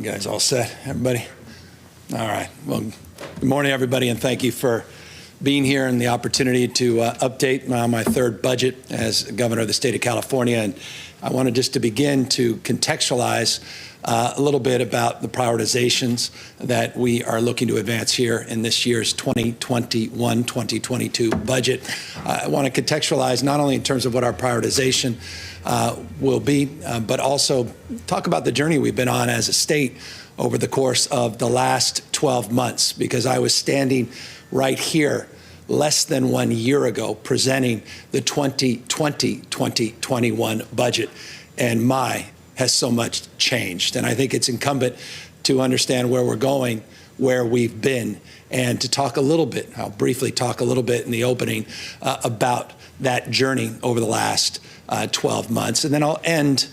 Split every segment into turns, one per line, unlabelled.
You guys all set, everybody? All right. Well, good morning, everybody, and thank you for being here and the opportunity to update my third budget as governor of the state of California. And I wanted just to begin to contextualize a little bit about the prioritizations that we are looking to advance here in this year's 2021-2022 budget. I want to contextualize not only in terms of what our prioritization will be, but also talk about the journey we've been on as a state over the course of the last 12 months, because I was standing right here less than 1 year ago presenting the 2020-2021 budget, and has so much changed. And I think it's incumbent to understand where we're going, where we've been, and to talk a little bit, I'll briefly talk a little bit in the opening about that journey over the last 12 months. And then I'll end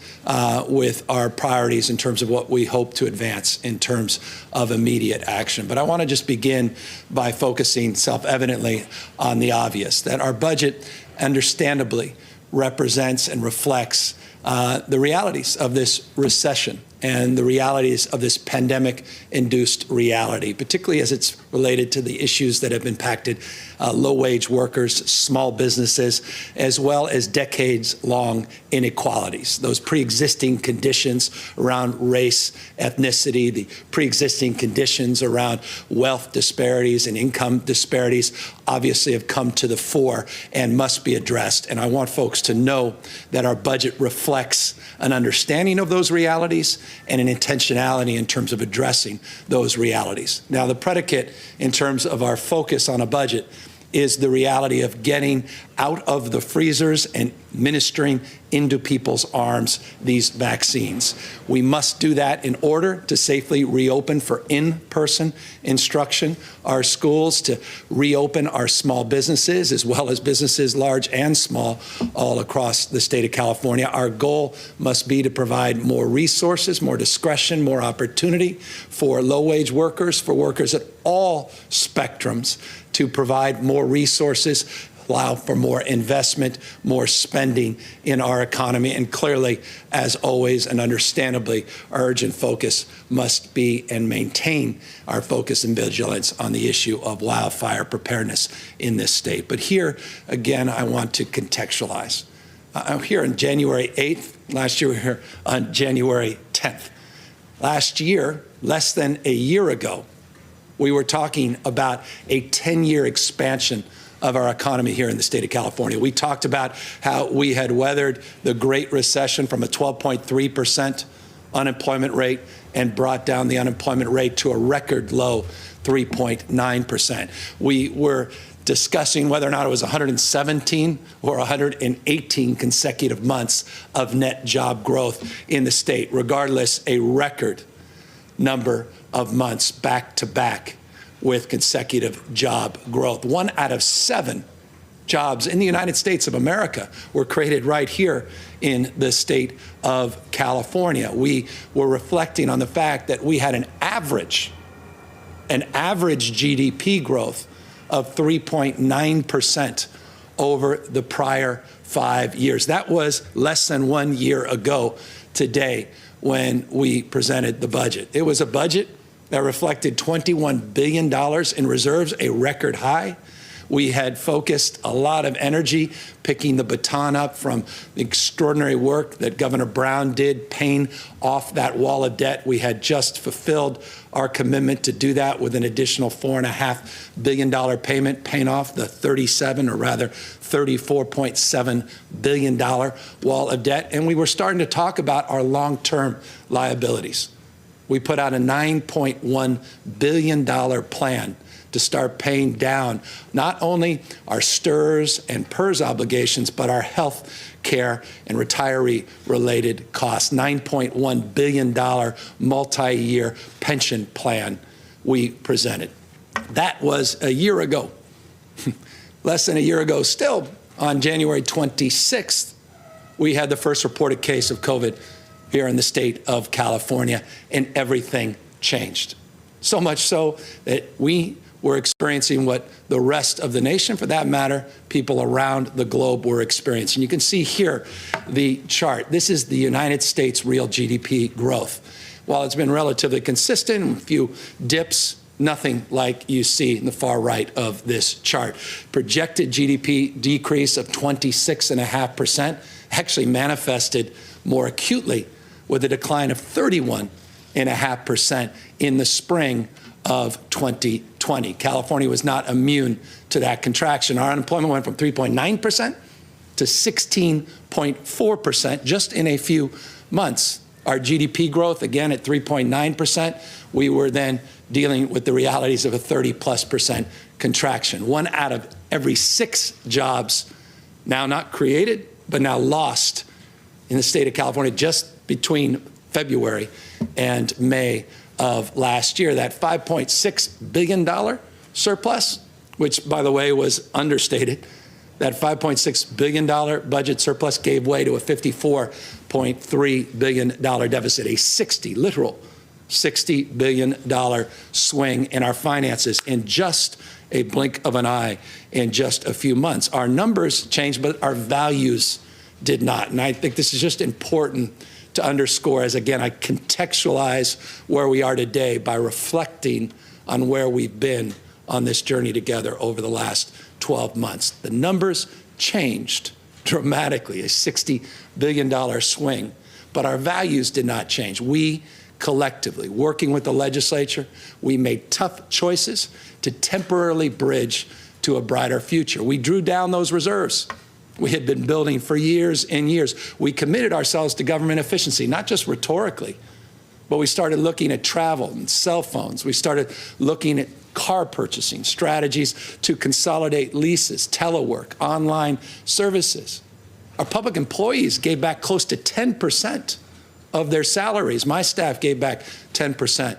with our priorities in terms of what we hope to advance in terms of immediate action. But I want to just begin by focusing self-evidently on the obvious, that our budget understandably represents and reflects the realities of this recession and the realities of this pandemic-induced reality, particularly as it's related to the issues that have impacted low-wage workers, small businesses, as well as decades-long inequalities. Those pre-existing conditions around race, ethnicity, the pre-existing conditions around wealth disparities and income disparities obviously have come to the fore and must be addressed. And I want folks to know that our budget reflects an understanding of those realities and an intentionality in terms of addressing those realities. Now, the predicate in terms of our focus on a budget is the reality of getting out of the freezers and ministering into people's arms these vaccines. We must do that in order to safely reopen for in-person instruction, our schools, to reopen our small businesses, as well as businesses large and small all across the state of California. Our goal must be to provide more resources, more discretion, more opportunity for low-wage workers, for workers at all spectrums, to provide more resources, allow for more investment, more spending in our economy. And clearly, as always and understandably, our urgent focus must be and maintain our focus and vigilance on the issue of wildfire preparedness in this state. But here, again, I want to contextualize. I'm here on January 8th. Last year, we were here on January 10th. Last year, less than a year ago, we were talking about a 10-year expansion of our economy here in the state of California. We talked about how we had weathered the Great Recession from a 12.3% unemployment rate and brought down the unemployment rate to a record low 3.9%. We were discussing whether or not it was 117 or 118 consecutive months of net job growth in the state. Regardless, a record number of months back to back with consecutive job growth. 1 out of 7 jobs in the United States of America were created right here in the state of California. We were reflecting on the fact that we had an average GDP growth of 3.9% over the prior 5 years. That was less than 1 year ago today when we presented the budget. It was a budget that reflected $21 billion in reserves, a record high. We had focused a lot of energy picking the baton up from the extraordinary work that Governor Brown did, paying off that wall of debt. We had just fulfilled our commitment to do that with an additional $4.5 billion payment, paying off the $34.7 billion wall of debt. And we were starting to talk about our long-term liabilities. We put out a $9.1 billion plan to start paying down not only our STRS and PERS obligations, but our health care and retiree-related costs. $9.1 billion multi-year pension plan we presented. That was a year ago. Less than a year ago still, on January 26th, we had the first reported case of COVID here in the state of California, and everything changed. So much so that we were experiencing what the rest of the nation, for that matter, people around the globe were experiencing. You can see here the chart. This is the United States real GDP growth. while it's been relatively consistent, a few dips, nothing like you see in the far right of this chart. Projected GDP decrease of 26.5% actually manifested more acutely with a decline of 31.5% in the spring of 2020. California was not immune to that contraction. Our unemployment went from 3.9% to 16.4% just in a few months. Our GDP growth, again, at 3.9%, we were then dealing with the realities of a 30+% contraction. 1 out of every 6 jobs now not created, but now lost in the state of California just between February and May of last year. That $5.6 billion surplus, which, by the way, was understated, that $5.6 billion budget surplus gave way to a $54.3 billion deficit, a literal $60 billion swing in our finances in just a blink of an eye in just a few months. Our numbers changed, but our values did not. And I think this is just important to underscore as, again, I contextualize where we are today by reflecting on where we've been on this journey together over the last 12 months. The numbers changed dramatically, a $60 billion swing, but our values did not change. We collectively, working with the legislature, we made tough choices to temporarily bridge to a brighter future. We drew down those reserves we had been building for years and years. We committed ourselves to government efficiency, not just rhetorically, but we started looking at travel and cell phones. We started looking at car purchasing, strategies to consolidate leases, telework, online services. Our public employees gave back close to 10% of their salaries. My staff gave back 10%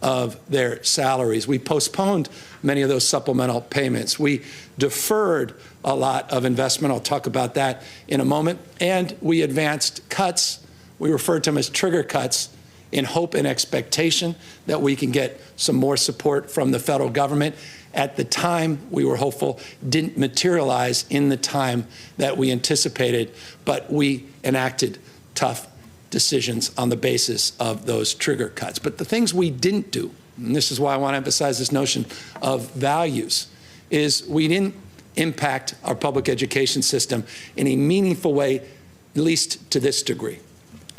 of their salaries. We postponed many of those supplemental payments. We deferred a lot of investment. I'll talk about that in a moment. And we advanced cuts. We refer to them as trigger cuts in hope and expectation that we can get some more support from the federal government. At the time, we were hopeful didn't materialize in the time that we anticipated, but we enacted tough decisions on the basis of those trigger cuts. But the things we didn't do, and this is why I want to emphasize this notion of values, is we didn't impact our public education system in a meaningful way, at least to this degree.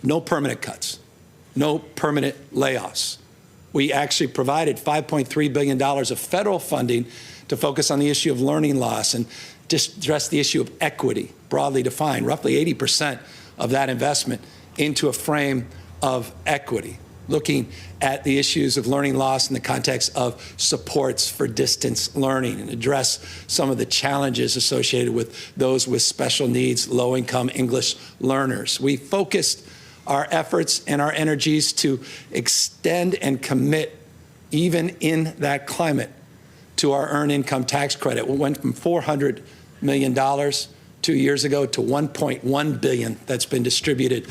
No permanent cuts, no permanent layoffs. We actually provided $5.3 billion of federal funding to focus on the issue of learning loss and address the issue of equity, broadly defined, roughly 80% of that investment into a frame of equity, looking at the issues of learning loss in the context of supports for distance learning and address some of the challenges associated with those with special needs, low-income English learners. We focused our efforts and our energies to extend and commit, even in that climate, to our earned income tax credit. We went from $400 million 2 years ago to $1.1 billion that's been distributed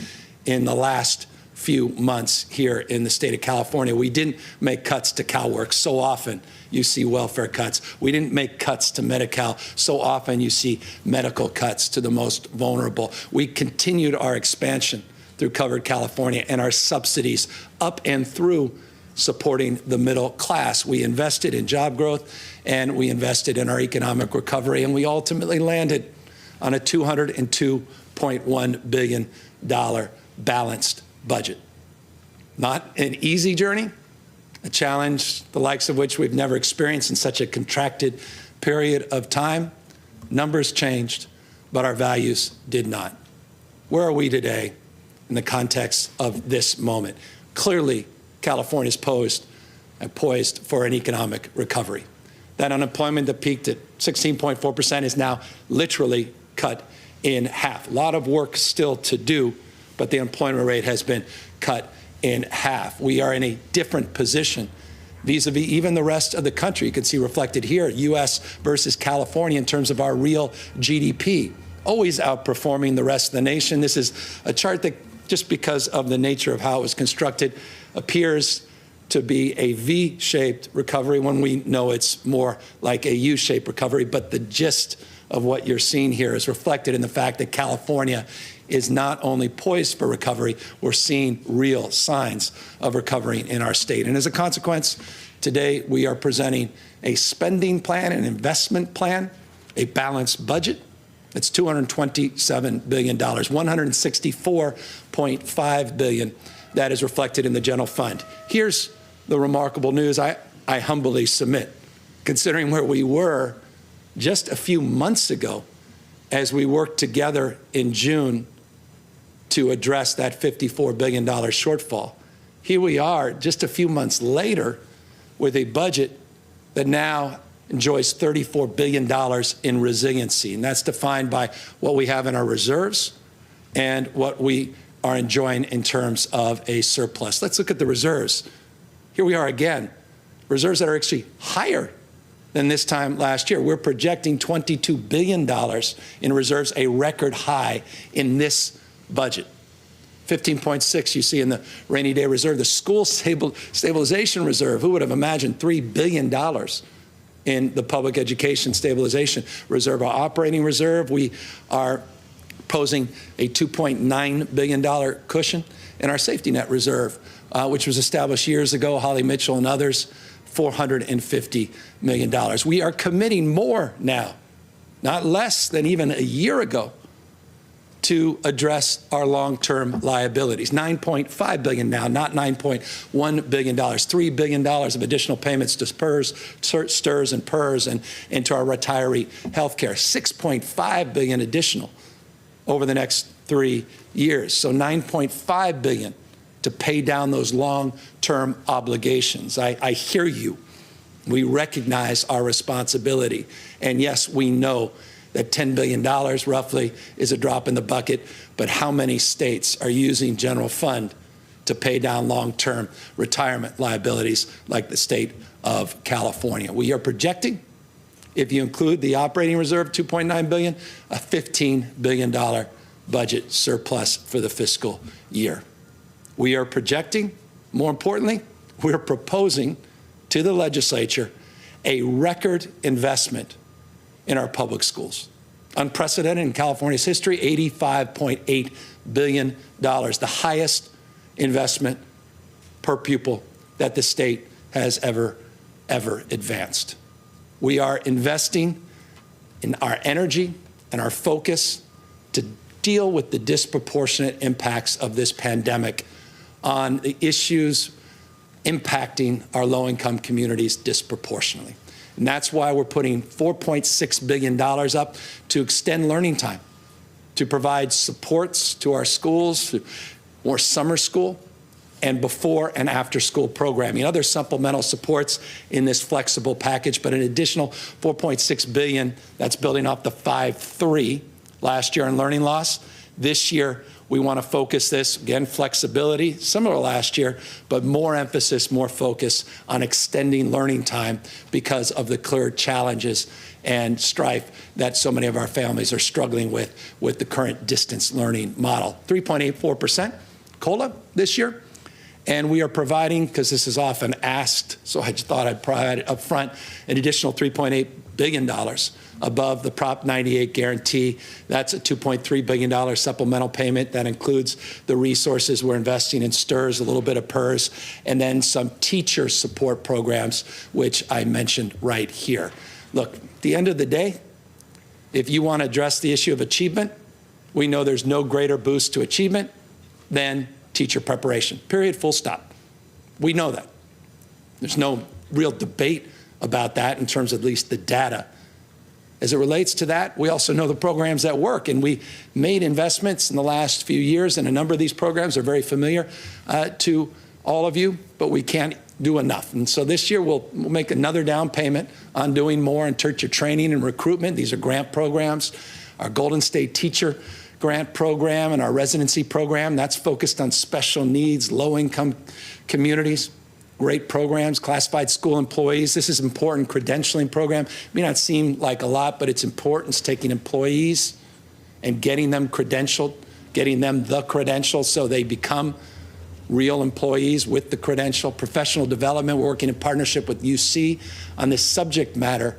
in the last few months here in the state of California. We didn't make cuts to CalWORK. So often you see welfare cuts. We didn't make cuts to Medi-Cal. So often you see medical cuts to the most vulnerable. We continued our expansion through Covered California and our subsidies up and through supporting the middle class. We invested in job growth and we invested in our economic recovery, and we ultimately landed on a $202.1 billion balanced budget. Not an easy journey, a challenge the likes of which we've never experienced in such a contracted period of time. Numbers changed, but our values did not. Where are we today in the context of this moment? Clearly, California is poised for an economic recovery. That unemployment that peaked at 16.4% is now literally cut in half. A lot of work still to do, but the employment rate has been cut in half. We are in a different position vis-a-vis even the rest of the country. You can see reflected here, U.S. versus California in terms of our real GDP, always outperforming the rest of the nation. This is a chart that, just because of the nature of how it was constructed, appears to be a V-shaped recovery when we know it's more like a U-shaped recovery. But the gist of what you're seeing here is reflected in the fact that California is not only poised for recovery, we're seeing real signs of recovery in our state. And as a consequence, today we are presenting a spending plan, an investment plan, a balanced budget. It's $227 billion, $164.5 billion that is reflected in the general fund. Here's the remarkable news I humbly submit, considering where we were just a few months ago as we worked together in June to address that $54 billion shortfall. Here we are just a few months later with a budget that now enjoys $34 billion in resiliency, and that's defined by what we have in our reserves and what we are enjoying in terms of a surplus. Let's look at the reserves. Here we are again, reserves that are actually higher than this time last year. We're projecting $22 billion in reserves, a record high in this budget. 15.6 you see in the rainy day reserve. The school stabilization reserve, who would have imagined $3 billion in the public education stabilization reserve. Our operating reserve, we are posing a $2.9 billion cushion in our safety net reserve, which was established years ago, Holly Mitchell and others, $450 million. We are committing more now, not less than even a year ago, to address our long-term liabilities. $9.5 billion now, not $9.1 billion. $3 billion of additional payments to STRS and PERS and into our retiree health care. $6.5 billion additional over the next 3 years. So $9.5 billion to pay down those long-term obligations. I hear you. We recognize our responsibility. And yes, we know that $10 billion roughly is a drop in the bucket, but how many states are using general fund to pay down long-term retirement liabilities like the state of California? We are projecting, if you include the operating reserve, $2.9 billion, a $15 billion budget surplus for the fiscal year. We are projecting, more importantly, we're proposing to the legislature a record investment in our public schools. Unprecedented in California's history, $85.8 billion, the highest investment per pupil that the state has ever advanced. We are investing in our energy and our focus to deal with the disproportionate impacts of this pandemic on the issues impacting our low-income communities disproportionately. And that's why we're putting $4.6 billion up to extend learning time, to provide supports to our schools, more summer school, and before and after school programming. Other supplemental supports in this flexible package, but an additional $4.6 billion, that's building off the 5.3 last year in learning loss. This year, we want to focus this, again, flexibility, similar to last year, but more emphasis, more focus on extending learning time because of the clear challenges and strife that so many of our families are struggling with the current distance learning model. 3.84% COLA this year. And we are providing, because this is often asked, so I just thought I'd provide up front, an additional $3.8 billion above the Prop 98 guarantee. That's a $2.3 billion supplemental payment that includes the resources we're investing in STRS, a little bit of PERS, and then some teacher support programs, which I mentioned right here. Look, at the end of the day, if you want to address the issue of achievement, we know there's no greater boost to achievement than teacher preparation, period, full stop. We know that. There's no real debate about that in terms of at least the data. As it relates to that, we also know the programs that work, and we made investments in the last few years, and a number of these programs are very familiar to all of you, but we can't do enough. And so this year we'll make another down payment on doing more in teacher training and recruitment. These are grant programs. Our Golden State Teacher Grant Program and our residency program, that's focused on special needs, low-income communities. Great programs, classified school employees. This is important credentialing program. It may not seem like a lot, but it's important. It's taking employees and getting them credentialed, getting them the credential so they become real employees with the credential. Professional development, we're working in partnership with UC on this subject matter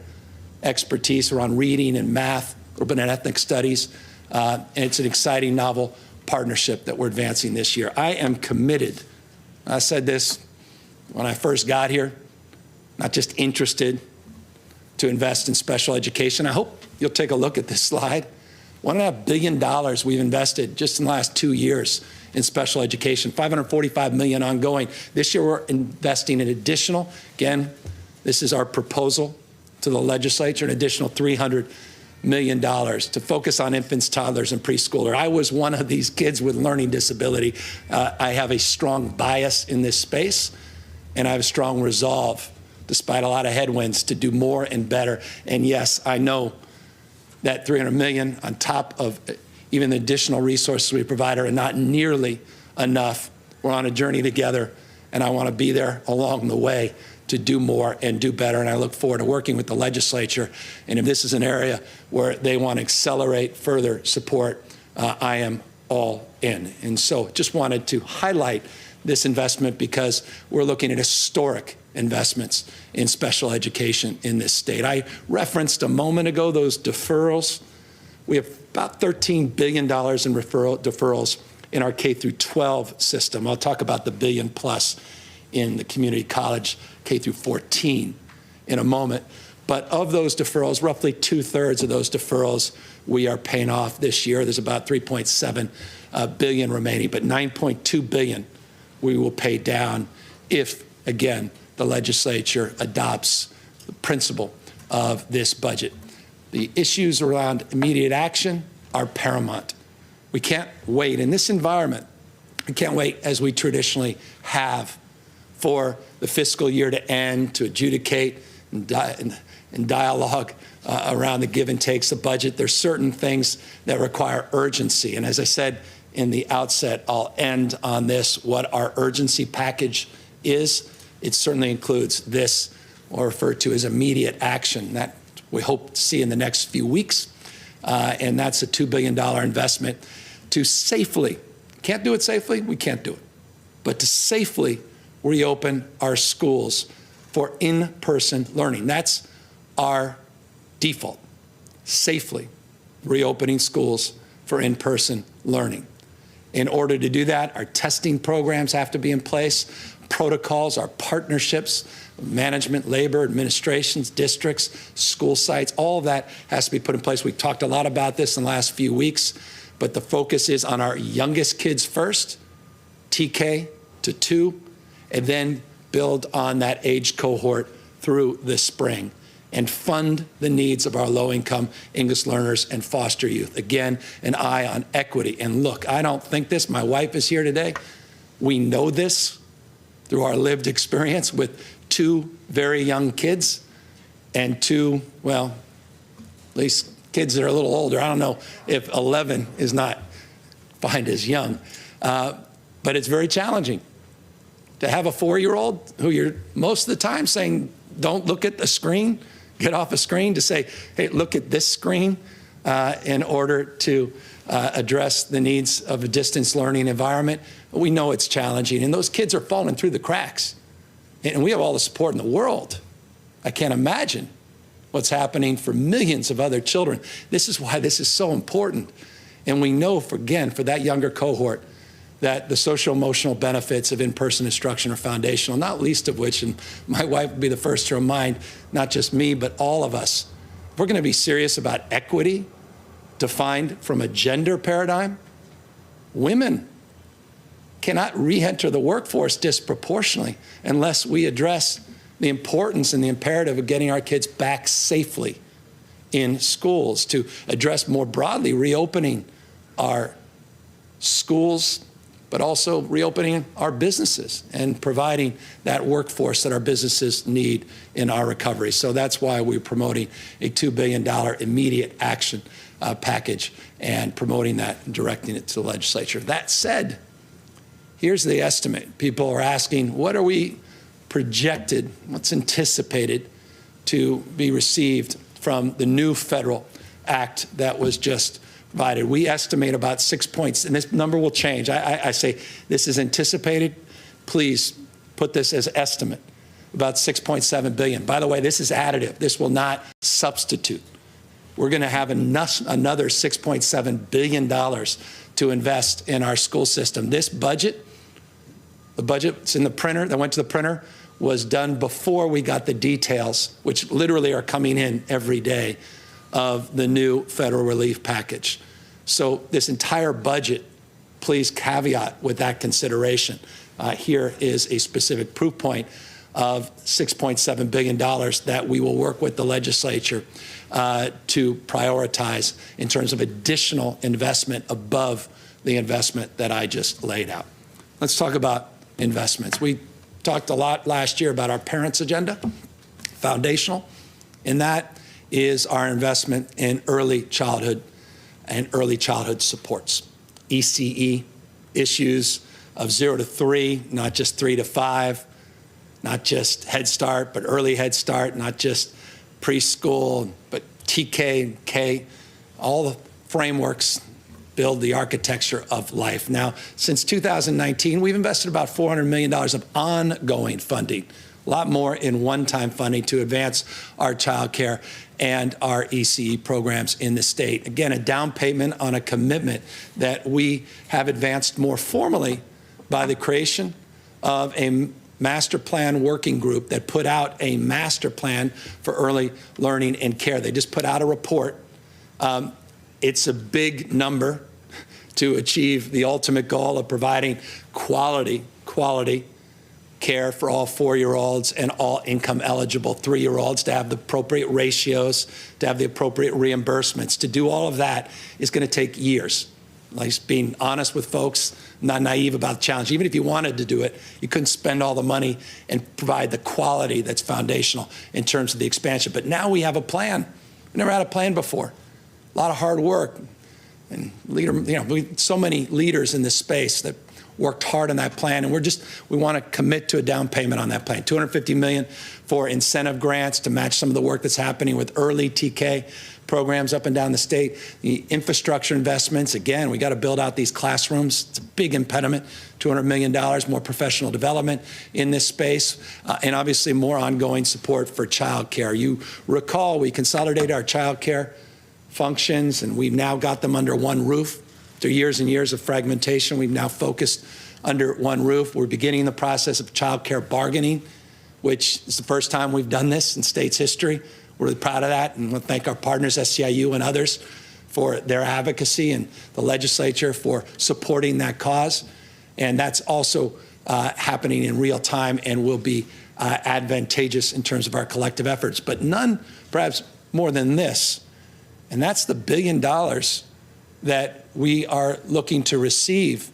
expertise around reading and math, urban and ethnic studies, And it's an exciting, novel partnership that we're advancing this year. I am committed. I said this when I first got here, not just interested to invest in special education. I hope you'll take a look at this slide. $1.5 billion we've invested just in the last 2 years in special education, $545 million ongoing. This year we're investing an additional, again, this is our proposal to the legislature, an additional $300 million to focus on infants, toddlers, and preschooler. I was one of these kids with learning disability. I have a strong bias in this space, and I have a strong resolve, despite a lot of headwinds, to do more and better. And yes, I know that $300 million on top of even the additional resources we provide are not nearly enough. We're on a journey together, and I want to be there along the way to do more and do better. And I look forward to working with the legislature. And if this is an area where they want to accelerate further support, I am all in. And so just wanted to highlight this investment because we're looking at historic investments in special education in this state. I referenced a moment ago those deferrals. We have about $13 billion in deferrals in our K through 12 system. I'll talk about the billion plus in the community college K through 14 in a moment. But of those deferrals, roughly 2/3 of those deferrals we are paying off this year. There's about $3.7 billion remaining, but $9.2 billion we will pay down if, again, the legislature adopts the principle of this budget. The issues around immediate action are paramount. We can't wait in this environment. We can't wait, as we traditionally have, for the fiscal year to end, to adjudicate and dialogue around the give and takes of budget. There's certain things that require urgency. And as I said in the outset, I'll end on this, what our urgency package is. It certainly includes this, or referred to as immediate action, that we hope to see in the next few weeks. And that's a $2 billion investment to safely, can't do it safely, we can't do it, but to safely reopen our schools for in-person learning. That's our default, safely reopening schools for in-person learning. In order to do that, our testing programs have to be in place, protocols, our partnerships, management, labor, administrations, districts, school sites, all of that has to be put in place. We've talked a lot about this in the last few weeks, but the focus is on our youngest kids first, TK to 2, and then build on that age cohort through the spring and fund the needs of our low-income English learners and foster youth. Again, an eye on equity. And look, I don't think this, my wife is here today. We know this through our lived experience with 2 very young kids and 2, well, at least kids that are a little older. I don't know if 11 is not defined as young, but it's very challenging to have a 4-year-old who you're most of the time saying, don't look at the screen, get off a screen, to say, hey, look at this screen in order to address the needs of a distance learning environment. We know it's challenging, and those kids are falling through the cracks. And we have all the support in the world. I can't imagine what's happening for millions of other children. This is why this is so important. And we know, for that younger cohort, that the social-emotional benefits of in-person instruction are foundational, not least of which, and my wife would be the first to remind not just me, but all of us, if we're going to be serious about equity defined from a gender paradigm, women cannot re-enter the workforce disproportionately unless we address the importance and the imperative of getting our kids back safely in schools, to address more broadly reopening our schools, but also reopening our businesses and providing that workforce that our businesses need in our recovery. So that's why we're promoting a $2 billion immediate action package and promoting that and directing it to the legislature. That said, here's the estimate. People are asking, what are we projected, what's anticipated to be received from the new federal act that was just provided? We estimate about 6 points, and this number will change. I say this is anticipated. Please put this as estimate, about $6.7 billion. By the way, this is additive. This will not substitute we're going to have another $6.7 billion to invest in our school system. This budget, the budget's in the printer, that went to the printer, was done before we got the details, which literally are coming in every day, of the new federal relief package. So this entire budget, please caveat with that consideration. Here is a specific proof point of $6.7 billion that we will work with the legislature to prioritize in terms of additional investment above the investment that I just laid out. Let's talk about investments. We talked a lot last year about our parents' agenda, foundational, and that is our investment in early childhood and early childhood supports. ECE issues of 0 to 3, not just 3 to 5, not just Head Start, but early Head Start, not just preschool, but TK and K, all the frameworks build the architecture of life. Now, since 2019, we've invested about $400 million of ongoing funding, a lot more in one-time funding to advance our childcare and our ECE programs in the state. Again, a down payment on a commitment that we have advanced more formally by the creation of a master plan working group that put out a master plan for early learning and care. They just put out a report. It's a big number to achieve the ultimate goal of providing quality care for all 4-year-olds and all income eligible 3-year-olds, to have the appropriate ratios, to have the appropriate reimbursements. To do all of that is going to take years. Like being honest with folks, not naive about the challenge. Even if you wanted to do it, you couldn't spend all the money and provide the quality that's foundational in terms of the expansion. But now we have a plan. We never had a plan before. A lot of hard work. And so many leaders in this space that worked hard on that plan, and we want to commit to a down payment on that plan. $250 million for incentive grants to match some of the work that's happening with early TK programs up and down the state. The infrastructure investments, again, we got to build out these classrooms. It's a big impediment. $200 million more professional development in this space, and obviously more ongoing support for childcare. You recall we consolidated our childcare functions, and we've now got them under one roof. After years and years of fragmentation, we've now focused under one roof. We're beginning the process of childcare bargaining, which is the first time we've done this in state's history. We're really proud of that, and we'll thank our partners, SEIU and others, for their advocacy, and the legislature for supporting that cause. And that's also happening in real time and will be advantageous in terms of our collective efforts. But none, perhaps more than this, and that's the $1 billion that we are looking to receive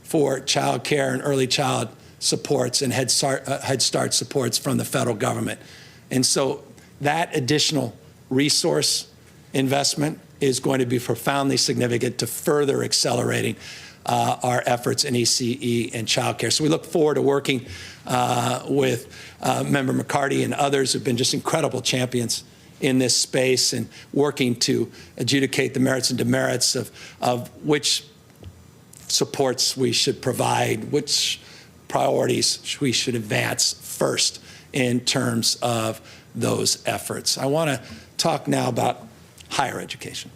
for child care and early child supports and Head Start supports from the federal government. And so that additional resource investment is going to be profoundly significant to further accelerating our efforts in ECE and childcare. So we look forward to working with Member McCarty and others who've been just incredible champions in this space, and working to adjudicate the merits and demerits of which supports we should provide, which priorities we should advance first in terms of those efforts. I want to talk now about higher education.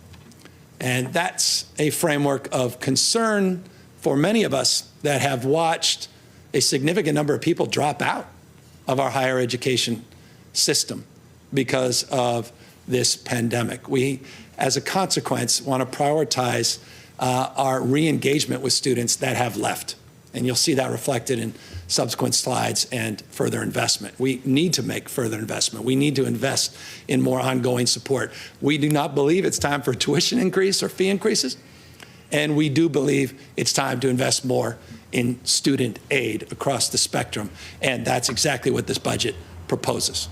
And that's a framework of concern for many of us that have watched a significant number of people drop out of our higher education system because of this pandemic. We, as a consequence, want to prioritize our re-engagement with students that have left. And you'll see that reflected in subsequent slides and further investment. We need to make further investment. We need to invest in more ongoing support. We do not believe it's time for tuition increase or fee increases. And we do believe it's time to invest more in student aid across the spectrum. And that's exactly what this budget proposes.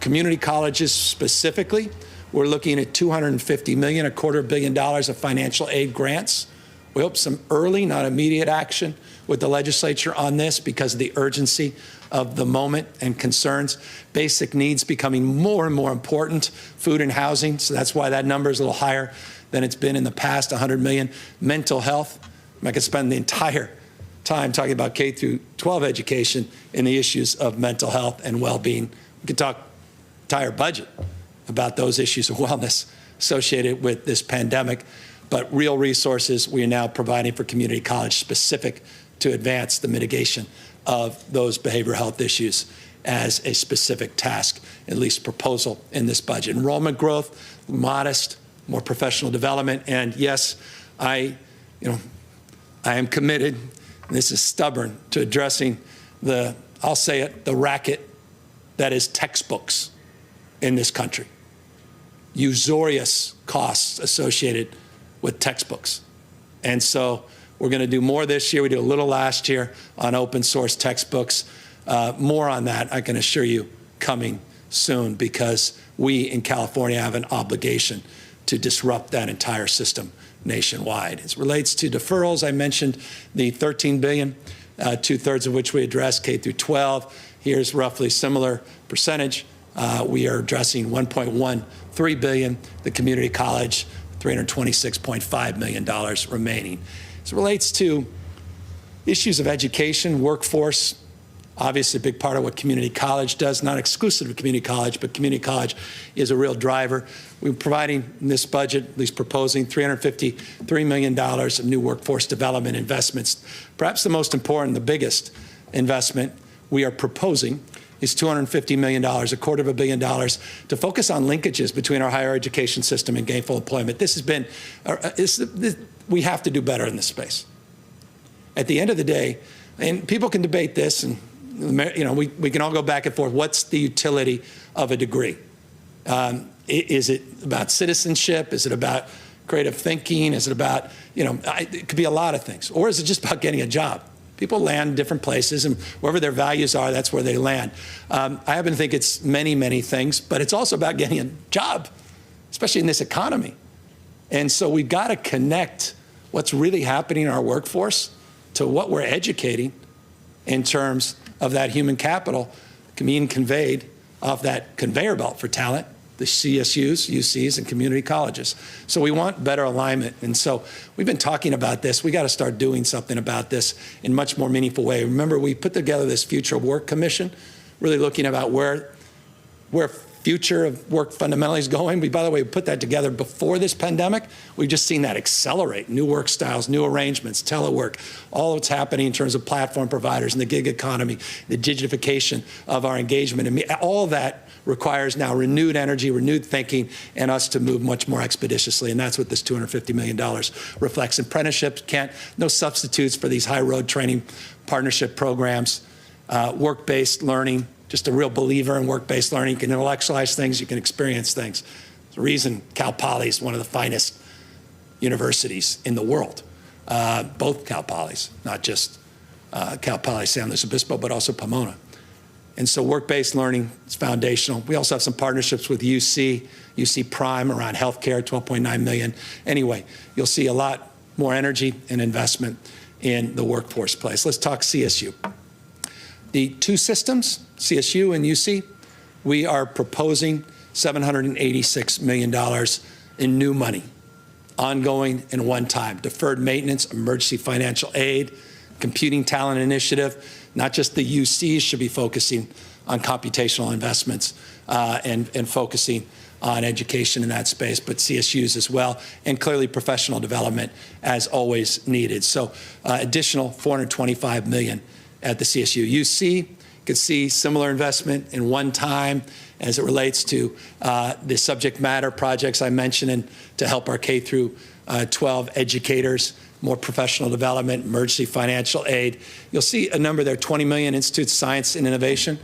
Community colleges specifically, we're looking at $250 million, a $250 million of financial aid grants. We hope some early, not immediate action with the legislature on this because of the urgency of the moment and concerns. Basic needs becoming more and more important, food and housing, so that's why that number is a little higher than it's been in the past, $100 million. Mental health, I could spend the entire time talking about K through 12 education and the issues of mental health and well-being. We could talk entire budget about those issues of wellness associated with this pandemic, but real resources we are now providing for community college specific to advance the mitigation of those behavioral health issues as a specific task, at least proposal in this budget. Enrollment growth, modest, more professional development, and yes, I am committed, and this is stubborn, to addressing I'll say it, the racket that is textbooks in this country. Usurious costs associated with textbooks. And so we're going to do more this year. We did a little last year on open source textbooks. More on that, I can assure you, coming soon, because we in California have an obligation to disrupt that entire system nationwide. As it relates to deferrals, I mentioned the $13 billion, 2/3 of which we address K through 12. Here's roughly similar percentage. We are addressing $1.13 billion, the community college, $326.5 million remaining. As it relates to issues of education, workforce, obviously a big part of what community college does, not exclusive to community college, but community college is a real driver. We're providing in this budget, at least proposing, $353 million of new workforce development investments. Perhaps the most important, the biggest investment we are proposing is $250 million, $250 million, to focus on linkages between our higher education system and gainful employment. This has been, we have to do better in this space. At the end of the day, and people can debate this, and we can all go back and forth. What's the utility of a degree? Is it about citizenship? Is it about creative thinking? Is it about, it could be a lot of things. Or is it just about getting a job? People land in different places, and wherever their values are, that's where they land. I happen to think it's many, many things, but it's also about getting a job, especially in this economy. And so we've got to connect what's really happening in our workforce to what we're educating in terms of that human capital being conveyed off that conveyor belt for talent, the CSUs, UCs, and community colleges. So we want better alignment. And so we've been talking about this. We got to start doing something about this in a much more meaningful way. Remember, we put together this Future of Work Commission, really looking about where future of work fundamentally is going. By the way, we put that together before this pandemic. We've just seen that accelerate. New work styles, new arrangements, telework, all what's happening in terms of platform providers and the gig economy, the digitification of our engagement. And all of that requires now renewed energy, renewed thinking, and us to move much more expeditiously. And that's what this $250 million reflects. Apprenticeships, no substitutes for these high road training partnership programs, work-based learning. Just a real believer in work-based learning. You can intellectualize things, you can experience things. There's a reason Cal Poly is one of the finest universities in the world. Both Cal Polys, not just Cal Poly San Luis Obispo, but also Pomona. And so work-based learning is foundational. We also have some partnerships with UC Prime around healthcare, $12.9 million. Anyway, you'll see a lot more energy and investment in the workforce place. Let's talk CSU. The two systems, CSU and UC, we are proposing $786 million in new money, ongoing and one-time, deferred maintenance, emergency financial aid, computing talent initiative. Not just the UCs should be focusing on computational investments and focusing on education in that space, but CSUs as well, and clearly professional development as always needed. So additional $425 million at the CSU. UC, you can see similar investment in one time as it relates to the subject matter projects I mentioned and to help our K through 12 educators, more professional development, emergency financial aid. You'll see a number there, 20 million, Institute of Science and Innovation.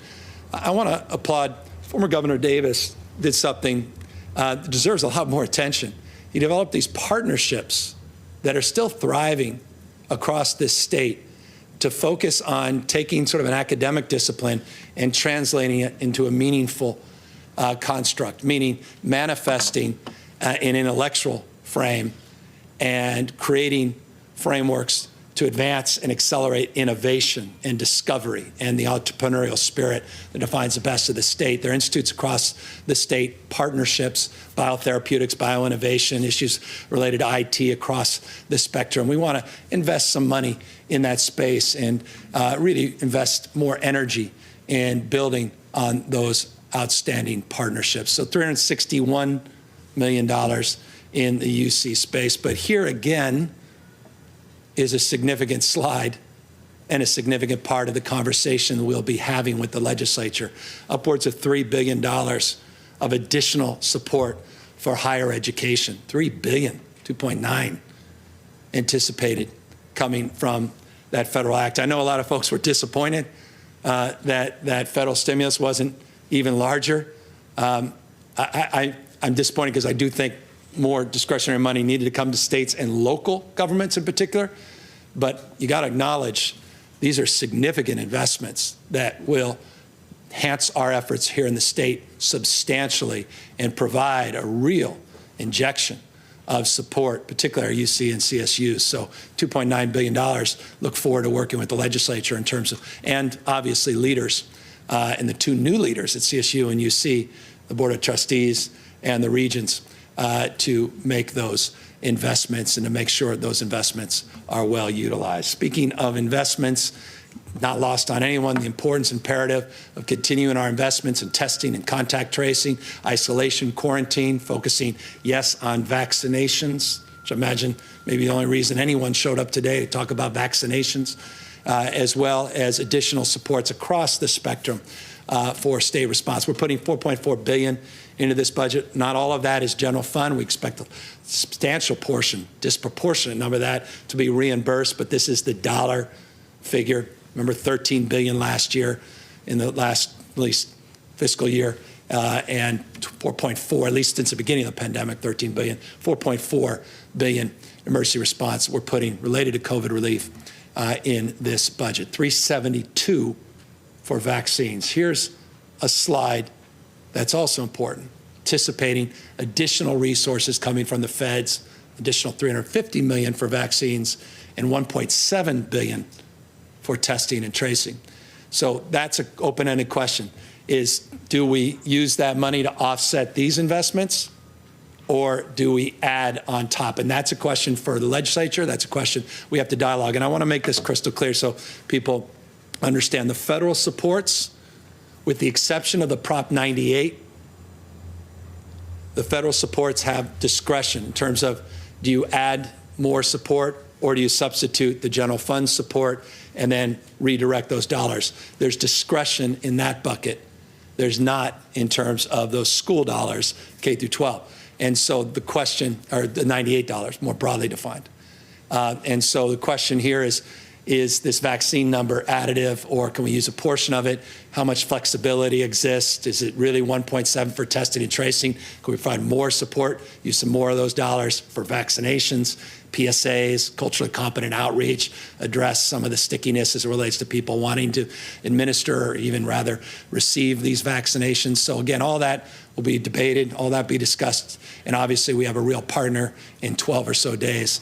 I want to applaud former Governor Davis did something that deserves a lot more attention. He developed these partnerships that are still thriving across this state to focus on taking sort of an academic discipline and translating it into a meaningful construct, meaning manifesting an intellectual frame and creating frameworks to advance and accelerate innovation and discovery and the entrepreneurial spirit that defines the best of the state. There are institutes across the state, partnerships, biotherapeutics, bioinnovation, issues related to IT across the spectrum. We want to invest some money in that space and really invest more energy in building on those outstanding partnerships. So $361 million in the UC space. But here again is a significant slide and a significant part of the conversation we'll be having with the legislature. Upwards of $3 billion of additional support for higher education. $3 billion, 2.9 anticipated coming from that federal act. I know a lot of folks were disappointed that federal stimulus wasn't even larger. I'm disappointed because I do think more discretionary money needed to come to states and local governments in particular. But you got to acknowledge these are significant investments that will enhance our efforts here in the state substantially and provide a real injection of support, particularly our UC and CSUs. So $2.9 billion, look forward to working with the legislature in terms of, and obviously leaders, and the two new leaders at CSU and UC, the Board of Trustees and the regions, to make those investments and to make sure those investments are well utilized. Speaking of investments, not lost on anyone, the importance imperative of continuing our investments in testing and contact tracing, isolation, quarantine, focusing, yes, on vaccinations, which I imagine maybe the only reason anyone showed up today to talk about vaccinations, as well as additional supports across the spectrum for state response. We're putting $4.4 billion into this budget. Not all of that is general fund. We expect a substantial portion, disproportionate number of that to be reimbursed, but this is the dollar figure. Remember, $13 billion last year in the last, at least, fiscal year, and 4.4, at least since the beginning of the pandemic, 13 billion, 4.4 billion emergency response we're putting related to COVID relief in this budget. 372 for vaccines. Here's a slide that's also important, anticipating additional resources coming from the feds, additional 350 million for vaccines, and 1.7 billion for testing and tracing. So that's an open-ended question, is do we use that money to offset these investments, or do we add on top? And that's a question for the legislature. That's a question we have to dialogue. And I want to make this crystal clear so people understand the federal supports, with the exception of the Prop 98, the federal supports have discretion in terms of, do you add more support or do you substitute the general fund support and then redirect those dollars? There's discretion in that bucket. There's not in terms of those school dollars, K through 12. And so the question, or the $98 more broadly defined. And so the question here is this vaccine number additive, or can we use a portion of it? How much flexibility exists? Is it really 1.7 for testing and tracing? Can we provide more support, use some more of those dollars for vaccinations, PSAs, culturally competent outreach, address some of the stickiness as it relates to people wanting to administer or even rather receive these vaccinations? So again, all that will be debated, all that be discussed. And obviously we have a real partner in 12 or so days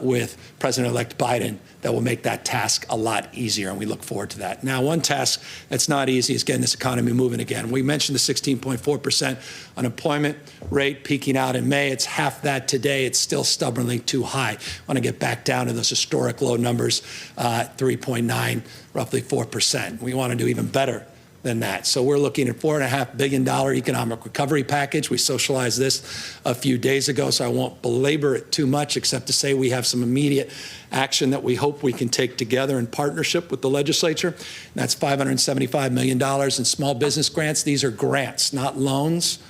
with President-elect Biden that will make that task a lot easier, and we look forward to that. Now, one task that's not easy is getting this economy moving again. We mentioned the 16.4% unemployment rate peaking out in May. It's half that today. It's still stubbornly too high. I want to get back down to those historic low numbers, 3.9, roughly 4%. We want to do even better than that. So we're looking at $4.5 billion economic recovery package. We socialized this a few days ago, so I won't belabor it too much, except to say we have some immediate action that we hope we can take together in partnership with the legislature. And that's $575 million in small business grants. These are grants, not loans.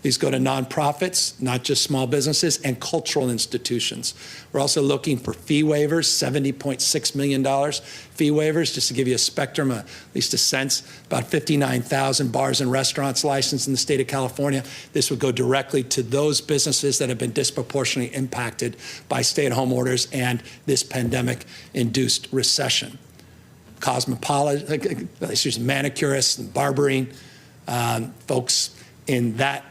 These go to nonprofits, not just small businesses, and cultural institutions. We're also looking for fee waivers, $70.6 million fee waivers, just to give you a spectrum, at least a sense, about 59,000 bars and restaurants licensed in the state of California. This would go directly to those businesses that have been disproportionately impacted by stay-at-home orders and this pandemic-induced recession. Manicurists and barbering, folks in that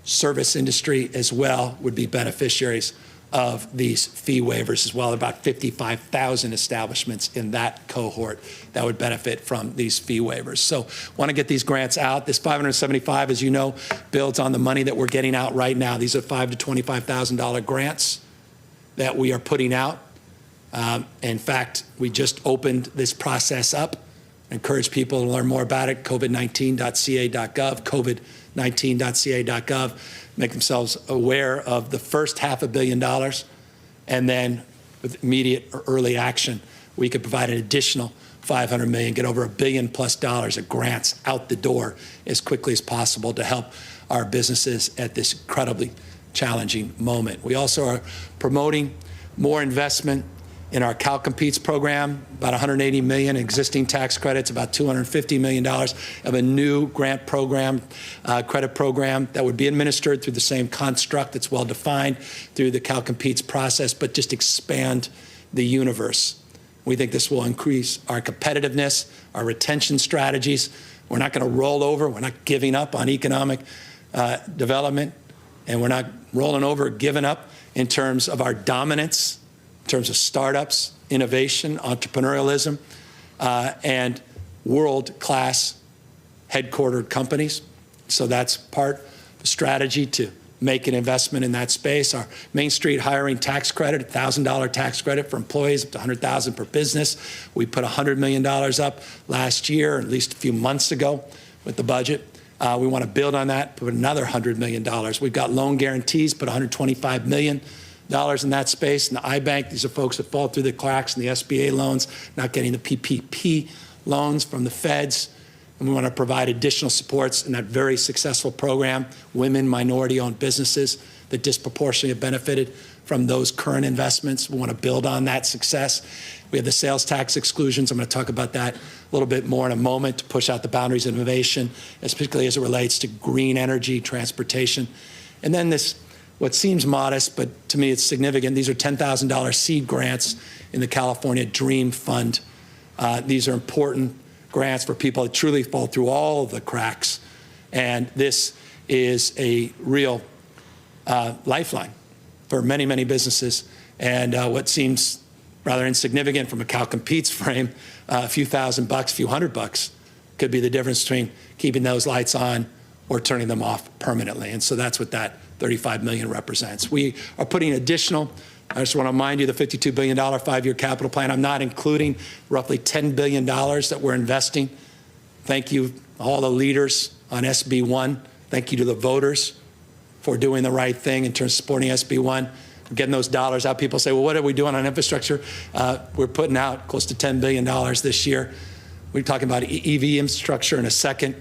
service industry as well would be beneficiaries of these fee waivers as well. About 55,000 establishments in that cohort that would benefit from these fee waivers. So want to get these grants out. This 575, as you know, builds on the money that we're getting out right now. These are $5,000 to $25,000 grants that we are putting out. In fact, we just opened this process up Encourage people to learn more about it, covid19.ca.gov, covid19.ca.gov. Make themselves aware of the first $500 million, and then with immediate or early action, we could provide an additional $500 million, get over $1 billion+ of grants out the door as quickly as possible to help our businesses at this incredibly challenging moment. We also are promoting more investment in our Cal Competes program, about $180 million existing tax credits, about $250 million of a new grant program, credit program that would be administered through the same construct that's well defined through the Cal Competes process, but just expand the universe. We think this will increase our competitiveness, our retention strategies. We're not going to roll over. We're not giving up on economic development, and we're not rolling over, giving up in terms of our dominance, in terms of startups, innovation, entrepreneurialism, and world-class headquartered companies. So that's part of the strategy to make an investment in that space. Our Main Street hiring tax credit, $1,000 tax credit for employees up to $100,000 per business. We put $100 million up last year, at least a few months ago with the budget. We want to build on that, put another $100 million. We've got loan guarantees, put $125 million in that space. And the iBank, these are folks that fall through the cracks in the SBA loans, not getting the PPP loans from the feds. And we want to provide additional supports in that very successful program, women, minority-owned businesses that disproportionately have benefited from those current investments. We want to build on that success. We have the sales tax exclusions. I'm going to talk about that a little bit more in a moment to push out the boundaries of innovation, particularly as it relates to green energy, transportation. And then this, what seems modest, but to me it's significant, these are $10,000 seed grants in the California Dream Fund. These are important grants for people that truly fall through all of the cracks. And this is a real lifeline for many, many businesses. And what seems rather insignificant from a Cal Competes frame, a few $1,000, a few $100 could be the difference between keeping those lights on or turning them off permanently. And so that's what that $35 million represents. We are putting additional, I just want to remind you, the $52 billion 5-year capital plan. I'm not including roughly $10 billion that we're investing. Thank you, all the leaders on SB 1. Thank you to the voters for doing the right thing in terms of supporting SB 1. Getting those dollars out. People say, well, what are we doing on infrastructure? We're putting out close to $10 billion this year. We're talking about EV infrastructure in a second.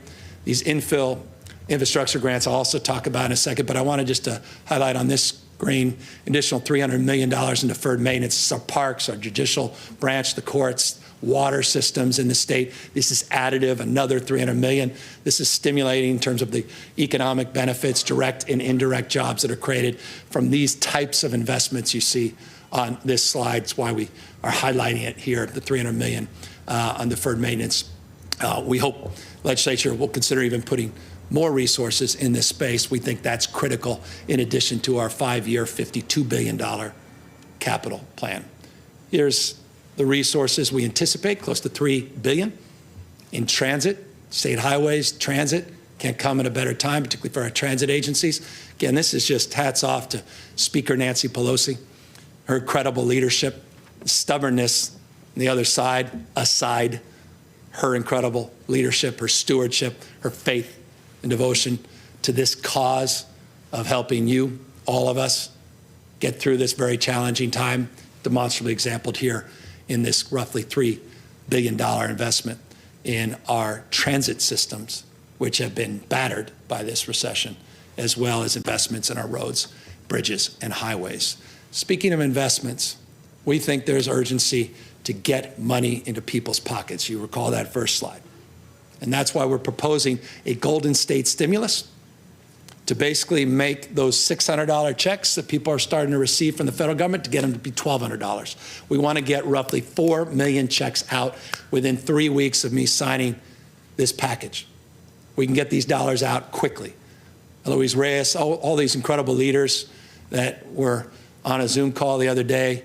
These infill infrastructure grants I'll also talk about in a second, but I wanted just to highlight on this screen additional $300 million in deferred maintenance. It's our parks, our judicial branch, the courts, water systems in the state. This is additive, another $300 million. This is stimulating in terms of the economic benefits, direct and indirect jobs that are created from these types of investments you see on this slide. It's why we are highlighting it here, the $300 million on deferred maintenance. We hope legislature will consider even putting more resources in this space. We think that's critical in addition to our 5-year, $52 billion capital plan. Here's the resources we anticipate, close to $3 billion in transit, state highways, transit. Can't come at a better time, particularly for our transit agencies. Again, this is just hats off to Speaker Nancy Pelosi, her incredible leadership, stubbornness on the other side, aside, her incredible leadership, her stewardship, her faith and devotion to this cause of helping you, all of us, get through this very challenging time, demonstrably exampled here in this roughly $3 billion investment in our transit systems, which have been battered by this recession, as well as investments in our roads, bridges, and highways. Speaking of investments, we think there's urgency to get money into people's pockets. You recall that first slide. And that's why we're proposing a Golden State stimulus to basically make those $600 checks that people are starting to receive from the federal government to get them to be $1,200. We want to get roughly 4 million checks out within 3 weeks of me signing this package. We can get these dollars out quickly. Luis Reyes, all these incredible leaders that were on a Zoom call the other day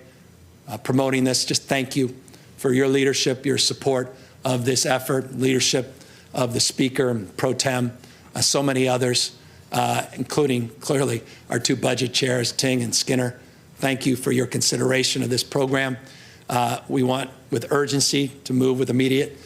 promoting this, just thank you for your leadership, your support of this effort, leadership of the Speaker, Pro Tem, so many others, including clearly our 2 budget chairs, Ting and Skinner. Thank you for your consideration of this program. We want, with urgency, to move with immediate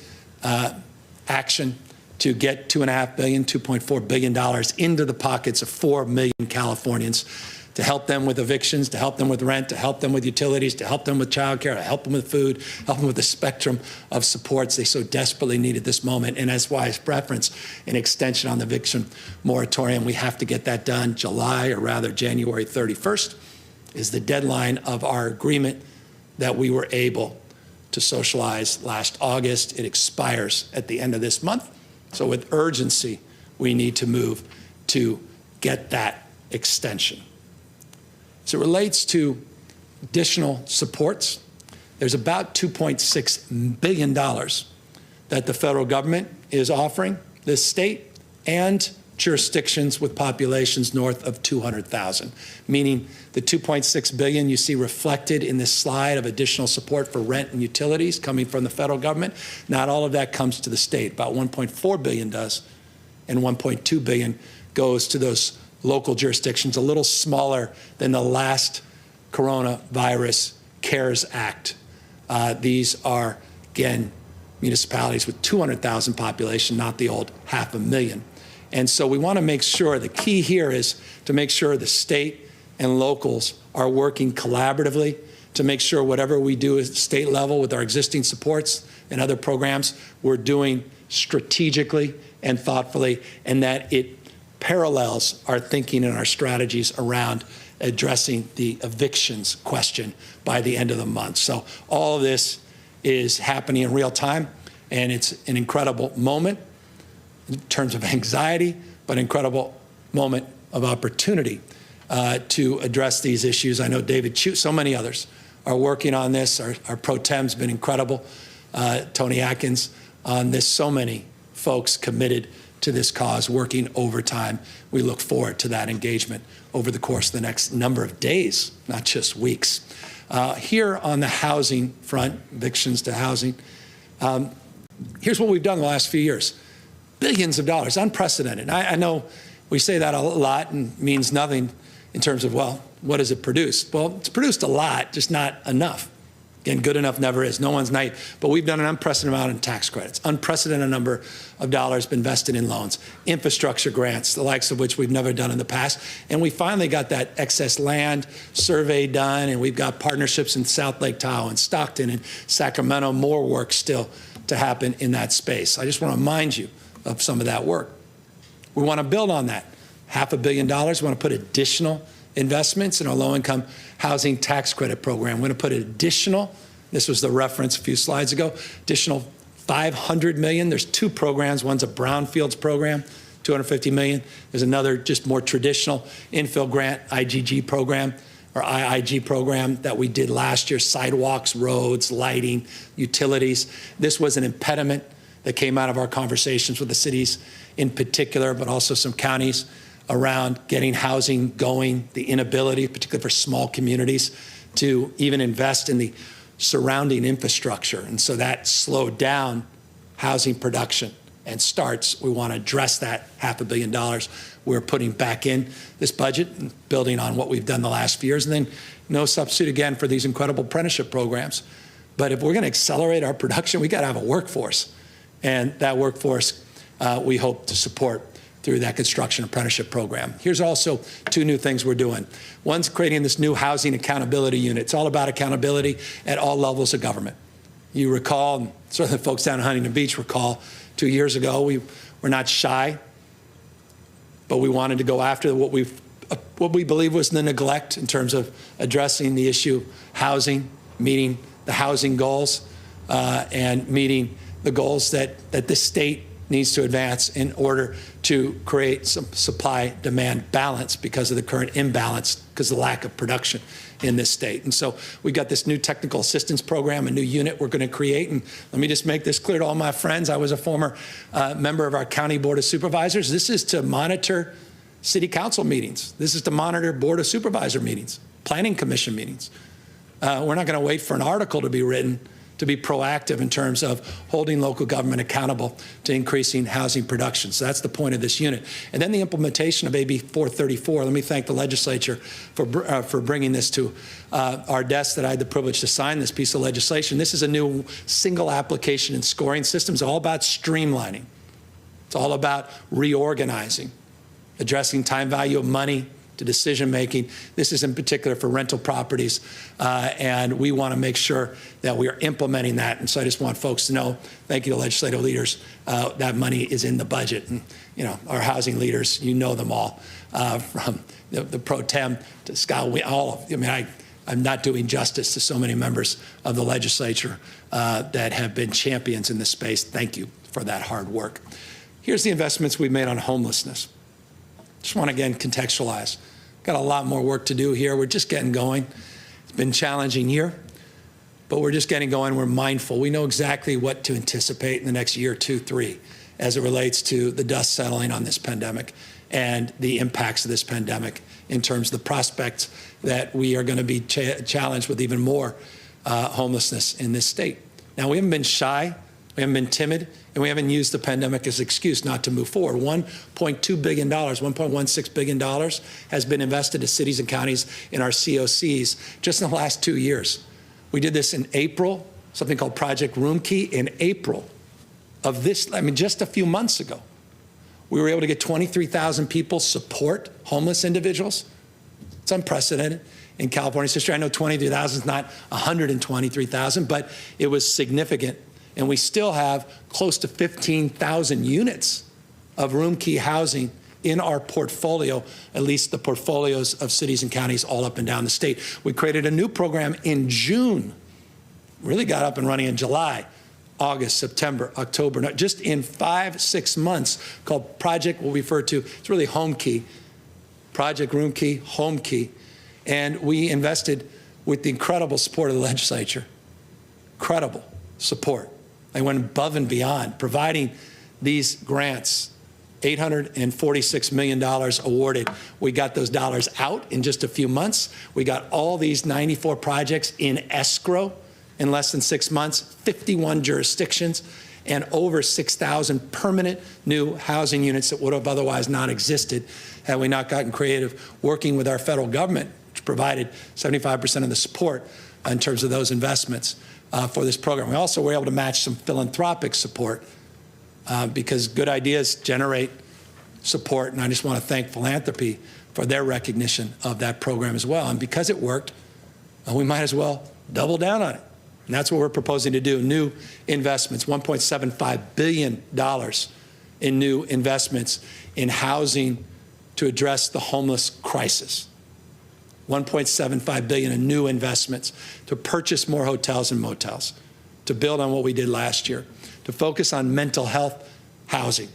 action to get $2.5 billion, $2.4 billion into the pockets of 4 million Californians to help them with evictions, to help them with rent, to help them with utilities, to help them with childcare, to help them with food, help them with the spectrum of supports they so desperately need at this moment. And that's why I reference an extension on the eviction moratorium. We have to get that done. July, or rather January 31st, is the deadline of our agreement that we were able to socialize last August. It expires at the end of this month. So with urgency, we need to move to get that extension. As it relates to additional supports, there's about $2.6 billion that the federal government is offering this state and jurisdictions with populations north of 200,000, meaning the $2.6 billion you see reflected in this slide of additional support for rent and utilities coming from the federal government. Not all of that comes to the state. About $1.4 billion does, and $1.2 billion goes to those local jurisdictions, a little smaller than the last coronavirus CARES Act. These are, again, municipalities with 200,000 population, not the old 500,000. And so we want to make sure, the key here is to make sure the state and locals are working collaboratively to make sure whatever we do at the state level with our existing supports and other programs, we're doing strategically and thoughtfully, and that it parallels our thinking and our strategies around addressing the evictions question by the end of the month. So all of this is happening in real time, and it's an incredible moment in terms of anxiety, but incredible moment of opportunity to address these issues. I know David Chu, so many others are working on this. Our pro tem's been incredible. Tony Atkins on this, so many folks committed to this cause, working overtime. We look forward to that engagement over the course of the next number of days, not just weeks. Here on the housing front, evictions to housing, here's what we've done the last few years. Billions of dollars, unprecedented. I know we say that a lot and means nothing in terms of, well, what does it produce? Well, it's produced a lot, just not enough. Again, good enough never is. No one's naive. But we've done an unprecedented amount in tax credits, unprecedented number of dollars been invested in loans, infrastructure grants, the likes of which we've never done in the past. And we finally got that excess land survey done, and we've got partnerships in South Lake Tahoe and Stockton and Sacramento, more work still to happen in that space. I just want to remind you of some of that work. We want to build on that. $500 million. We want to put additional investments in our low-income housing tax credit program. We're going to put additional, this was the reference a few slides ago, additional $500 million. There's two programs. One's a brownfields program, $250 million. There's another just more traditional infill grant IGG program, or IIG program that we did last year, sidewalks, roads, lighting, utilities. This was an impediment that came out of our conversations with the cities in particular, but also some counties around getting housing going, the inability, particularly for small communities, to even invest in the surrounding infrastructure. And so that slowed down housing production and starts. We want to address that $500 million we're putting back in this budget, and building on what we've done the last few years. And then no substitute, again, for these incredible apprenticeship programs. But if we're going to accelerate our production, we got to have a workforce. And that workforce we hope to support through that construction apprenticeship program. Here's also two new things we're doing. One's creating this new housing accountability unit. It's all about accountability at all levels of government. You recall, and certainly folks down in Huntington Beach recall, 2 years ago, we were not shy, but we wanted to go after what we believe was the neglect in terms of addressing the issue of housing, meeting the housing goals, and meeting the goals that this state needs to advance in order to create some supply-demand balance because of the current imbalance, because of the lack of production in this state. And so we've got this new technical assistance program, a new unit we're going to create. And let me just make this clear to all my friends. I was a former member of our county board of supervisors. This is to monitor city council meetings. This is to monitor board of supervisor meetings, planning commission meetings. We're not going to wait for an article to be written to be proactive in terms of holding local government accountable to increasing housing production. So that's the point of this unit. And then the implementation of AB 434. Let me thank the legislature for bringing this to our desk, that I had the privilege to sign this piece of legislation. This is a new single application and scoring system. It's all about streamlining. It's all about reorganizing, addressing time value of money to decision making. This is in particular for rental properties, and we want to make sure that we are implementing that. And so I just want folks to know, thank you to legislative leaders, that money is in the budget. And our housing leaders, you know them all, from the pro tem to Scott, I'm not doing justice to so many members of the legislature that have been champions in this space. Thank you for that hard work. Here's the investments we've made on homelessness. Just want to again contextualize. Got a lot more work to do here. We're just getting going. It's been a challenging year, but we're just getting going. We're mindful. We know exactly what to anticipate in the next year, 2, 3, as it relates to the dust settling on this pandemic and the impacts of this pandemic in terms of the prospects that we are going to be challenged with even more homelessness in this state. Now, we haven't been shy. We haven't been timid, and we haven't used the pandemic as an excuse not to move forward. $1.2 billion, $1.16 billion has been invested to cities and counties in our COCs just in the last 2 years. We did this in April, something called Project Room Key, in April of this, just a few months ago. We were able to get 23,000 people support homeless individuals. It's unprecedented in California's history. I know 23,000 is not 123,000, but it was significant. And we still have close to 15,000 units of room key housing in our portfolio, at least the portfolios of cities and counties all up and down the state. We created a new program in June, really got up and running in July, August, September, October, just in 5-6 months, called Project, we'll refer to, it's really Home Key, Project Room Key, Home Key. And we invested with the incredible support of the legislature, incredible support. They went above and beyond, providing these grants, $846 million awarded. We got those dollars out in just a few months. We got all these 94 projects in escrow in less than 6 months, 51 jurisdictions, and over 6,000 permanent new housing units that would have otherwise not existed had we not gotten creative, working with our federal government, which provided 75% of the support in terms of those investments for this program. We also were able to match some philanthropic support because good ideas generate support, and I just want to thank philanthropy for their recognition of that program as well. And because it worked, we might as well double down on it. And that's what we're proposing to do. New investments, $1.75 billion in new investments in housing to address the homeless crisis. $1.75 billion in new investments to purchase more hotels and motels, to build on what we did last year, to focus on mental health housing.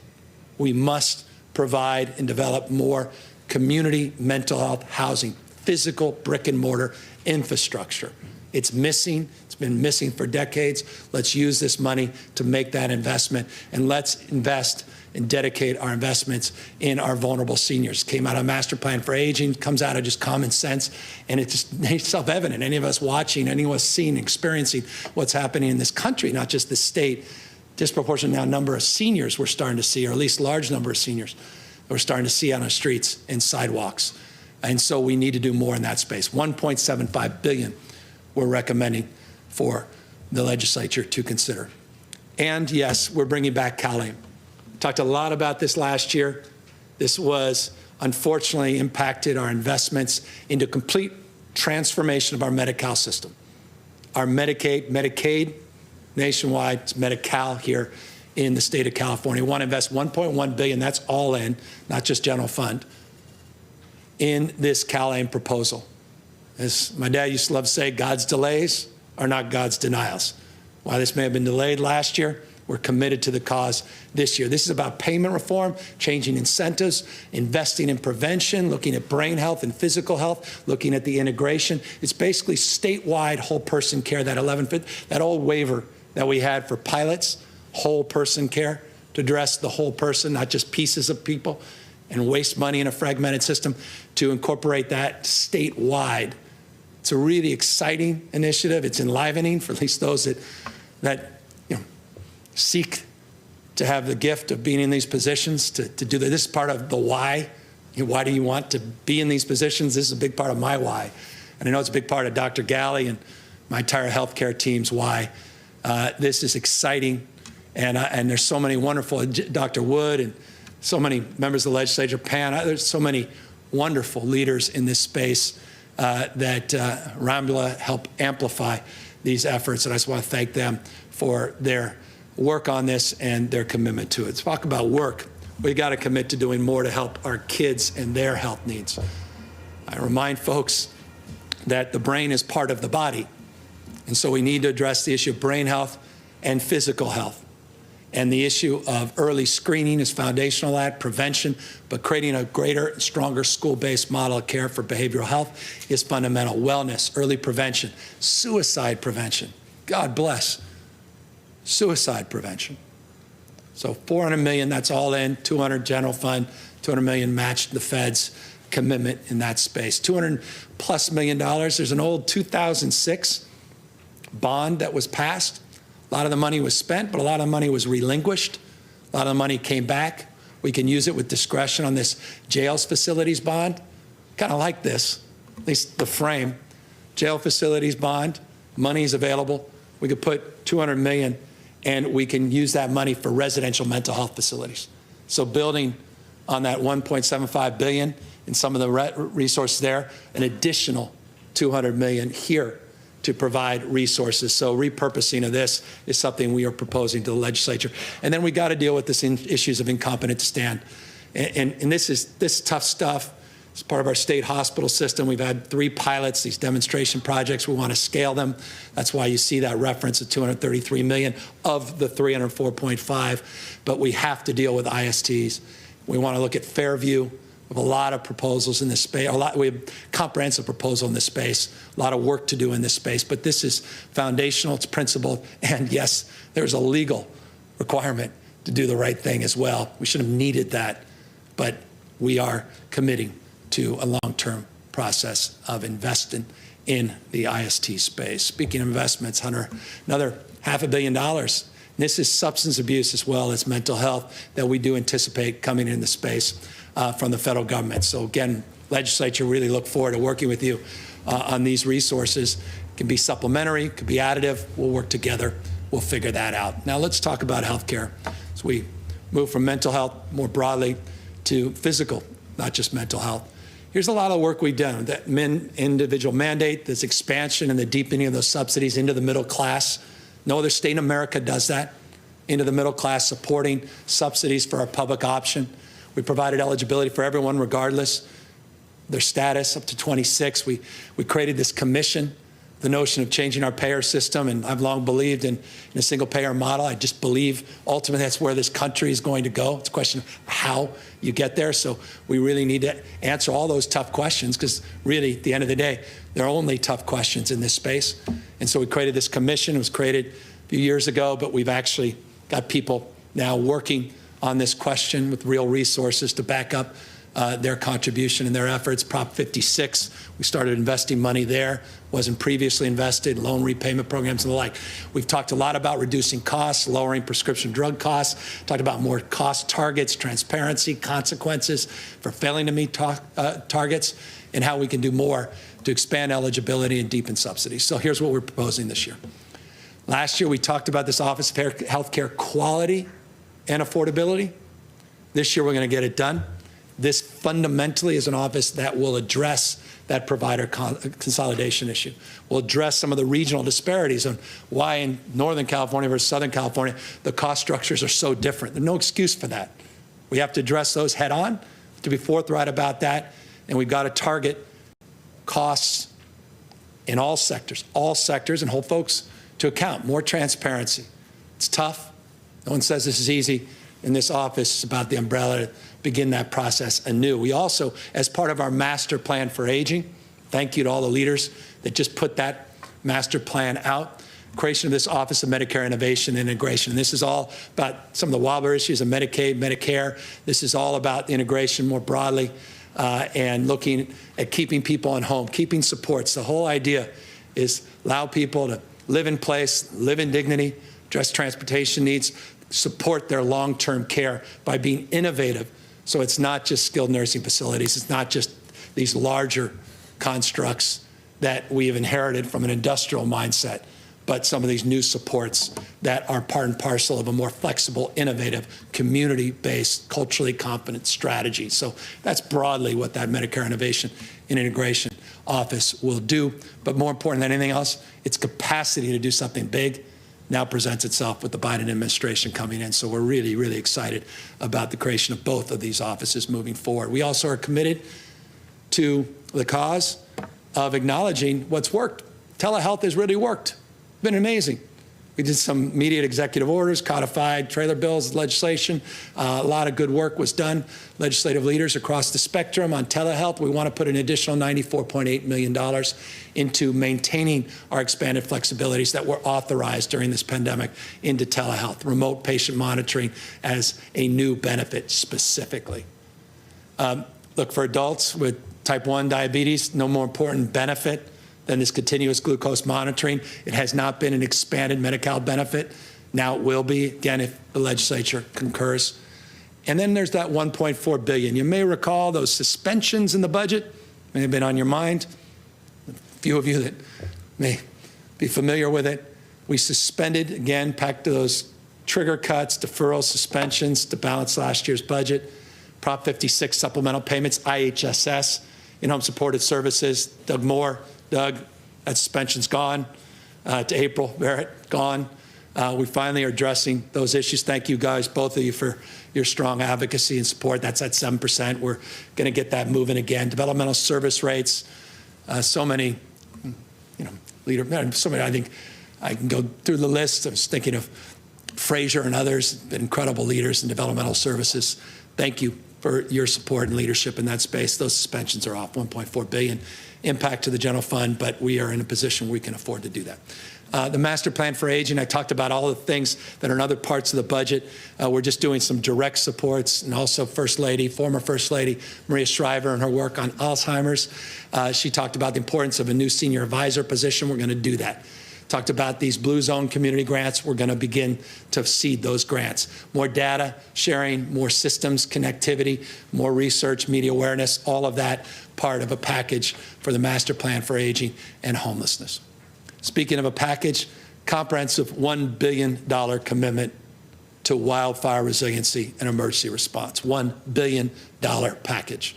We must provide and develop more community mental health housing, physical brick and mortar infrastructure. It's missing. It's been missing for decades. Let's use this money to make that investment, and let's invest and dedicate our investments in our vulnerable seniors. Came out of a master plan for aging, comes out of just common sense, and it's just self-evident. Any of us watching, any of us seeing, experiencing what's happening in this country, not just the state, disproportionate now number of seniors we're starting to see, or at least large number of seniors we're starting to see on our streets and sidewalks. And so we need to do more in that space. $1.75 billion we're recommending for the legislature to consider. And yes, we're bringing back CalAIM. Talked a lot about this last year. This was unfortunately impacted our investments into complete transformation of our Medi-Cal system. Our Medicaid nationwide, it's Medi-Cal here in the state of California. We want to invest $1.1 billion, that's all in, not just general fund, in this CalAIM proposal. As my dad used to love to say, God's delays are not God's denials. While this may have been delayed last year, we're committed to the cause this year. This is about payment reform, changing incentives, investing in prevention, looking at brain health and physical health, looking at the integration. It's basically statewide whole person care, that old waiver that we had for pilots, whole person care, to address the whole person, not just pieces of people, and waste money in a fragmented system, to incorporate that statewide. It's It's a really exciting initiative. It's enlivening for at least those that seek to have the gift of being in these positions, to do that. This is part of the why. Why do you want to be in these positions? This is a big part of my why. And I know it's a big part of Dr. Galley and my entire healthcare team's why. This is exciting. And there's so many wonderful, Dr. Wood and so many members of the legislature, Pan, there's so many wonderful leaders in this space that Ramla help amplify these efforts. And I just want to thank them for their work on this and their commitment to it. Let's talk about work. We got to commit to doing more to help our kids and their health needs. I remind folks that the brain is part of the body. And so we need to address the issue of brain health and physical health. And the issue of early screening is foundational at prevention, but creating a greater, stronger school-based model of care for behavioral health is fundamental. Wellness, early prevention, suicide prevention. God bless. Suicide prevention. So $400 million, that's all in, 200 general fund, 200 million matched the Fed's commitment in that space. $200+ million, there's an old 2006 bond that was passed. A lot of the money was spent, but a lot of the money was relinquished. A lot of the money came back. We can use it with discretion on this jails facilities bond. Kind of like this, at least the frame. Jail facilities bond, money is available. We could put $200 million and we can use that money for residential mental health facilities. So building on that $1.75 billion and some of the resources there, an additional $200 million here to provide resources. So repurposing of this is something we are proposing to the legislature. And then we got to deal with this issues of incompetent to stand. And this tough stuff. It's part of our state hospital system. We've had 3 pilots, these demonstration projects. We want to scale them. That's why you see that reference of $233 million of the $304.5. But we have to deal with ISTs. We want to look at Fairview. We have a lot of proposals in this space. We have a comprehensive proposal in this space. A lot of work to do in this space. But this is foundational. It's principled. And yes, there's a legal requirement to do the right thing as well. We should have needed that. But we are committing to a long-term process of investing in the IST space. Speaking of investments, Hunter, another $500 million. This is substance abuse as well as mental health that we do anticipate coming in the space from the federal government. So again, legislature, really look forward to working with you on these resources. It can be supplementary, it could be additive. We'll work together. We'll figure that out. Now let's talk about healthcare. So we move from mental health more broadly to physical, not just mental health. Here's a lot of work we've done. That individual mandate, this expansion and the deepening of those subsidies into the middle class. No other state in America does that. Into the middle class, supporting subsidies for our public option. We provided eligibility for everyone regardless their status up to 26. We created this commission, the notion of changing our payer system, and I've long believed in a single payer model. I just believe ultimately that's where this country is going to go. It's a question of how you get there. So we really need to answer all those tough questions because really at the end of the day, there are only tough questions in this space. And so we created this commission. It was created a few years ago, but we've actually got people now working on this question with real resources to back up their contribution and their efforts. Prop 56, we started investing money there, wasn't previously invested, loan repayment programs and the like. We've talked a lot about reducing costs, lowering prescription drug costs, talked about more cost targets, transparency, consequences for failing to meet targets, and how we can do more to expand eligibility and deepen subsidies. So here's what we're proposing this year. Last year, we talked about this Office of Healthcare quality and affordability. This year, we're going to get it done. This fundamentally is an office that will address that provider consolidation issue. We'll address some of the regional disparities on why in Northern California versus Southern California, the cost structures are so different. There's no excuse for that. We have to address those head on, to be forthright about that, and we've got to target costs in all sectors, and hold folks to account, more transparency. It's tough. No one says this is easy. In this office, it's about the umbrella to begin that process anew. We also, as part of our master plan for aging, thank you to all the leaders that just put that master plan out, creation of this Office of Medicare Innovation and Integration. This is all about some of the wobbler issues of Medicaid, Medicare. This is all about the integration more broadly and looking at keeping people in home, keeping supports. The whole idea is allow people to live in place, live in dignity, address transportation needs, support their long-term care by being innovative. So it's not just skilled nursing facilities. It's not just these larger constructs that we have inherited from an industrial mindset, but some of these new supports that are part and parcel of a more flexible, innovative, community-based, culturally competent strategy. So that's broadly what that Medicare Innovation and Integration Office will do. But more important than anything else, its capacity to do something big now presents itself with the Biden administration coming in. So we're really, really excited about the creation of both of these offices moving forward. We also are committed to the cause of acknowledging what's worked. Telehealth has really worked. Been amazing. We did some immediate executive orders, codified trailer bills, legislation. A lot of good work was done. Legislative leaders across the spectrum on telehealth. We want to put an additional $94.8 million into maintaining our expanded flexibilities that were authorized during this pandemic into telehealth, remote patient monitoring as a new benefit specifically. Look, for adults with type 1 diabetes, no more important benefit than this continuous glucose monitoring. It has not been an expanded Medi-Cal benefit. Now it will be, again, if the legislature concurs. And then there's that $1.4 billion. You may recall those suspensions in the budget may have been on your mind. A few of you that may be familiar with it. We suspended, again, back to those trigger cuts, deferrals, suspensions to balance last year's budget. Prop 56 supplemental payments, IHSS, in-home supported services. Doug, that suspension's gone. To April Barrett, gone. We finally are addressing those issues. Thank you guys, both of you, for your strong advocacy and support. That's at 7%. We're going to get that moving again. Developmental service rates, so many, so many, I think I can go through the list. I was thinking of Fraser and others, incredible leaders in developmental services. Thank you for your support and leadership in that space. Those suspensions are off, $1.4 billion. Impact to the general fund, but we are in a position where we can afford to do that. The master plan for aging, I talked about all the things that are in other parts of the budget. We're just doing some direct supports, and also former First Lady Maria Shriver and her work on Alzheimer's. She talked about the importance of a new senior advisor position. We're going to do that. Talked about these blue zone community grants. We're going to begin to seed those grants. More data sharing, more systems connectivity, more research, media awareness, all of that part of a package for the master plan for aging and homelessness. Speaking of a package, comprehensive $1 billion commitment to wildfire resiliency and emergency response. $1 billion package.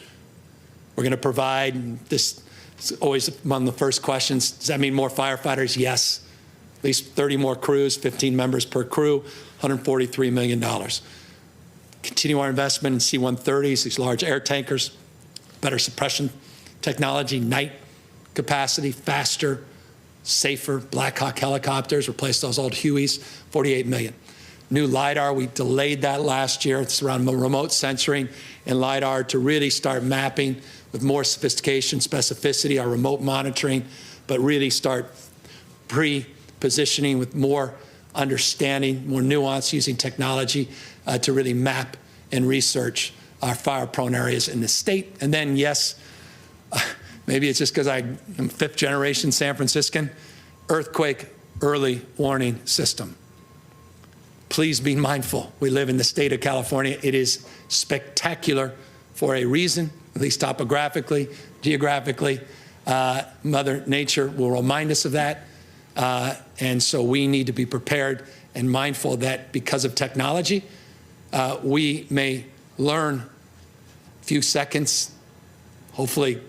We're going to provide this. It's always among the first questions. Does that mean more firefighters? Yes. At least 30 more crews, 15 members per crew, $143 million. Continue our investment in C-130s, these large air tankers, better suppression technology, night capacity, faster, safer Black Hawk helicopters, replace those old Hueys, $48 million. New LIDAR, we delayed that last year. It's around remote sensoring and LIDAR to really start mapping with more sophistication, specificity, our remote monitoring, but really start pre-positioning with more understanding, more nuance using technology to really map and research our fire-prone areas in the state. And then, yes, maybe it's just because I'm fifth-generation San Franciscan, earthquake early warning system. Please be mindful. We live in the state of California. It is spectacular for a reason, at least topographically, geographically. Mother Nature will remind us of that. And so we need to be prepared and mindful that because of technology, we may learn a few seconds, hopefully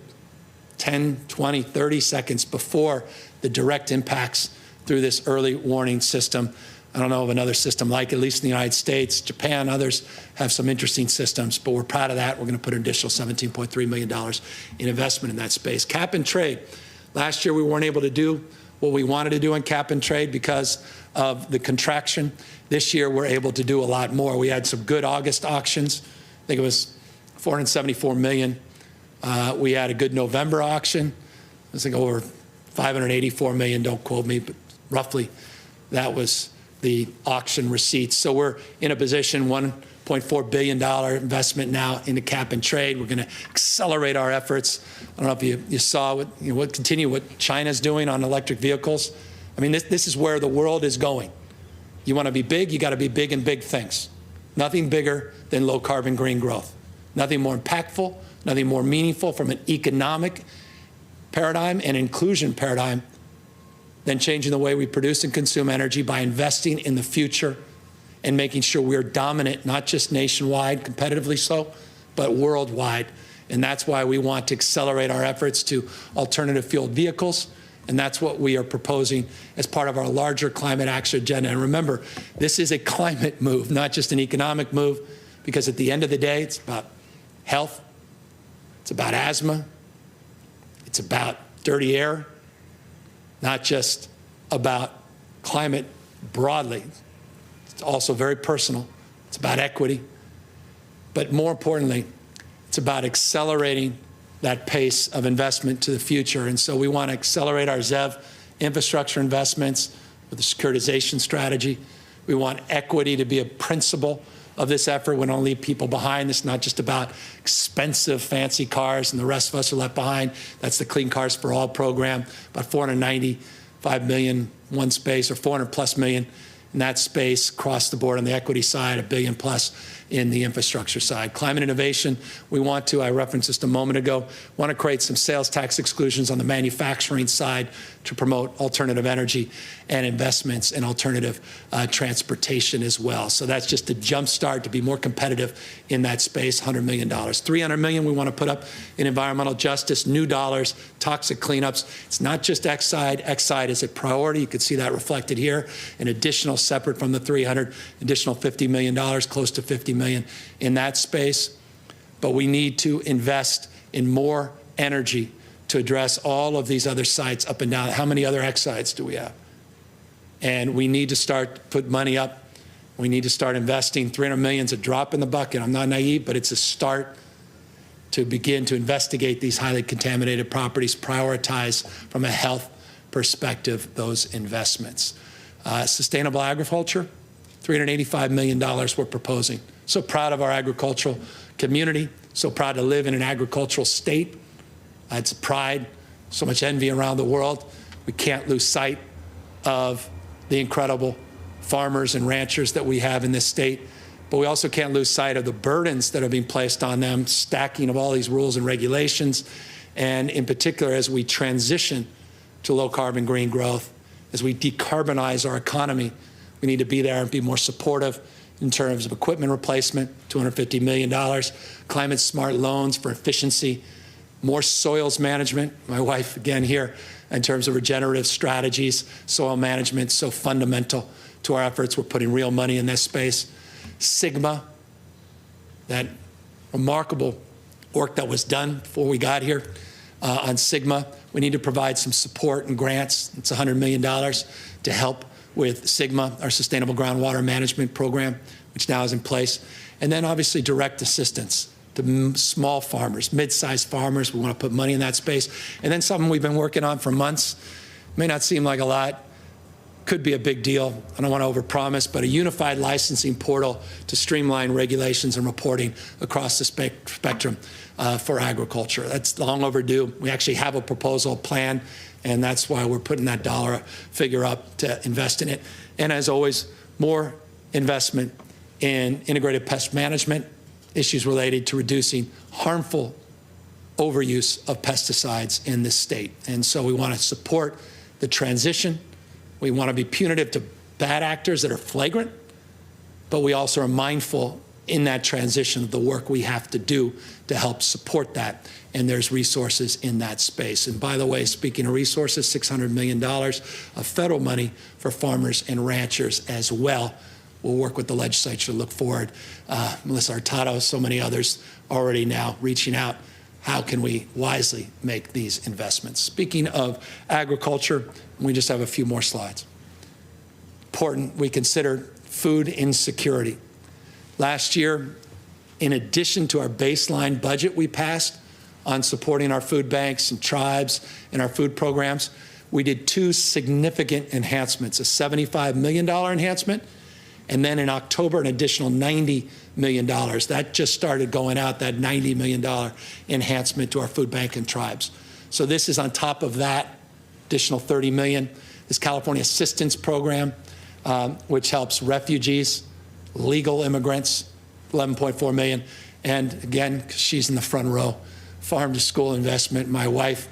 10, 20, 30 seconds before the direct impacts through this early warning system. I don't know of another system like it, at least in the United States. Japan, others have some interesting systems, but we're proud of that. We're going to put an additional $17.3 million in investment in that space. Cap and trade. Last year, we weren't able to do what we wanted to do in cap and trade because of the contraction. This year, we're able to do a lot more. We had some good August auctions. I think it was $474 million. We had a good November auction. I think over $584 million, don't quote me, but roughly that was the auction receipts. So we're in a position, one $0.4 billion investment now into cap and trade. We're going to accelerate our efforts. I don't know if you saw what China's doing on electric vehicles. I mean, this is where the world is going. You want to be big, you got to be big in big things. Nothing bigger than low carbon green growth. Nothing more impactful, nothing more meaningful from an economic paradigm and inclusion paradigm than changing the way we produce and consume energy by investing in the future and making sure we're dominant, not just nationwide, competitively so, but worldwide. And that's why we want to accelerate our efforts to alternative fueled vehicles. And that's what we are proposing as part of our larger climate action agenda. And remember, this is a climate move, not just an economic move, because at the end of the day, it's about health, it's about asthma, it's about dirty air, not just about climate broadly. It's also very personal. It's about equity. But more importantly, it's about accelerating that pace of investment to the future. And so we want to accelerate our ZEV infrastructure investments with a securitization strategy. We want equity to be a principle of this effort. We don't leave people behind. It's not just about expensive, fancy cars and the rest of us are left behind. That's the Clean Cars for All program, about 495 million one space, or 400 plus million in that space across the board on the equity side, $1 billion plus in the infrastructure side. Climate innovation, we want to, I referenced this a moment ago, want to create some sales tax exclusions on the manufacturing side to promote alternative energy and investments in alternative transportation as well. So that's just a jump start to be more competitive in that space, $100 million. $300 million we want to put up in environmental justice, new dollars, toxic cleanups. It's not just X-side. X-side is a priority. You can see that reflected here. An additional, separate from the 300, additional $50 million, close to $50 million in that space. But we need to invest in more energy to address all of these other sites up and down. How many other X-sides do we have? And we need to start put money up. We need to start investing. 300 million is a drop in the bucket. I'm not naive, but it's a start to begin to investigate these highly contaminated properties, prioritize from a health perspective those investments. Sustainable agriculture, $385 million we're proposing. So proud of our agricultural community, so proud to live in an agricultural state. It's pride, so much envy around the world. We can't lose sight of the incredible farmers and ranchers that we have in this state, but we also can't lose sight of the burdens that are being placed on them, stacking of all these rules and regulations, and in particular as we transition to low carbon green growth, as we decarbonize our economy, we need to be there and be more supportive in terms of equipment replacement, $250 million, climate smart loans for efficiency, more soils management. My wife, again, here, in terms of regenerative strategies, soil management, so fundamental to our efforts. We're putting real money in this space. Sigma, that remarkable work that was done before we got here on Sigma. We need to provide some support and grants. It's $100 million to help with Sigma, our Sustainable Groundwater Management Program, which now is in place. And then obviously direct assistance to small farmers, mid-sized farmers. We want to put money in that space. And then something we've been working on for months, may not seem like a lot, could be a big deal. I don't want to overpromise, but a unified licensing portal to streamline regulations and reporting across the spectrum for agriculture. That's long overdue. We actually have a proposal plan, and that's why we're putting that dollar figure up to invest in it. And as always, more investment in integrated pest management, issues related to reducing harmful overuse of pesticides in this state. And so we want to support the transition. We want to be punitive to bad actors that are flagrant, but we also are mindful in that transition of the work we have to do to help support that. And there's resources in that space. And by the way, speaking of resources, $600 million of federal money for farmers and ranchers as well. We'll work with the legislature to look forward. Melissa Hurtado, so many others already now reaching out. How can we wisely make these investments? Speaking of agriculture, we just have a few more slides. Important, we consider food insecurity. Last year, in addition to our baseline budget we passed on supporting our food banks and tribes and our food programs, we did two significant enhancements, a $75 million enhancement, and then in October, an additional $90 million. That just started going out, that $90 million enhancement to our food bank and tribes. So this is on top of that additional $30 million. This California Assistance Program, which helps refugees, legal immigrants, $11.4 million. And again, she's in the front row, farm to school investment. My wife,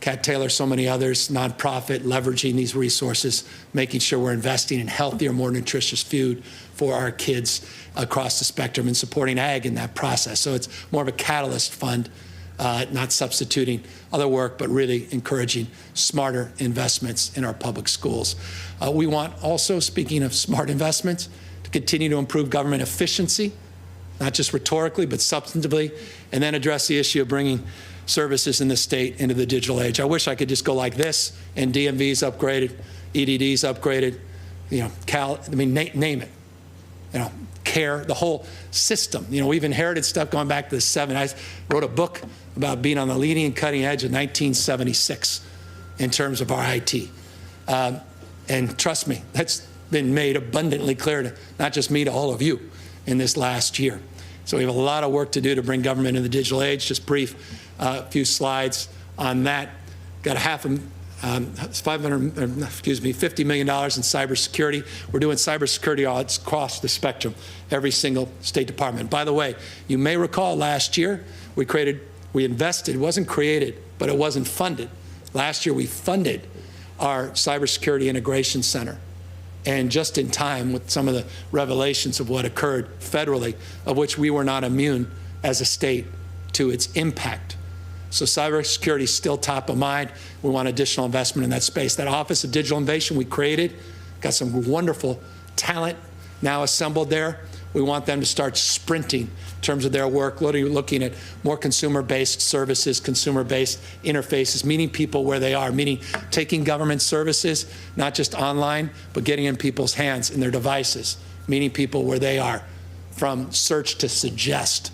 Kat Taylor, so many others, nonprofit, leveraging these resources, making sure we're investing in healthier, more nutritious food for our kids across the spectrum and supporting ag in that process. So it's more of a catalyst fund, not substituting other work, but really encouraging smarter investments in our public schools. We want also, speaking of smart investments, to continue to improve government efficiency, not just rhetorically, but substantively, and then address the issue of bringing services in the state into the digital age. I wish I could just go like this, and DMV's upgraded, EDD's upgraded, name it. Care, the whole system. We've inherited stuff going back to the 70s. I wrote a book about being on the leading and cutting edge of 1976 in terms of our IT. And trust me, that's been made abundantly clear to not just me, to all of you in this last year. So we have a lot of work to do to bring government into the digital age. Just brief, few slides on that. Got $50 million in cybersecurity. We're doing cybersecurity audits across the spectrum, every single state department. By the way, you may recall last year we invested, it wasn't created, but it wasn't funded. Last year we funded our cybersecurity integration center. And just in time with some of the revelations of what occurred federally, of which we were not immune as a state to its impact. So cybersecurity is still top of mind. We want additional investment in that space. That Office of Digital Innovation we created, got some wonderful talent now assembled there. We want them to start sprinting in terms of their work, looking at more consumer-based services, consumer-based interfaces, meeting people where they are, meaning taking government services, not just online, but getting in people's hands, in their devices, meeting people where they are, from search to suggest,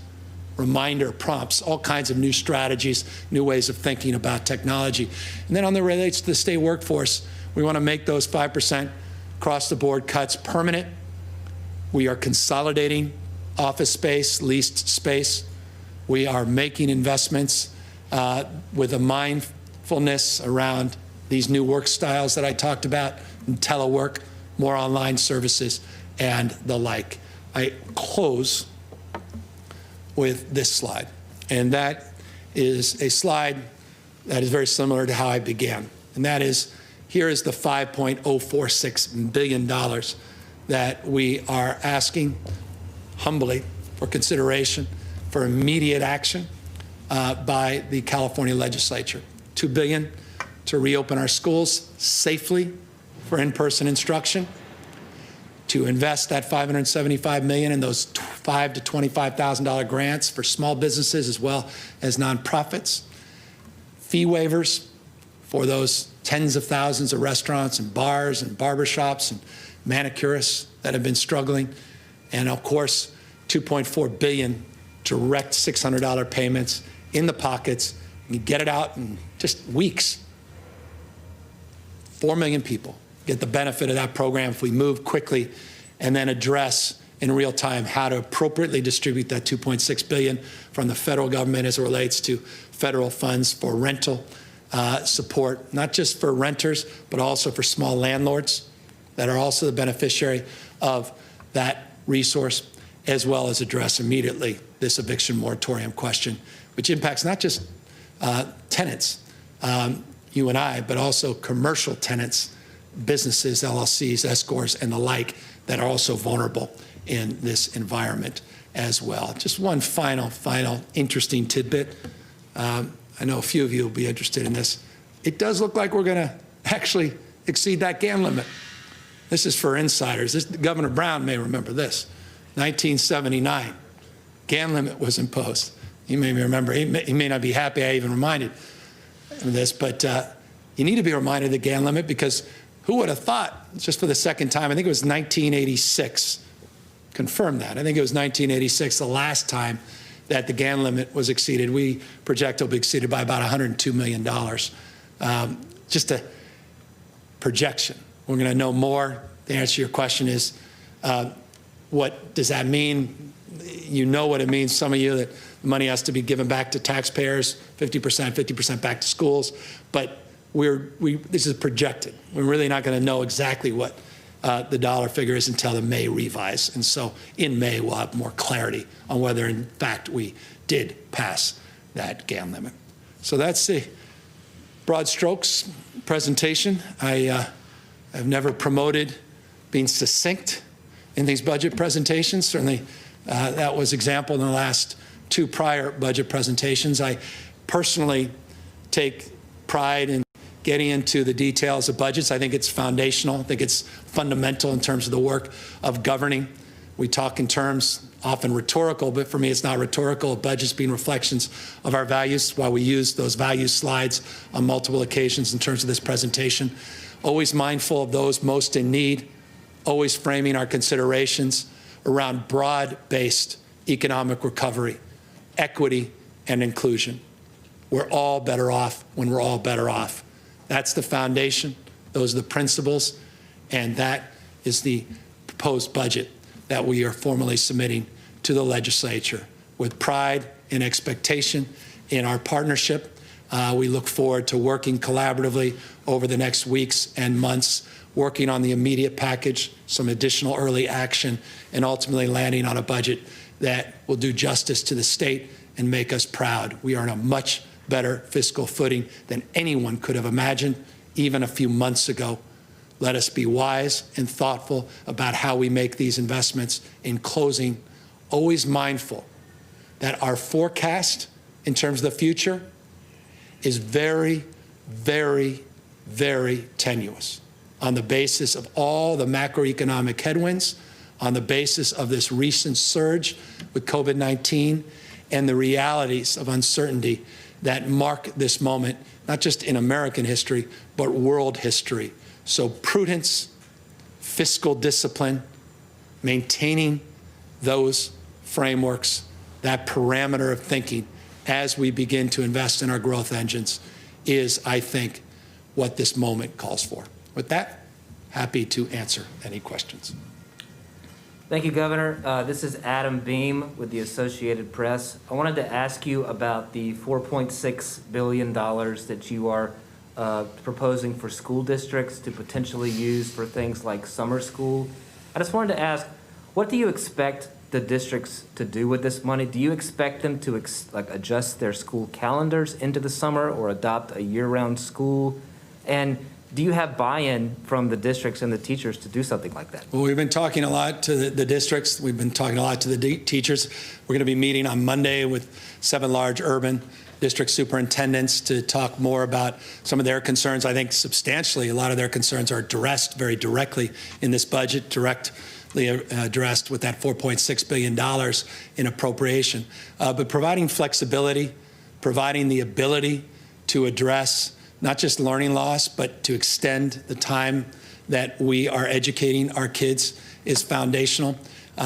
reminder prompts, all kinds of new strategies, new ways of thinking about technology. And then on the relates to the state workforce, we want to make those 5% across-the-board cuts permanent. We are consolidating office space, leased space. We are making investments with a mindfulness around these new work styles that I talked about, and telework, more online services, and the like. I close with this slide, and that is a slide that is very similar to how I began, and that is, here is the $5.046 billion that we are asking humbly for consideration for immediate action by the California legislature. $2 billion to reopen our schools safely for in-person instruction, to invest that $575 million in those $5,000 to $25,000 grants for small businesses as well as nonprofits, fee waivers for those tens of thousands of restaurants and bars and barbershops and manicurists that have been struggling, and of course, $2.4 billion direct $600 payments in the pockets. You get it out in just weeks. 4 million people get the benefit of that program if we move quickly and then address in real time how to appropriately distribute that $2.6 billion from the federal government as it relates to federal funds for rental support, not just for renters, but also for small landlords that are also the beneficiary of that resource, as well as address immediately this eviction moratorium question, which impacts not just tenants, you and I, but also commercial tenants, businesses, LLCs, S-corps, and the like that are also vulnerable in this environment as well. Just one final interesting tidbit. I know a few of you will be interested in this. It does look like we're going to actually exceed that GAN limit. This is for insiders. Governor Brown may remember this. 1979, GAN limit was imposed. You may remember, he may not be happy I even reminded him of this, but you need to be reminded of the GAN limit, because who would have thought, just for the second time, I think it was 1986, confirm that, I think it was 1986, the last time that the GAN limit was exceeded. We project it'll be exceeded by about $102 million. Just a projection. We're going to know more. The answer to your question is What does that mean? You know what it means, some of you, that money has to be given back to taxpayers, 50% back to schools. But this is projected. We're really not going to know exactly what the dollar figure is until the May revise. And so in May, we'll have more clarity on whether, in fact, we did pass that GAN limit. So that's the broad strokes presentation. I've never promoted being succinct in these budget presentations. Certainly, that was example in the last 2 prior budget presentations. I personally take pride in getting into the details of budgets. I think it's foundational. I think it's fundamental in terms of the work of governing. We talk in terms often rhetorical, but for me it's not rhetorical. Budgets being reflections of our values, why we use those value slides on multiple occasions in terms of this presentation. Always mindful of those most in need, always framing our considerations around broad-based economic recovery, equity, and inclusion. We're all better off when we're all better off. That's the foundation. Those are the principles. And that is the proposed budget that we are formally submitting to the legislature. With pride and expectation in our partnership, we look forward to working collaboratively over the next weeks and months, working on the immediate package, some additional early action, and ultimately landing on a budget that will do justice to the state and make us proud. We are in a much better fiscal footing than anyone could have imagined, even a few months ago. Let us be wise and thoughtful about how we make these investments. In closing, always mindful that our forecast in terms of the future is very, very, very tenuous on the basis of all the macroeconomic headwinds, on the basis of this recent surge with COVID-19 and the realities of uncertainty that mark this moment, not just in American history, but world history. So prudence, fiscal discipline, maintaining those frameworks, that parameter of thinking as we begin to invest in our growth engines is, I think, what this moment calls for. With that, happy to answer any questions.
Thank you, Governor. This is Adam Beam with the Associated Press. I wanted to ask you about the $4.6 billion that you are proposing for school districts to potentially use for things like summer school. I just wanted to ask, what do you expect the districts to do with this money? Do you expect them to adjust their school calendars into the summer or adopt a year-round school? And do you have buy-in from the districts and the teachers to do something like that?
Well, we've been talking a lot to the districts. We've been talking a lot to the teachers. We're going to be meeting on Monday with 7 large urban district superintendents to talk more about some of their concerns. I think substantially a lot of their concerns are addressed very directly in this budget, directly addressed with that $4.6 billion in appropriation. But providing flexibility, providing the ability to address not just learning loss, but to extend the time that we are educating our kids is foundational.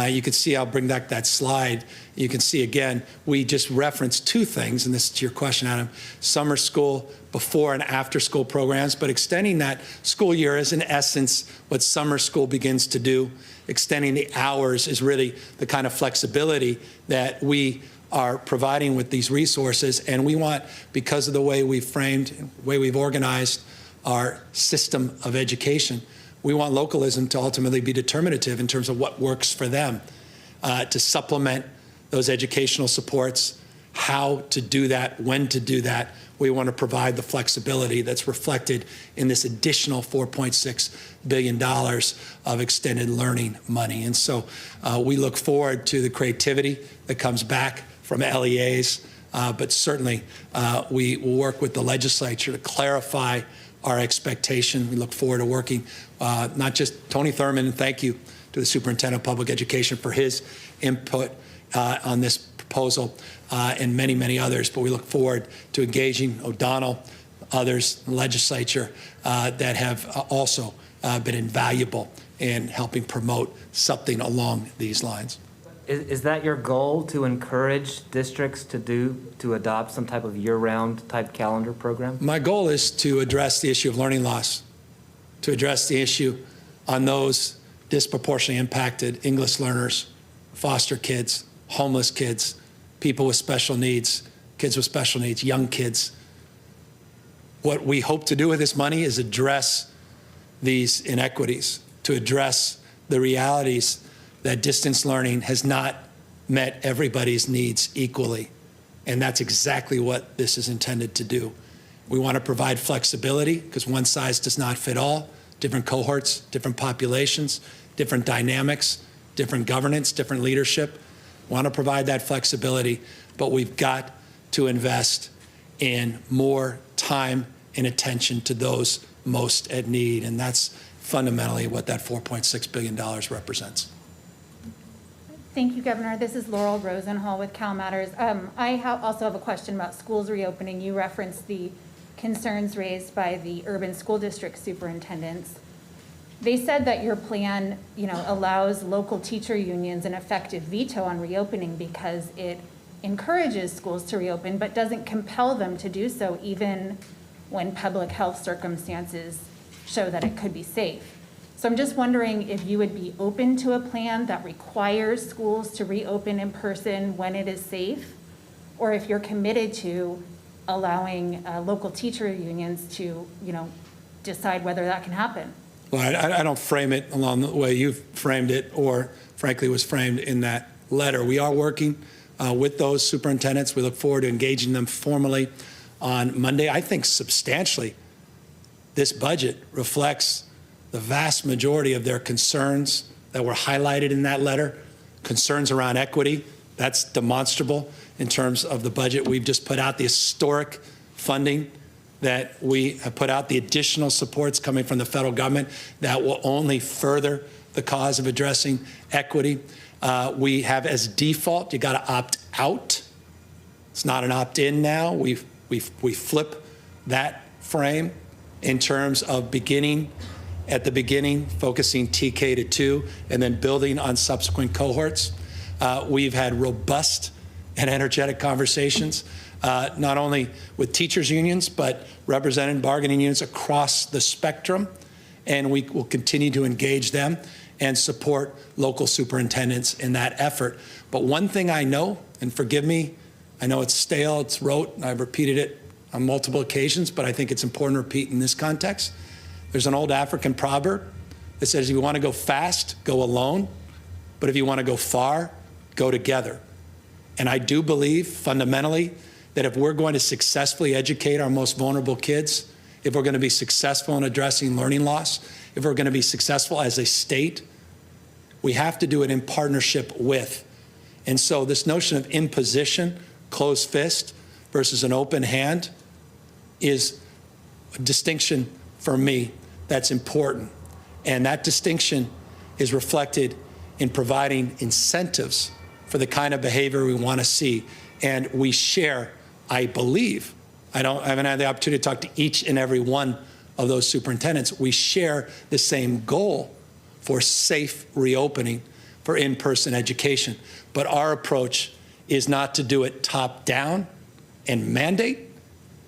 You can see, I'll bring back that slide. You can see again, we just referenced 2 things, and this is to your question, Adam, summer school, before and after school programs, but extending that school year is in essence what summer school begins to do. Extending the hours is really the kind of flexibility that we are providing with these resources, and we want, because of the way we've framed, the way we've organized our system of education, we want localism to ultimately be determinative in terms of what works for them, to supplement those educational supports, how to do that, when to do that. We want to provide the flexibility that's reflected in this additional $4.6 billion of extended learning money. And so we look forward to the creativity that comes back from LEAs, but certainly we will work with the legislature to clarify our expectation. We look forward to working, not just Tony Thurmond, and thank you to the Superintendent of Public Education for his input on this proposal, and many, many others, but we look forward to engaging O'Donnell, others, the legislature that have also been invaluable in helping promote something along these lines.
Is that your goal, to encourage districts to adopt some type of year-round type calendar program?
My goal is to address the issue of learning loss, to address the issue on those disproportionately impacted English learners, foster kids, homeless kids, people with special needs, kids with special needs, young kids. What we hope to do with this money is address these inequities, to address the realities that distance learning has not met everybody's needs equally. And that's exactly what this is intended to do. We want to provide flexibility because one size does not fit all. Different cohorts, different populations, different dynamics, different governance, different leadership. We want to provide that flexibility, but we've got to invest in more time and attention to those most at need. And that's fundamentally what that $4.6 billion represents.
Thank you, Governor. This is Laurel Rosenhall with Cal Matters. I also have a question about schools reopening. You referenced the concerns raised by the urban school district superintendents. They said that your plan, allows local teacher unions an effective veto on reopening because it encourages schools to reopen, but doesn't compel them to do so even when public health circumstances show that it could be safe. So I'm just wondering if you would be open to a plan that requires schools to reopen in person when it is safe, or if you're committed to allowing local teacher unions to, decide whether that can happen.
Well, I don't frame it along the way you've framed it, or frankly was framed in that letter. We are working with those superintendents. We look forward to engaging them formally on Monday. I think substantially this budget reflects the vast majority of their concerns that were highlighted in that letter. Concerns around equity, that's demonstrable in terms of the budget we've just put out, the historic funding that we have put out, the additional supports coming from the federal government that will only further the cause of addressing equity. We have as default, you got to opt out. It's not an opt-in now. We flip that frame in terms of at the beginning, focusing TK to 2, and then building on subsequent cohorts. We've had robust and energetic conversations, not only with teachers unions, but represented bargaining units across the spectrum. And we will continue to engage them and support local superintendents in that effort. But one thing I know, and forgive me, I know it's stale, it's rote, and I've repeated it on multiple occasions, but I think it's important to repeat in this context. There's an old African proverb that says, if you want to go fast, go alone. But if you want to go far, go together. And I do believe fundamentally that if we're going to successfully educate our most vulnerable kids, if we're going to be successful in addressing learning loss, if we're going to be successful as a state, we have to do it in partnership with. And so this notion of imposition, closed fist versus an open hand is a distinction for me that's important. And that distinction is reflected in providing incentives for the kind of behavior we want to see. And we share, I believe, I haven't had the opportunity to talk to each and every one of those superintendents. We share the same goal for safe reopening for in-person education. But our approach is not to do it top down and mandate.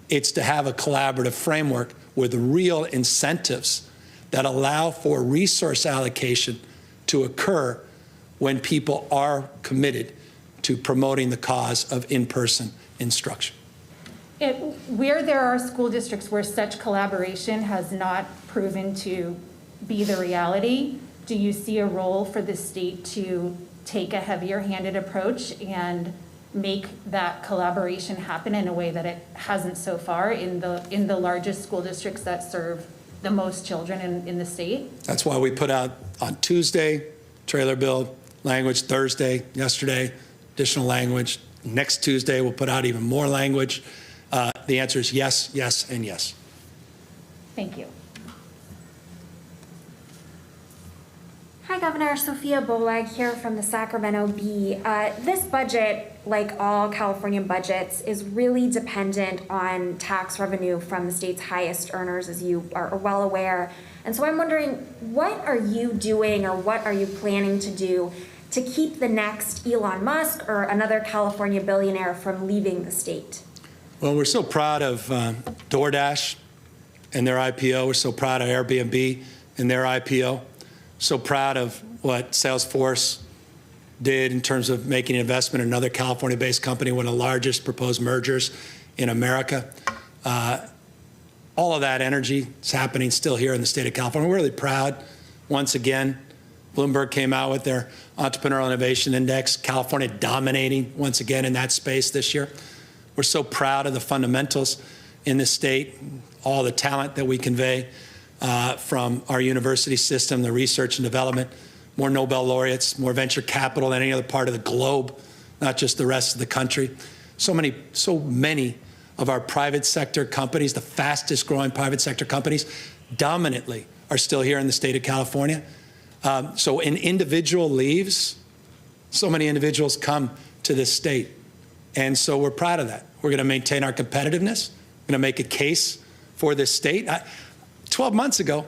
It's to have a collaborative framework with real incentives that allow for resource allocation to occur when people are committed to promoting the cause of in-person instruction.
Where there are school districts where such collaboration has not proven to be the reality, do you see a role for the state to take a heavier-handed approach and make that collaboration happen in a way that it hasn't so far in the largest school districts that serve the most children in the state? That's
why we put out on Tuesday, trailer bill language, Thursday, yesterday, additional language. Next Tuesday, we'll put out even more language. The answer is yes, yes, and yes.
Thank you.
Hi, Governor. Sophia Bolag here from the Sacramento Bee. This budget, like all California budgets, is really dependent on tax revenue from the state's highest earners, as you are well aware. And so I'm wondering, what are you doing or what are you planning to do to keep the next Elon Musk or another California billionaire from leaving the state?
Well, we're so proud of DoorDash and their IPO. We're so proud of Airbnb and their IPO. So proud of what Salesforce did in terms of making an investment in another California-based company, one of the largest proposed mergers in America. All of that energy is happening still here in the state of California. We're really proud. Once again, Bloomberg came out with their Entrepreneurial Innovation Index, California dominating once again in that space this year. We're so proud of the fundamentals in this state, all the talent that we convey from our university system, the research and development, more Nobel laureates, more venture capital than any other part of the globe, not just the rest of the country. So many of our private sector companies, the fastest growing private sector companies, dominantly are still here in the state of California. So an individual leaves, so many individuals come to this state. And so we're proud of that. We're going to maintain our competitiveness. We're going to make a case for this state. 12 months ago,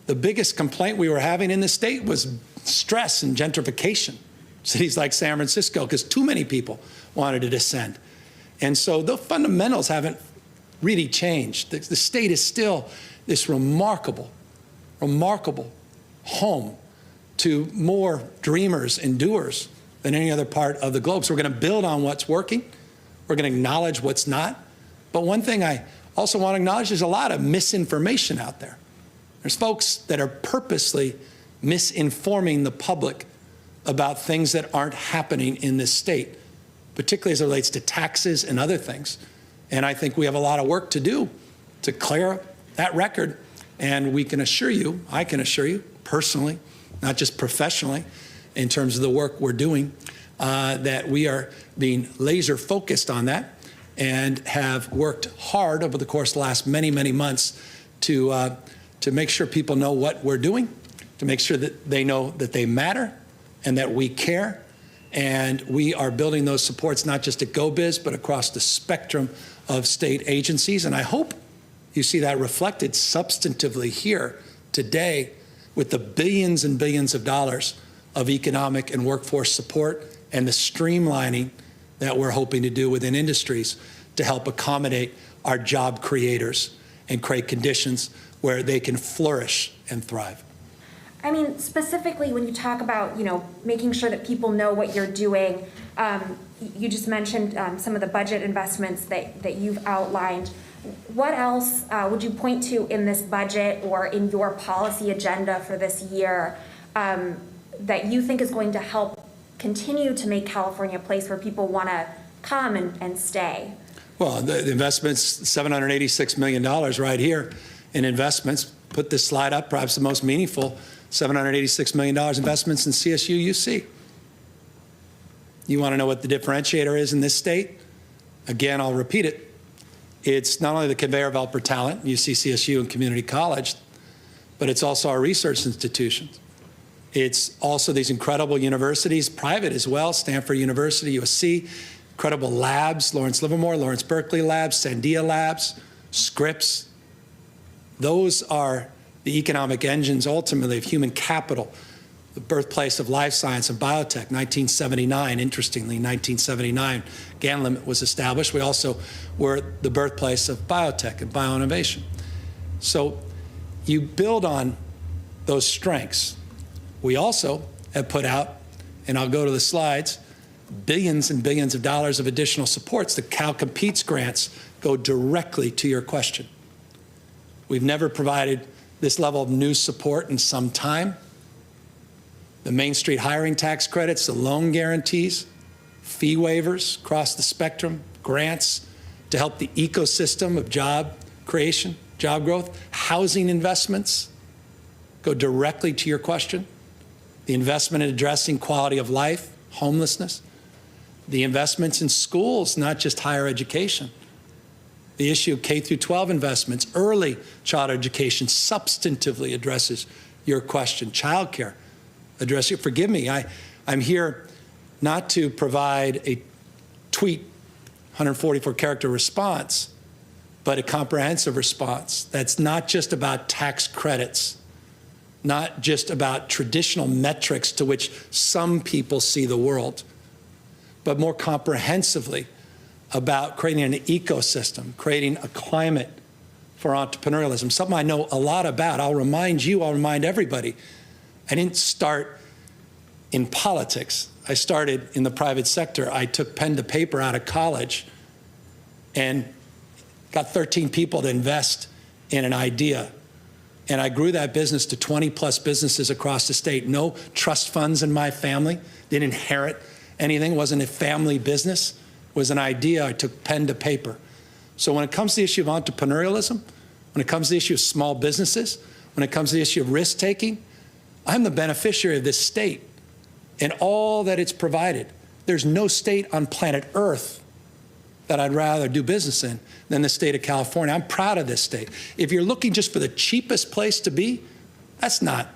the biggest complaint we were having in the state was stress and gentrification. Cities like San Francisco, because too many people wanted to descend. And so the fundamentals haven't really changed. The state is still this remarkable home to more dreamers and doers than any other part of the globe. So we're going to build on what's working. We're going to acknowledge what's not. But one thing I also want to acknowledge, there's a lot of misinformation out there. There's folks that are purposely misinforming the public about things that aren't happening in this state, particularly as it relates to taxes and other things. And I think we have a lot of work to do to clear that record. And we can assure you, I can assure you personally, not just professionally, in terms of the work we're doing, that we are being laser focused on that and have worked hard over the course of the last many, many months to make sure people know what we're doing, to make sure that they know that they matter and that we care. And we are building those supports not just at GoBiz, but across the spectrum of state agencies. And I hope you see that reflected substantively here today with the billions and billions of dollars of economic and workforce support and the streamlining that we're hoping to do within industries to help accommodate our job creators and create conditions where they can flourish and thrive.
I mean, specifically when you talk about, making sure that people know what you're doing, you just mentioned some of the budget investments that you've outlined. What else would you point to in this budget or in your policy agenda for this year that you think is going to help continue to make California a place where people want to come and stay?
Well, the investments, $786 million right here in investments. Put this slide up, perhaps the most meaningful, $786 million investments in CSU UC. You want to know what the differentiator is in this state? Again, I'll repeat it. It's not only the conveyor belt for talent, UC, CSU, and community college, but it's also our research institutions. It's also these incredible universities, private as well, Stanford University, USC, incredible labs, Lawrence Livermore, Lawrence Berkeley Labs, Sandia Labs, Scripps. Those are the economic engines, ultimately, of human capital, the birthplace of life science and biotech, 1979, interestingly, 1979, Gantt was established. We also were the birthplace of biotech and bioinnovation. So you build on those strengths. We also have put out, and I'll go to the slides, billions and billions of dollars of additional supports. The Cal Competes grants go directly to your question. We've never provided this level of new support in some time. The Main Street hiring tax credits, the loan guarantees, fee waivers across the spectrum, grants to help the ecosystem of job creation, job growth, housing investments go directly to your question. The investment in addressing quality of life, homelessness, the investments in schools, not just higher education, the issue of K through 12 investments, early child education substantively addresses your question. Childcare, address it. Forgive me, I'm here not to provide a tweet, 144-character response, but a comprehensive response that's not just about tax credits, not just about traditional metrics to which some people see the world, but more comprehensively about creating an ecosystem, creating a climate for entrepreneurialism, something I know a lot about. I'll remind you, I'll remind everybody, I didn't start in politics. I started in the private sector. I took pen to paper out of college and got 13 people to invest in an idea. And I grew that business to 20 plus businesses across the state. No trust funds in my family. Didn't inherit anything. It wasn't a family business. It was an idea. I took pen to paper. So when it comes to the issue of entrepreneurialism, when it comes to the issue of small businesses, when it comes to the issue of risk taking, I'm the beneficiary of this state and all that it's provided. There's no state on planet Earth that I'd rather do business in than the state of California. I'm proud of this state. If you're looking just for the cheapest place to be, that's not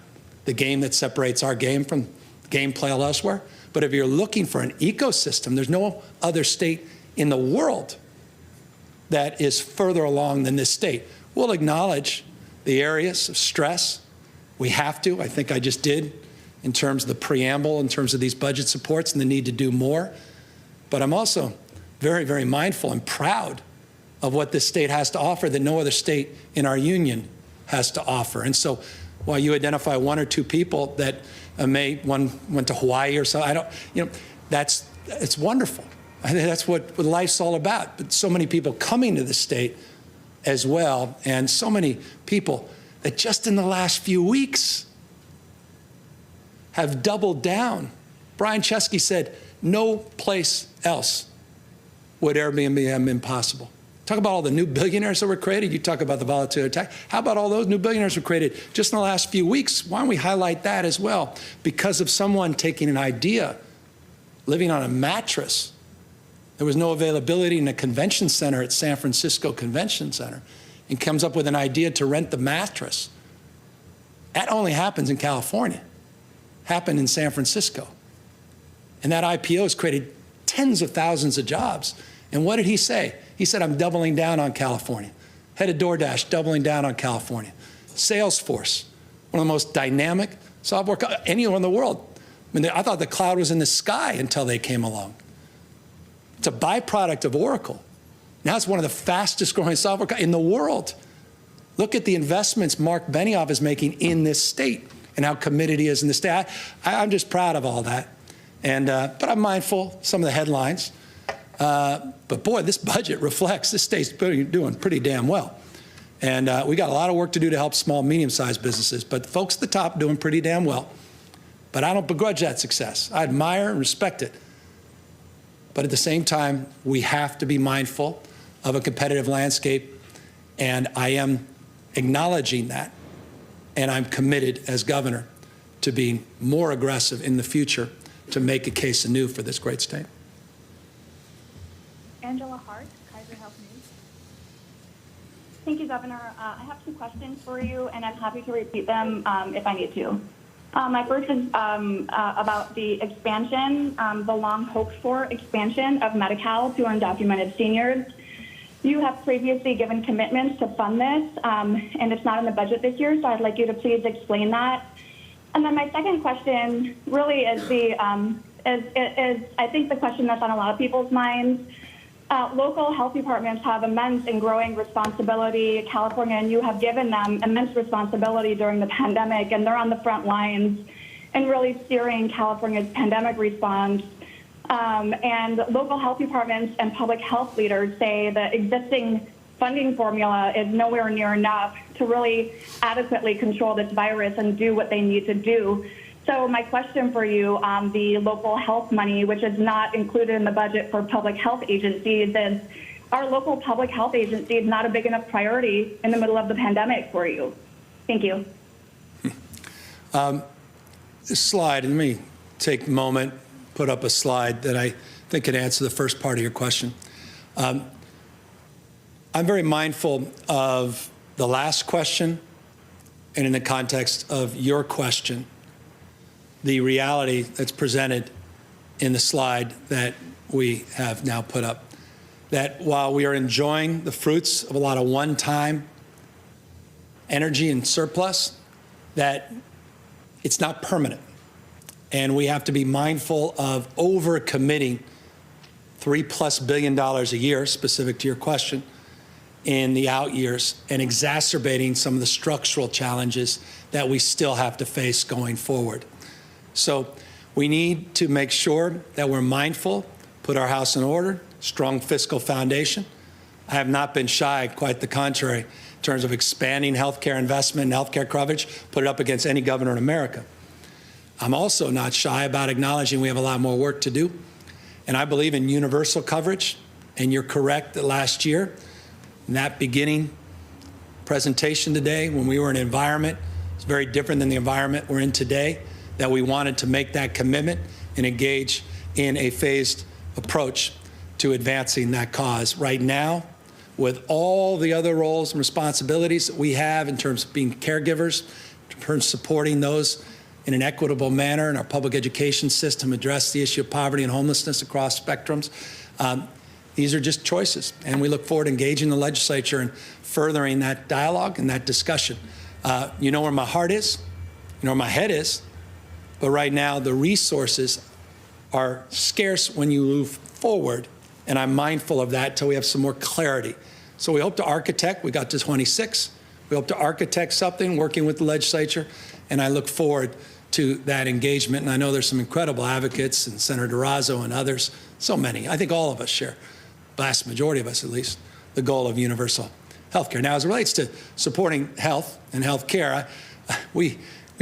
the game that separates our game from gameplay elsewhere. But if you're looking for an ecosystem, there's no other state in the world that is further along than this state. We'll acknowledge the areas of stress. We have to. I think I just did in terms of the preamble, in terms of these budget supports and the need to do more. But I'm also very, very mindful and proud of what this state has to offer that no other state in our union has to offer. And so while you identify one or two people that one went to Hawaii or so, it's wonderful. I think that's what life's all about. But so many people coming to the state as well, and so many people that just in the last few weeks have doubled down. Brian Chesky said, no place else would Airbnb have been possible. Talk about all the new billionaires that were created. You talk about the volatility tax. How about all those new billionaires were created just in the last few weeks? Why don't we highlight that as well? Because of someone taking an idea, living on a mattress. There was no availability in a convention center at San Francisco Convention Center, and comes up with an idea to rent the mattress. That only happens in California. Happened in San Francisco. And that IPO has created tens of thousands of jobs. And what did he say? He said, I'm doubling down on California. Head of DoorDash, doubling down on California. Salesforce, one of the most dynamic software anywhere in the world. I mean, I thought the cloud was in the sky until they came along. It's a byproduct of Oracle. Now it's one of the fastest growing software in the world. Look at the investments Mark Benioff is making in this state and how committed he is in the state. I'm just proud of all that. And, but I'm mindful of some of the headlines. But boy, this budget reflects this state's doing pretty damn well. And we got a lot of work to do to help small, medium-sized businesses. But folks at the top doing pretty damn well. But I don't begrudge that success. I admire and respect it. But at the same time, we have to be mindful of a competitive landscape. And I am acknowledging that. And I'm committed as governor to being more aggressive in the future to make a case anew for this great state.
Angela Hart, Kaiser Health News. Thank you, Governor. I have two questions for you, and I'm happy to repeat them if I need to. My first is about the expansion, the long hoped for expansion of Medi-Cal to undocumented seniors. You have previously given commitments to fund this, and it's not in the budget this year, so I'd like you to please explain that. And then my second question really is I think the question that's on a lot of people's minds. Local health departments have immense and growing responsibility. California and you have given them immense responsibility during the pandemic, and they're on the front lines and really steering California's pandemic response. And local health departments and public health leaders say the existing funding formula is nowhere near enough to really adequately control this virus and do what they need to do. So my question for you on the local health money, which is not included in the budget for public health agencies, is are local public health agencies not a big enough priority in the middle of the pandemic for you? Thank you.
This slide, let me take a moment, put up a slide that I think can answer the first part of your question. I'm very mindful of the last question and in the context of your question, the reality that's presented in the slide that we have now put up, that while we are enjoying the fruits of a lot of one-time energy and surplus, that it's not permanent. And we have to be mindful of over-committing $3+ billion a year, specific to your question, in the out years and exacerbating some of the structural challenges that we still have to face going forward. So we need to make sure that we're mindful, put our house in order, strong fiscal foundation. I have not been shy, quite the contrary, in terms of expanding healthcare investment and healthcare coverage, put it up against any governor in America. I'm also not shy about acknowledging we have a lot more work to do. And I believe in universal coverage. And you're correct that last year, in that beginning presentation today, when we were in an environment, it's very different than the environment we're in today, that we wanted to make that commitment and engage in a phased approach to advancing that cause. Right now, with all the other roles and responsibilities that we have in terms of being caregivers, in terms of supporting those in an equitable manner in our public education system, address the issue of poverty and homelessness across spectrums, these are just choices. And we look forward to engaging the legislature and furthering that dialogue and that discussion. You know where my heart is, you know where my head is, but right now the resources are scarce when you move forward, and I'm mindful of that till we have some more clarity. So we hope to architect, we got to 26, we hope to architect something working with the legislature, and I look forward to that engagement. And I know there's some incredible advocates, and Senator Durazo and others, so many. I think all of us share, vast majority of us at least, the goal of universal health care. Now, as it relates to supporting health and health care, we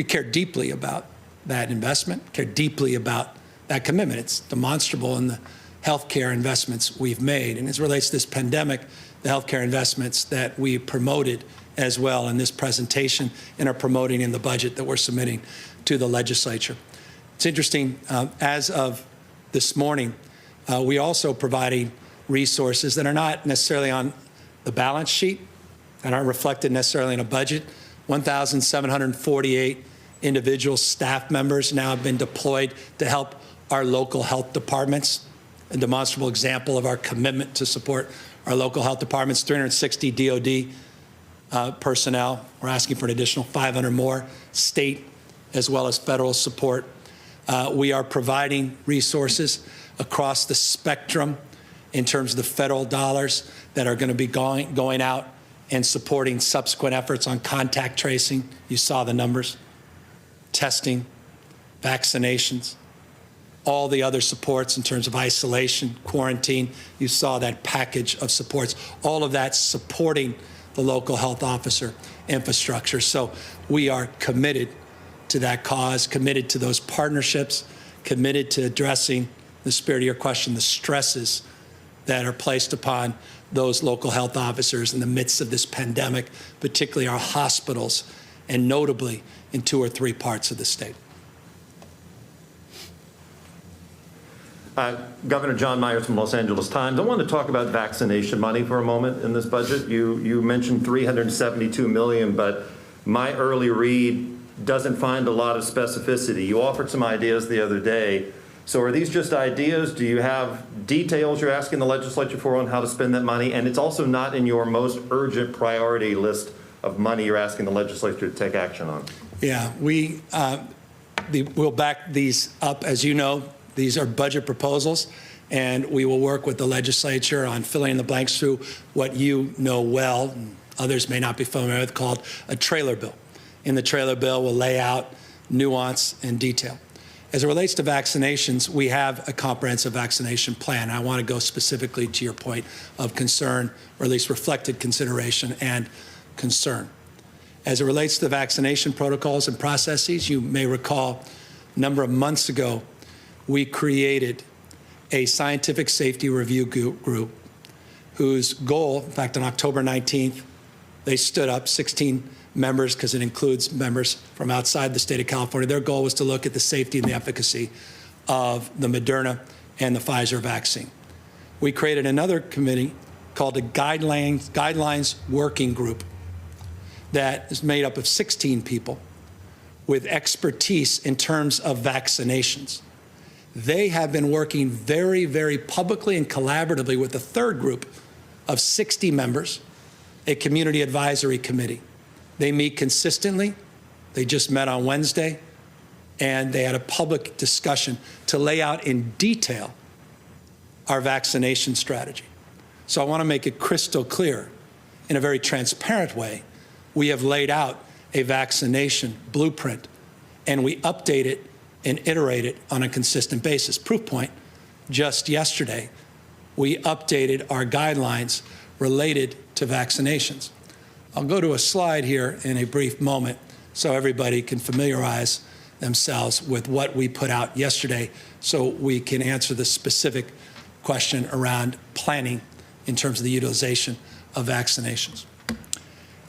care deeply about that investment, care deeply about that commitment. It's demonstrable in the healthcare investments we've made. And as it relates to this pandemic, the healthcare investments that we promoted as well in this presentation and are promoting in the budget that we're submitting to the legislature. It's interesting, as of this morning, we also providing resources that are not necessarily on the balance sheet and aren't reflected necessarily in a budget. 1,748 individual staff members now have been deployed to help our local health departments, a demonstrable example of our commitment to support our local health departments. 360 DOD personnel. We're asking for an additional 500 more, state as well as federal support. We are providing resources across the spectrum in terms of the federal dollars that are going to be going out and supporting subsequent efforts on contact tracing. You saw the numbers. Testing, vaccinations, all the other supports in terms of isolation, quarantine. You saw that package of supports. All of that supporting the local health officer infrastructure. So we are committed to that cause, committed to those partnerships, committed to addressing, the spirit of your question, the stresses that are placed upon those local health officers in the midst of this pandemic, particularly our hospitals, and notably in 2 or 3 parts of the state.
Governor John Myers from Los Angeles Times. I want to talk about vaccination money for a moment in this budget. You mentioned $372 million, but my early read doesn't find a lot of specificity. You offered some ideas the other day. So are these just ideas? Do you have details you're asking the legislature for on how to spend that money? And it's also not in your most urgent priority list of money you're asking the legislature to take action on.
Yeah, we'll back these up. As you know, these are budget proposals, and we will work with the legislature on filling in the blanks through what you know well, and others may not be familiar with, called a trailer bill. In the trailer bill, we'll lay out nuance and detail. As it relates to vaccinations, we have a comprehensive vaccination plan. I want to go specifically to your point of concern, or at least reflected consideration and concern. As it relates to the vaccination protocols and processes, you may recall a number of months ago, we created a scientific safety review group whose goal, in fact, on October 19th, they stood up, 16 members, because it includes members from outside the state of California. Their goal was to look at the safety and the efficacy of the Moderna and the Pfizer vaccine. We created another committee called the Guidelines Working Group that is made up of 16 people with expertise in terms of vaccinations. They have been working very, very publicly and collaboratively with a third group of 60 members, a community advisory committee. They meet consistently. They just met on Wednesday, and they had a public discussion to lay out in detail our vaccination strategy. So I want to make it crystal clear. in a very transparent way, we have laid out a vaccination blueprint, and we update it and iterate it on a consistent basis. Proof point, just yesterday, we updated our guidelines related to vaccinations. I'll go to a slide here in a brief moment so everybody can familiarize themselves with what we put out yesterday so we can answer the specific question around planning in terms of the utilization of vaccinations.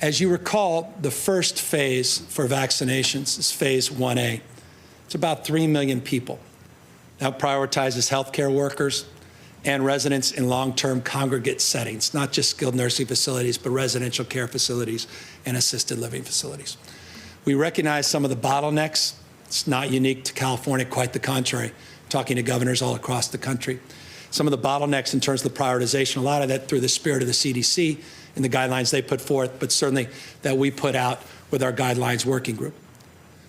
As you recall, the first phase for vaccinations is phase 1A. It's about 3 million people. That prioritizes healthcare workers and residents in long-term congregate settings, not just skilled nursing facilities, but residential care facilities and assisted living facilities. We recognize some of the bottlenecks. It's not unique to California, quite the contrary, talking to governors all across the country. Some of the bottlenecks in terms of the prioritization, a lot of that through the spirit of the CDC and the guidelines they put forth, but certainly that we put out with our guidelines working group.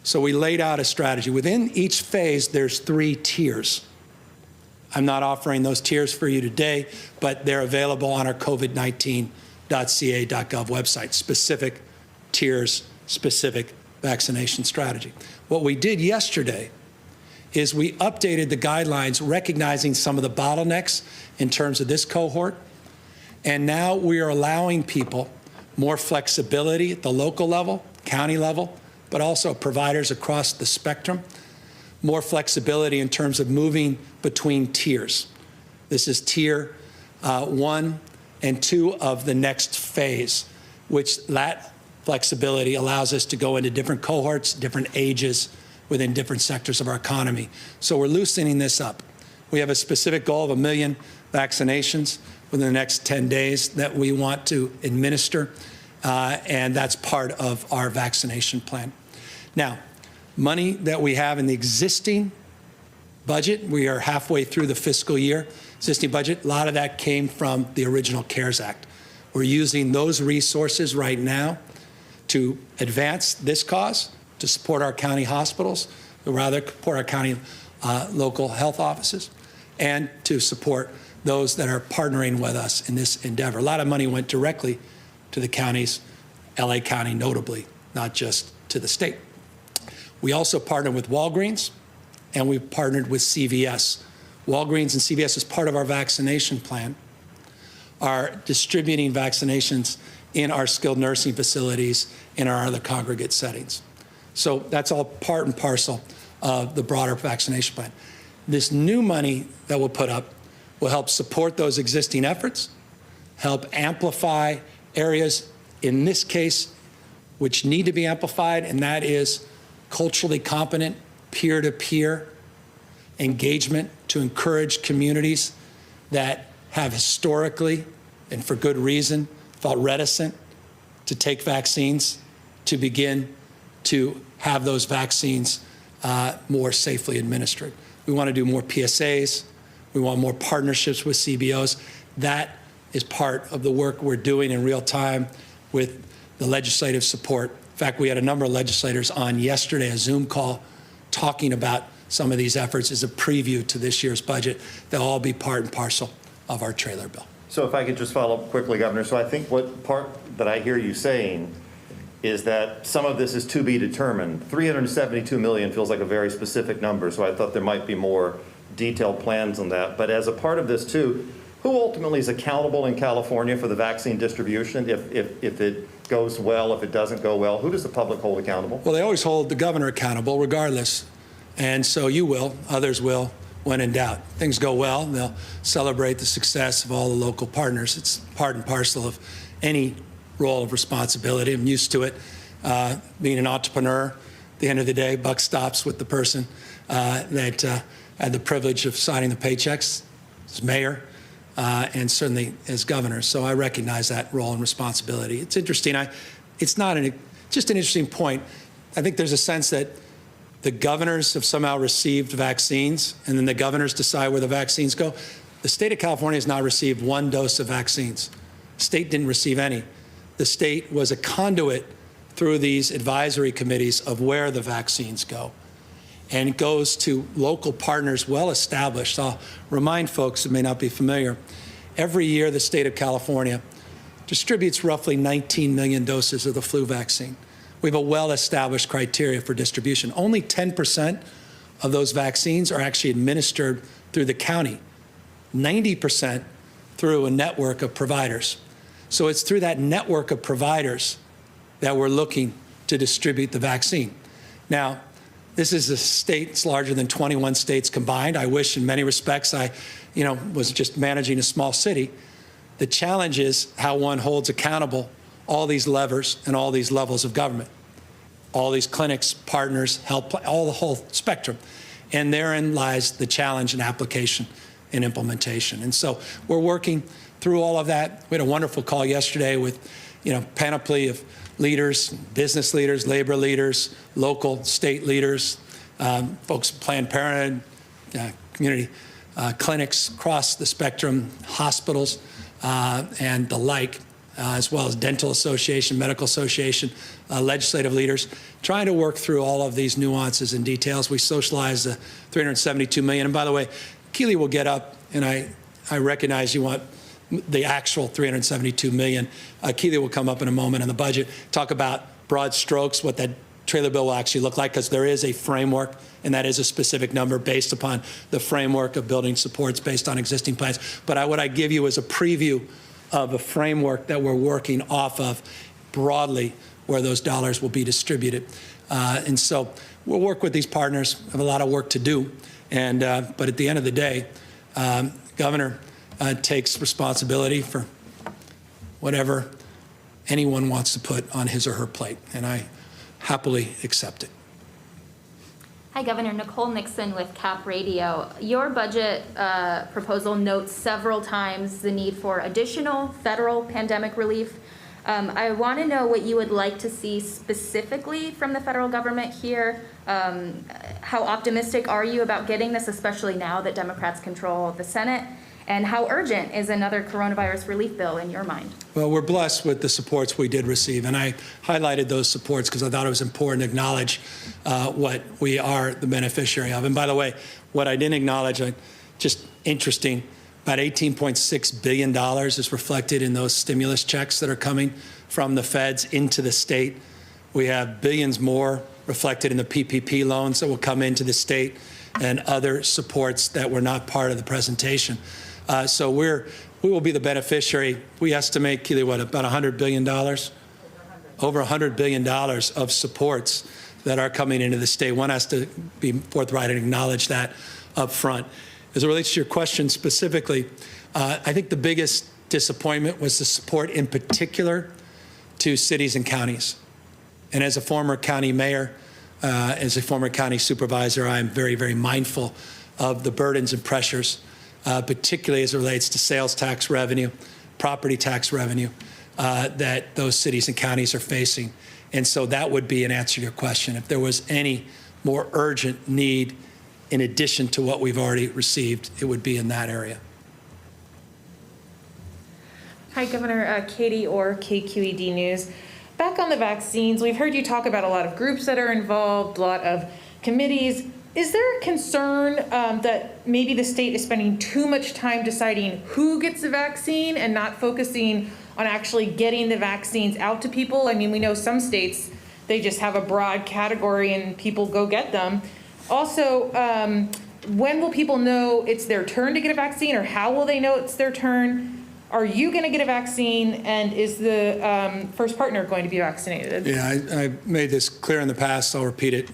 So we laid out a strategy. Within each phase, there's 3 tiers. I'm not offering those tiers for you today, but they're available on our covid19.ca.gov website, specific tiers, specific vaccination strategy. What we did yesterday is we updated the guidelines recognizing some of the bottlenecks in terms of this cohort, and now we are allowing people more flexibility at the local level, county level, but also providers across the spectrum, more flexibility in terms of moving between tiers. This is tier 1 and 2 of the next phase, which that flexibility allows us to go into different cohorts, different ages within different sectors of our economy. So we're loosening this up. We have a specific goal of 1 million vaccinations within the next 10 days that we want to administer, and that's part of our vaccination plan. Now, money that we have in the existing budget, we are halfway through the fiscal year, existing budget, a lot of that came from the original CARES Act. We're using those resources right now to advance this cause, to support our county hospitals, or rather support our county local health offices, and to support those that are partnering with us in this endeavor. A lot of money went directly to the counties, LA County notably, not just to the state. We also partnered with Walgreens, and we partnered with CVS. Walgreens and CVS, as part of our vaccination plan, are distributing vaccinations in our skilled nursing facilities in our other congregate settings. So that's all part and parcel of the broader vaccination plan. This new money that we'll put up will help support those existing efforts, help amplify areas, in this case, which need to be amplified, and that is culturally competent, peer-to-peer engagement to encourage communities that have historically, and for good reason, felt reticent to take vaccines to begin to have those vaccines more safely administered. We want to do more PSAs. We want more partnerships with CBOs. That is part of the work we're doing in real time with the legislative support. In fact, we had a number of legislators on yesterday, a Zoom call, talking about some of these efforts as a preview to this year's budget. They'll all be part and parcel of our trailer bill.
So if I could just follow up quickly, Governor. So I think what part that I hear you saying is that some of this is to be determined. 372 million feels like a very specific number, so I thought there might be more detailed plans on that. But as a part of this too, who ultimately is accountable in California for the vaccine distribution? If it goes well, if it doesn't go well, who does the public hold accountable?
Well, they always hold the governor accountable regardless. And so you will, others will, when in doubt. Things go well, they'll celebrate the success of all the local partners. It's part and parcel of any role of responsibility. I'm used to it. Being an entrepreneur, at the end of the day, buck stops with the person that had the privilege of signing the paychecks as mayor and certainly as governor. So I recognize that role and responsibility. It's interesting. It's not just an interesting point. I think there's a sense that the governors have somehow received vaccines, and then the governors decide where the vaccines go. The state of California has not received 1 dose of vaccines. The state didn't receive any. The state was a conduit through these advisory committees of where the vaccines go. And it goes to local partners well established. I'll remind folks who may not be familiar, every year the state of California distributes roughly 19 million doses of the flu vaccine. We have a well-established criteria for distribution. Only 10% of those vaccines are actually administered through the county, 90% through a network of providers. So it's through that network of providers that we're looking to distribute the vaccine. Now, this is a state that's larger than 21 states combined. I wish in many respects I, was just managing a small city. The challenge is how one holds accountable all these levers and all these levels of government, all these clinics, partners, health, all the whole spectrum. And therein lies the challenge in application and implementation. And so we're working through all of that. We had a wonderful call yesterday with, panoply of leaders, business leaders, labor leaders, local, state leaders, folks, Planned Parenthood, community clinics across the spectrum, hospitals, and the like, as well as dental association, medical association, legislative leaders, trying to work through all of these nuances and details. We socialized the $372 million. And by the way, Keely will get up, and I recognize you want the actual $372 million. Keely will come up in a moment on the budget, talk about broad strokes, what that trailer bill will actually look like, because there is a framework, and that is a specific number based upon the framework of building supports based on existing plans. But what I give you is a preview of a framework that we're working off of broadly where those dollars will be distributed. And so we'll work with these partners, have a lot of work to do. And but at the end of the day, Governor takes responsibility for whatever anyone wants to put on his or her plate, and I happily accept it.
Hi, Governor. Nicole Nixon with CAP Radio. Your budget proposal notes several times the need for additional federal pandemic relief. I want to know what you would like to see specifically from the federal government here. How optimistic are you about getting this, especially now that Democrats control the Senate? And how urgent is another coronavirus relief bill in your mind?
Well, we're blessed with the supports we did receive, and I highlighted those supports because I thought it was important to acknowledge what we are the beneficiary of. And by the way, what I didn't acknowledge, just interesting, about $18.6 billion is reflected in those stimulus checks that are coming from the feds into the state. We have billions more reflected in the PPP loans that will come into the state and other supports that were not part of the presentation. So we will be the beneficiary. We estimate, Keely, what, about $100 billion? Over $100 billion of supports that are coming into the state. One has to be forthright and acknowledge that up front. As it relates to your question specifically, I think the biggest disappointment was the support in particular to cities and counties. And as a former county mayor, as a former county supervisor, I'm very, very mindful of the burdens and pressures, particularly as it relates to sales tax revenue, property tax revenue, that those cities and counties are facing. And so that would be an answer to your question. If there was any more urgent need in addition to what we've already received, it would be in that area.
Hi, Governor. Katie Orr, KQED News. Back on the vaccines, we've heard you talk about a lot of groups that are involved, a lot of committees. Is there a concern that maybe the state is spending too much time deciding who gets the vaccine and not focusing on actually getting the vaccines out to people? I mean, we know some states, they just have a broad category and people go get them. Also, when will people know it's their turn to get a vaccine, or how will they know it's their turn? Are you going to get a vaccine, and is the first partner going to be vaccinated?
Yeah, I made this clear in the past. I'll repeat it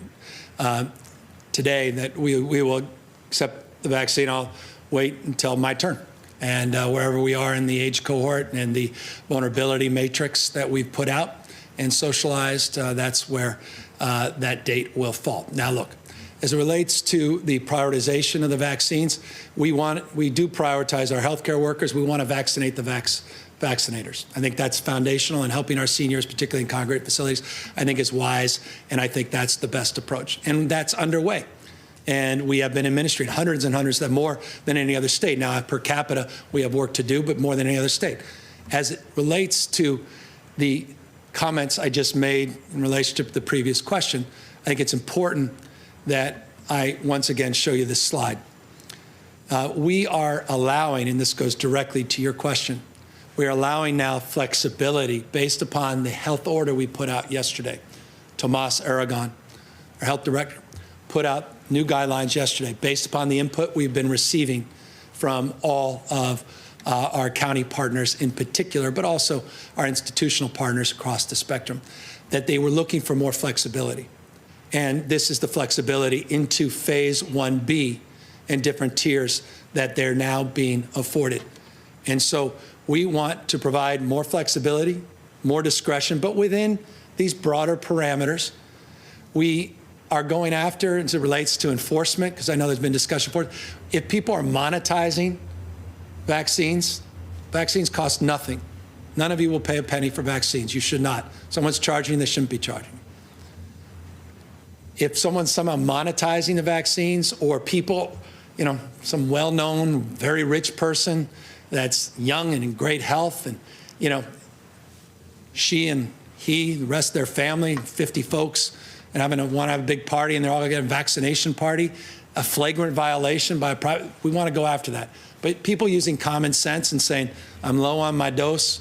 today, that we will accept the vaccine. I'll wait until my turn. And wherever we are in the age cohort and the vulnerability matrix that we've put out and socialized, that's where that date will fall. Now, look, as it relates to the prioritization of the vaccines, we do prioritize our healthcare workers. We want to vaccinate the vaccinators. I think that's foundational, and helping our seniors, particularly in congregate facilities, I think is wise, and I think that's the best approach. And that's underway. And we have been administering hundreds and hundreds, that more than any other state. Now, per capita, we have work to do, but more than any other state. As it relates to the comments I just made in relationship to the previous question, I think it's important that I once again show you this slide. We are allowing, and this goes directly to your question, we are allowing now flexibility based upon the health order we put out yesterday. Tomas Aragon, our health director, put out new guidelines yesterday based upon the input we've been receiving from all of our county partners in particular, but also our institutional partners across the spectrum, that they were looking for more flexibility. And this is the flexibility into phase 1B and different tiers that they're now being afforded. And so we want to provide more flexibility, more discretion, but within these broader parameters. We are going after, as it relates to enforcement, because I know there's been discussion for it, if people are monetizing vaccines, vaccines cost nothing. None of you will pay a penny for vaccines. You should not. Someone's charging, they shouldn't be charging. If someone's somehow monetizing the vaccines, or people, some well-known, very rich person that's young and in great health, and, she and he, the rest of their family, 50 folks, and want to have a big party, and they're all going to get a vaccination party, a flagrant violation by a private, we want to go after that. But people using common sense and saying, I'm low on my dose,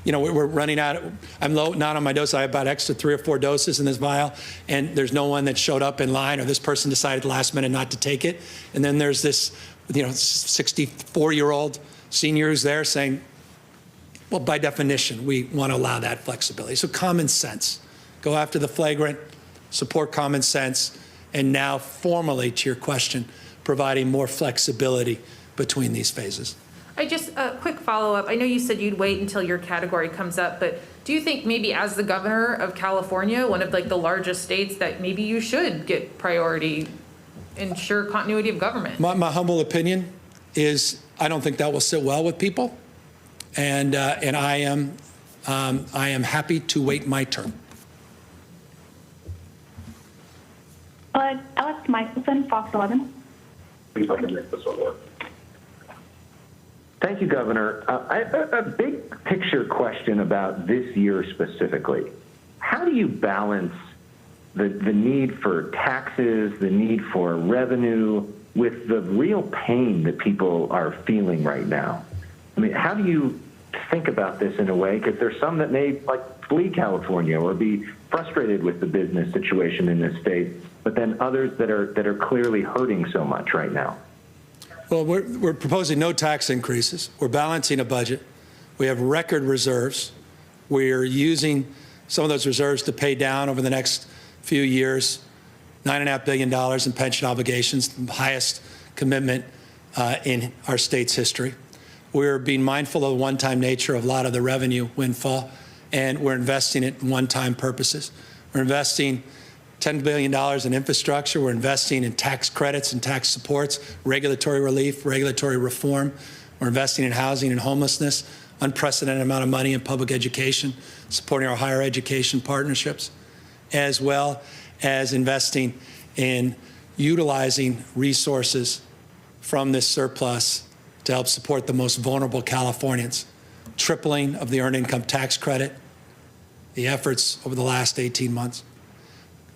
we're running out, I'm low, not on my dose, I have about extra 3 or 4 doses in this vial, and there's no one that showed up in line, or this person decided last minute not to take it. And then there's this, 64-year-old senior who's there saying, well, by definition, we want to allow that flexibility. So common sense. Go after the flagrant, support common sense, and now formally, to your question, providing more flexibility between these phases.
A quick follow-up. I know you said you'd wait until your category comes up, but do you think maybe as the governor of California, one of the largest states, that maybe you should get priority, ensure continuity of government?
My humble opinion is I don't think that will sit well with people, and I am happy to wait my turn.
Alex Michelson, Fox 11.
Please let me make this one work. Thank you, Governor. I have a big picture question about this year specifically. How do you balance the need for taxes, the need for revenue, with the real pain that people are feeling right now? I mean, how do you think about this in a way? Because there's some that may flee California or be frustrated with the business situation in this state, but then others that are clearly hurting so much right now.
Well, we're proposing no tax increases. We're balancing a budget. We have record reserves. We're using some of those reserves to pay down over the next few years $9.5 billion in pension obligations, the highest commitment in our state's history. We're being mindful of the one-time nature of a lot of the revenue windfall, and we're investing it in one-time purposes. We're investing $10 billion in infrastructure. We're investing in tax credits and tax supports, regulatory relief, regulatory reform. We're investing in housing and homelessness, unprecedented amount of money in public education, supporting our higher education partnerships, as well as investing in utilizing resources from this surplus to help support the most vulnerable Californians. Tripling of the earned income tax credit, the efforts over the last 18 months.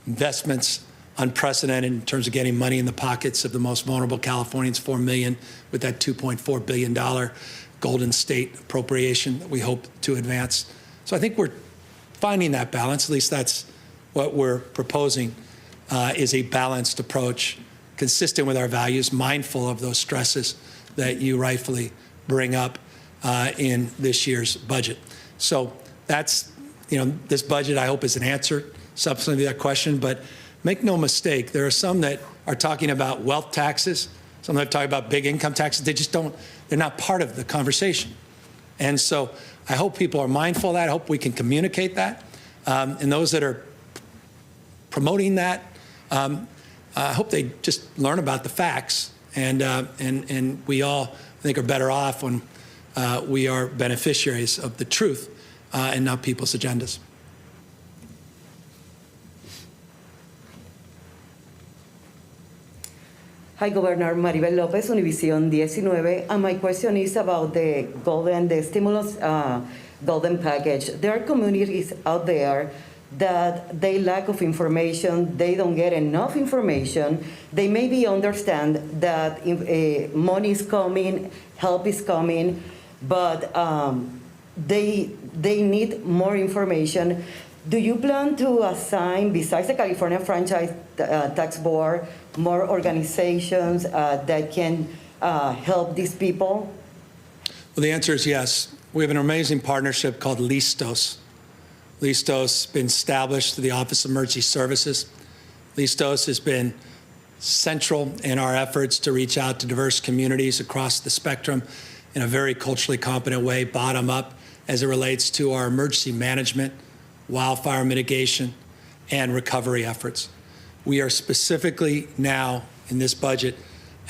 Investments unprecedented in terms of getting money in the pockets of the most vulnerable Californians, $4 million with that $2.4 billion Golden State appropriation that we hope to advance. So I think we're finding that balance, at least that's what we're proposing, is a balanced approach consistent with our values, mindful of those stresses that you rightfully bring up in this year's budget. So that's, this budget I hope is an answer subsequently to that question, but make no mistake, there are some that are talking about wealth taxes, some that are talking about big income taxes. They just don't, they're not part of the conversation. And so I hope people are mindful of that. I hope we can communicate that. And those that are promoting that, I hope they just learn about the facts. And we all, I think, are better off when we are beneficiaries of the truth and not people's agendas.
Hi, Governor Maribel Lopez, Univision 19. And my question is about the stimulus golden package. There are communities out there that they lack of information, they don't get enough information. They maybe understand that money is coming, help is coming, but they need more information. Do you plan to assign, besides the California Franchise Tax Board, more organizations that can help these people?
Well, the answer is yes. We have an amazing partnership called Listos. Listos has been established through the Office of Emergency Services. Listos has been central in our efforts to reach out to diverse communities across the spectrum in a very culturally competent way, bottom up, as it relates to our emergency management, wildfire mitigation, and recovery efforts. We are specifically now in this budget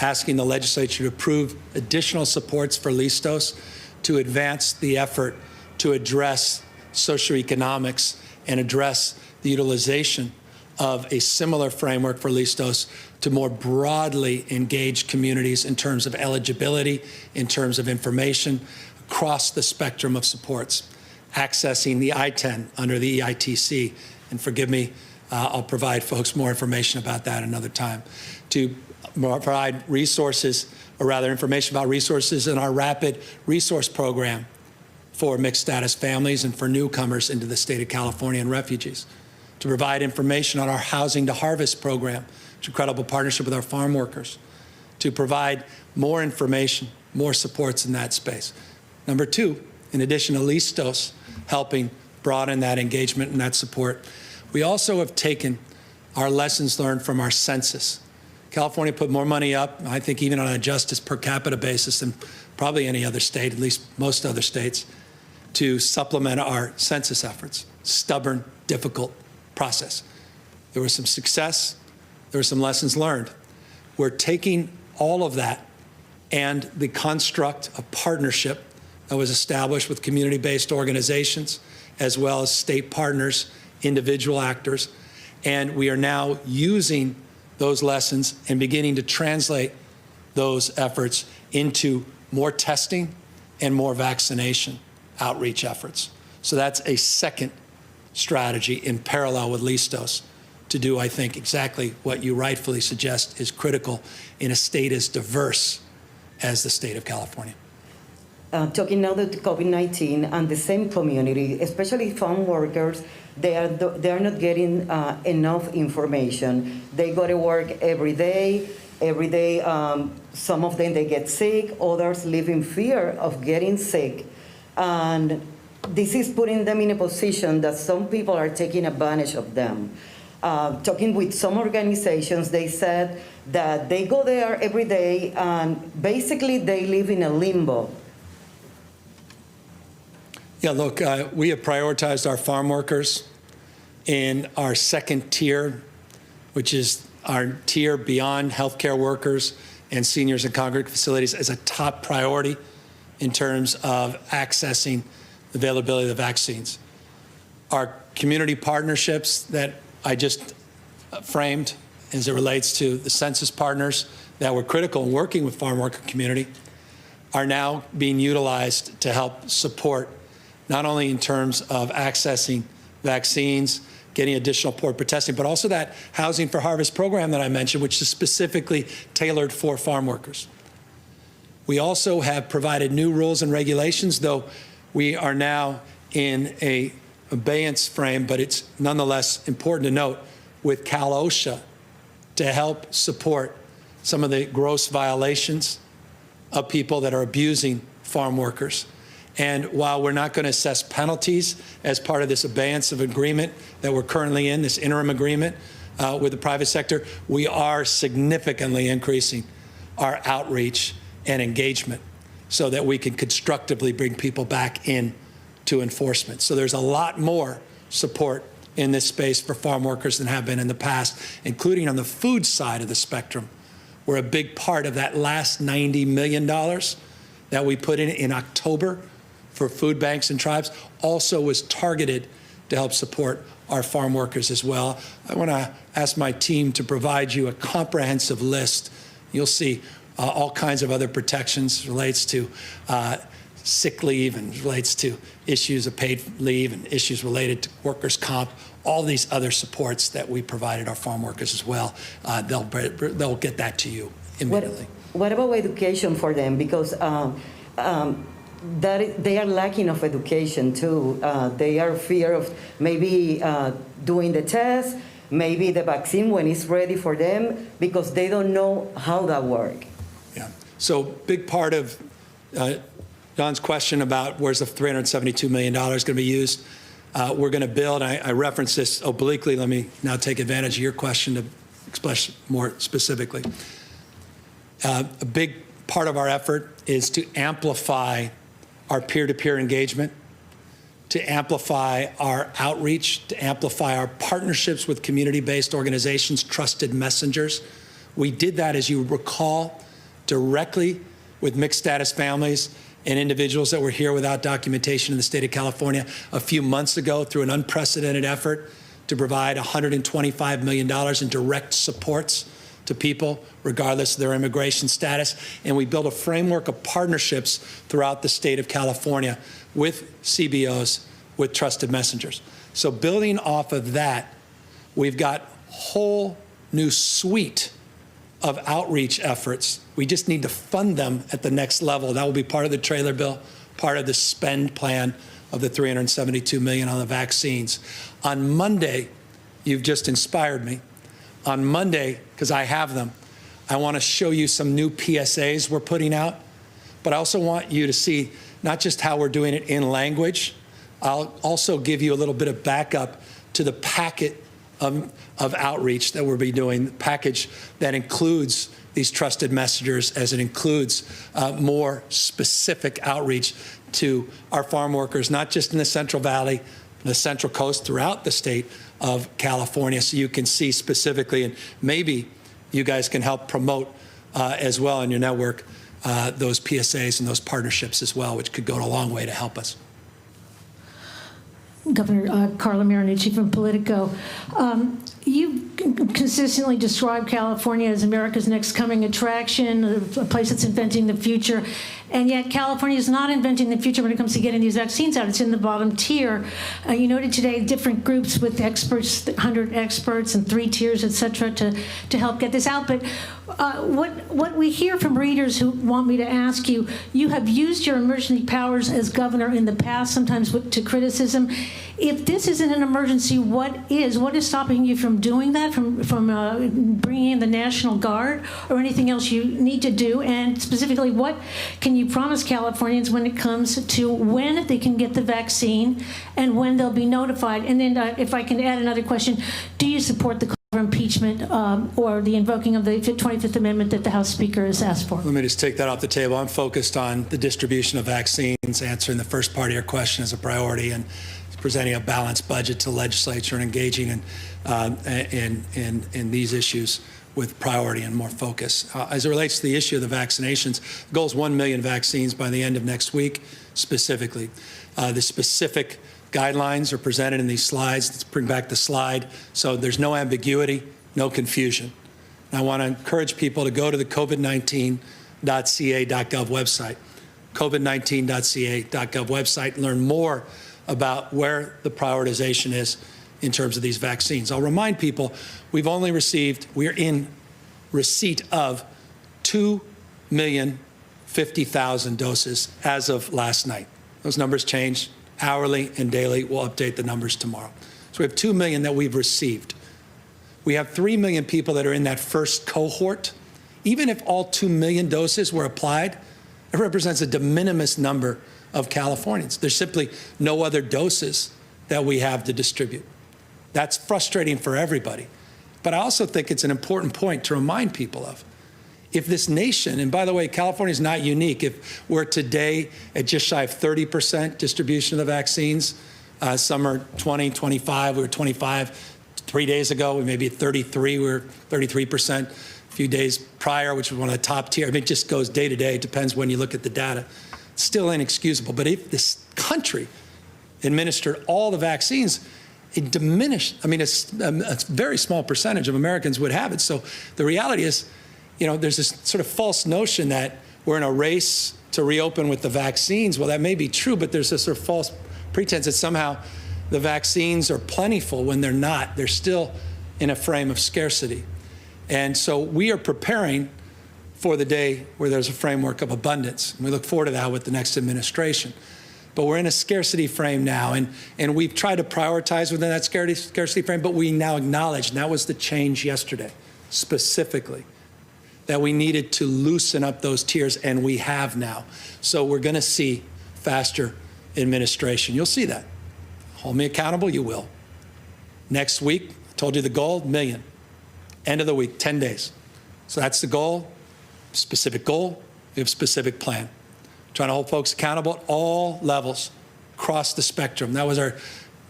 asking the legislature to approve additional supports for Listos to advance the effort to address socioeconomics and address the utilization of a similar framework for Listos to more broadly engage communities in terms of eligibility, in terms of information, across the spectrum of supports, accessing the I-10 under the EITC. And forgive me, I'll provide folks more information about that another time, to provide resources, or rather information about resources in our rapid resource program for mixed status families and for newcomers into the state of California and refugees, to provide information on our Housing to Harvest program, which is a credible partnership with our farm workers, to provide more information, more supports in that space. Number two, in addition to Listos helping broaden that engagement and that support, we also have taken our lessons learned from our census. California put more money up, I think even on a justice per capita basis, than probably any other state, at least most other states, to supplement our census efforts. Stubborn, difficult process. There was some success, there were some lessons learned. We're taking all of that and the construct of partnership that was established with community-based organizations, as well as state partners, individual actors, and we are now using those lessons and beginning to translate those efforts into more testing and more vaccination outreach efforts. So that's a second strategy in parallel with Listos to do, I think, exactly what you rightfully suggest is critical in a state as diverse as the state of California.
Talking now about COVID-19 and the same community, especially farm workers, they are not getting enough information. They go to work every day. Some of them, they get sick. Others live in fear of getting sick. And this is putting them in a position that some people are taking advantage of them. Talking with some organizations, they said that they go there every day and basically they live in a limbo.
Yeah, look, we have prioritized our farm workers in our second tier, which is our tier beyond healthcare workers and seniors in congregate facilities, as a top priority in terms of accessing the availability of the vaccines. Our community partnerships that I just framed as it relates to the census partners that were critical in working with farm worker community are now being utilized to help support not only in terms of accessing vaccines, getting additional port testing, but also that Housing for Harvest program that I mentioned, which is specifically tailored for farm workers. We also have provided new rules and regulations, though we are now in a abeyance frame, but it's nonetheless important to note, with Cal OSHA to help support some of the gross violations of people that are abusing farm workers. And while we're not going to assess penalties as part of this abeyance of agreement that we're currently in, this interim agreement with the private sector, we are significantly increasing our outreach and engagement so that we can constructively bring people back in to enforcement. So there's a lot more support in this space for farm workers than have been in the past, including on the food side of the spectrum, where a big part of that last $90 million that we put in October for food banks and tribes also was targeted to help support our farm workers as well. I want to ask my team to provide you a comprehensive list. You'll see all kinds of other protections relates to sick leave and relates to issues of paid leave and issues related to workers' comp, all these other supports that we provided our farm workers as well. They'll get that to you immediately.
What about education for them? Because that they are lacking of education too. They are fear of maybe doing the test, maybe the vaccine when it's ready for them, because they don't know how that works.
Yeah. So big part of Don's question about where's the $372 million going to be used. We're going to build, I referenced this obliquely. Let me now take advantage of your question to express more specifically. A big part of our effort is to amplify our peer-to-peer engagement, to amplify our outreach, to amplify our partnerships with community-based organizations, trusted messengers. We did that, as you recall, directly with mixed status families and individuals that were here without documentation in the state of California a few months ago through an unprecedented effort to provide $125 million in direct supports to people regardless of their immigration status. And we built a framework of partnerships throughout the state of California with CBOs, with trusted messengers. So building off of that, we've got a whole new suite of outreach efforts. We just need to fund them at the next level. That will be part of the trailer bill, part of the spend plan of the $372 million on the vaccines. On Monday, you've just inspired me. On Monday, because I have them, I want to show you some new PSAs we're putting out, but I also want you to see not just how we're doing it in language. I'll also give you a little bit of backup to the packet of outreach that we'll be doing, the package that includes these trusted messengers, as it includes more specific outreach to our farm workers, not just in the Central Valley, the Central Coast, throughout the state of California, so you can see specifically, and maybe you guys can help promote as well in your network those PSAs and those partnerships as well, which could go a long way to help us.
Governor Carla Marinucci from Politico. You consistently describe California as America's next coming attraction, a place that's inventing the future, and yet California is not inventing the future when it comes to getting these vaccines out. It's in the bottom tier. You noted today different groups with experts, 100 experts and 3 tiers, et cetera, to help get this out. But what we hear from readers who want me to ask you, you have used your emergency powers as governor in the past, sometimes to criticism. If this isn't an emergency, what is? What is stopping you from doing that, from bringing in the National Guard or anything else you need to do? And specifically, what can you promise Californians when it comes to when they can get the vaccine and when they'll be notified? And then if I can add another question, do you support the call for impeachment or the invoking of the 25th Amendment that the House Speaker has asked for? Let
me just take that off the table. I'm focused on the distribution of vaccines, answering the first part of your question as a priority, and presenting a balanced budget to the legislature and engaging in these issues with priority and more focus. As it relates to the issue of the vaccinations, the goal is 1 million vaccines by the end of next week, specifically. The specific guidelines are presented in these slides. Let's bring back the slide so there's no ambiguity, no confusion. And I want to encourage people to go to the covid19.ca.gov website, covid19.ca.gov website, and learn more about where the prioritization is in terms of these vaccines. I'll remind people, we're in receipt of 2,050,000 doses as of last night. Those numbers change hourly and daily. We'll update the numbers tomorrow. So we have 2 million that we've received. We have 3 million people that are in that first cohort. Even if all 2 million doses were applied, it represents a de minimis number of Californians. There's simply no other doses that we have to distribute. That's frustrating for everybody. But I also think it's an important point to remind people of. If this nation, and by the way, California is not unique. If we're today at just shy of 30% distribution of the vaccines, some are 20, 25, we were 25 3 days ago, we may be at 33, we were 33% a few days prior, which was one of the top tier. I mean, it just goes day to day, it depends when you look at the data. It's still inexcusable, but if this country administered all the vaccines, it diminished. I mean, it's a very small percentage of Americans would have it. So the reality is, there's this sort of false notion that we're in a race to reopen with the vaccines. Well, that may be true, but there's this sort of false pretense that somehow the vaccines are plentiful when they're not. They're still in a frame of scarcity. And so we are preparing for the day where there's a framework of abundance. And we look forward to that with the next administration. But we're in a scarcity frame now, and we've tried to prioritize within that scarcity frame, but we now acknowledge, and that was the change yesterday, specifically, that we needed to loosen up those tiers, and we have now. So we're going to see faster administration. You'll see that. Hold me accountable, you will. Next week, I told you the goal, $1 million. End of the week, 10 days. So that's the goal, specific goal, we have specific plan. Trying to hold folks accountable at all levels, across the spectrum. That was our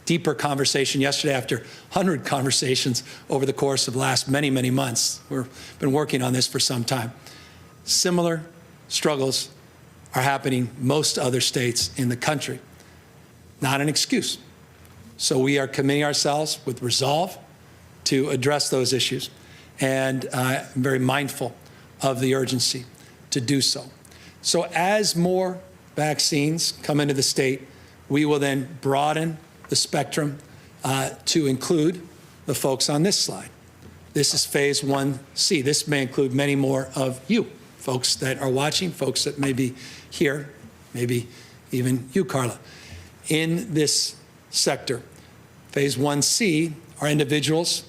deeper conversation yesterday after 100 conversations over the course of the last many, many months. We've been working on this for some time. Similar struggles are happening most other states in the country. Not an excuse. So we are committing ourselves with resolve to address those issues. And I'm very mindful of the urgency to do so. So as more vaccines come into the state, we will then broaden the spectrum to include the folks on this slide. This is phase 1C. This may include many more of you, folks that are watching, folks that may be here, maybe even you, Carla. In this sector, phase 1C are individuals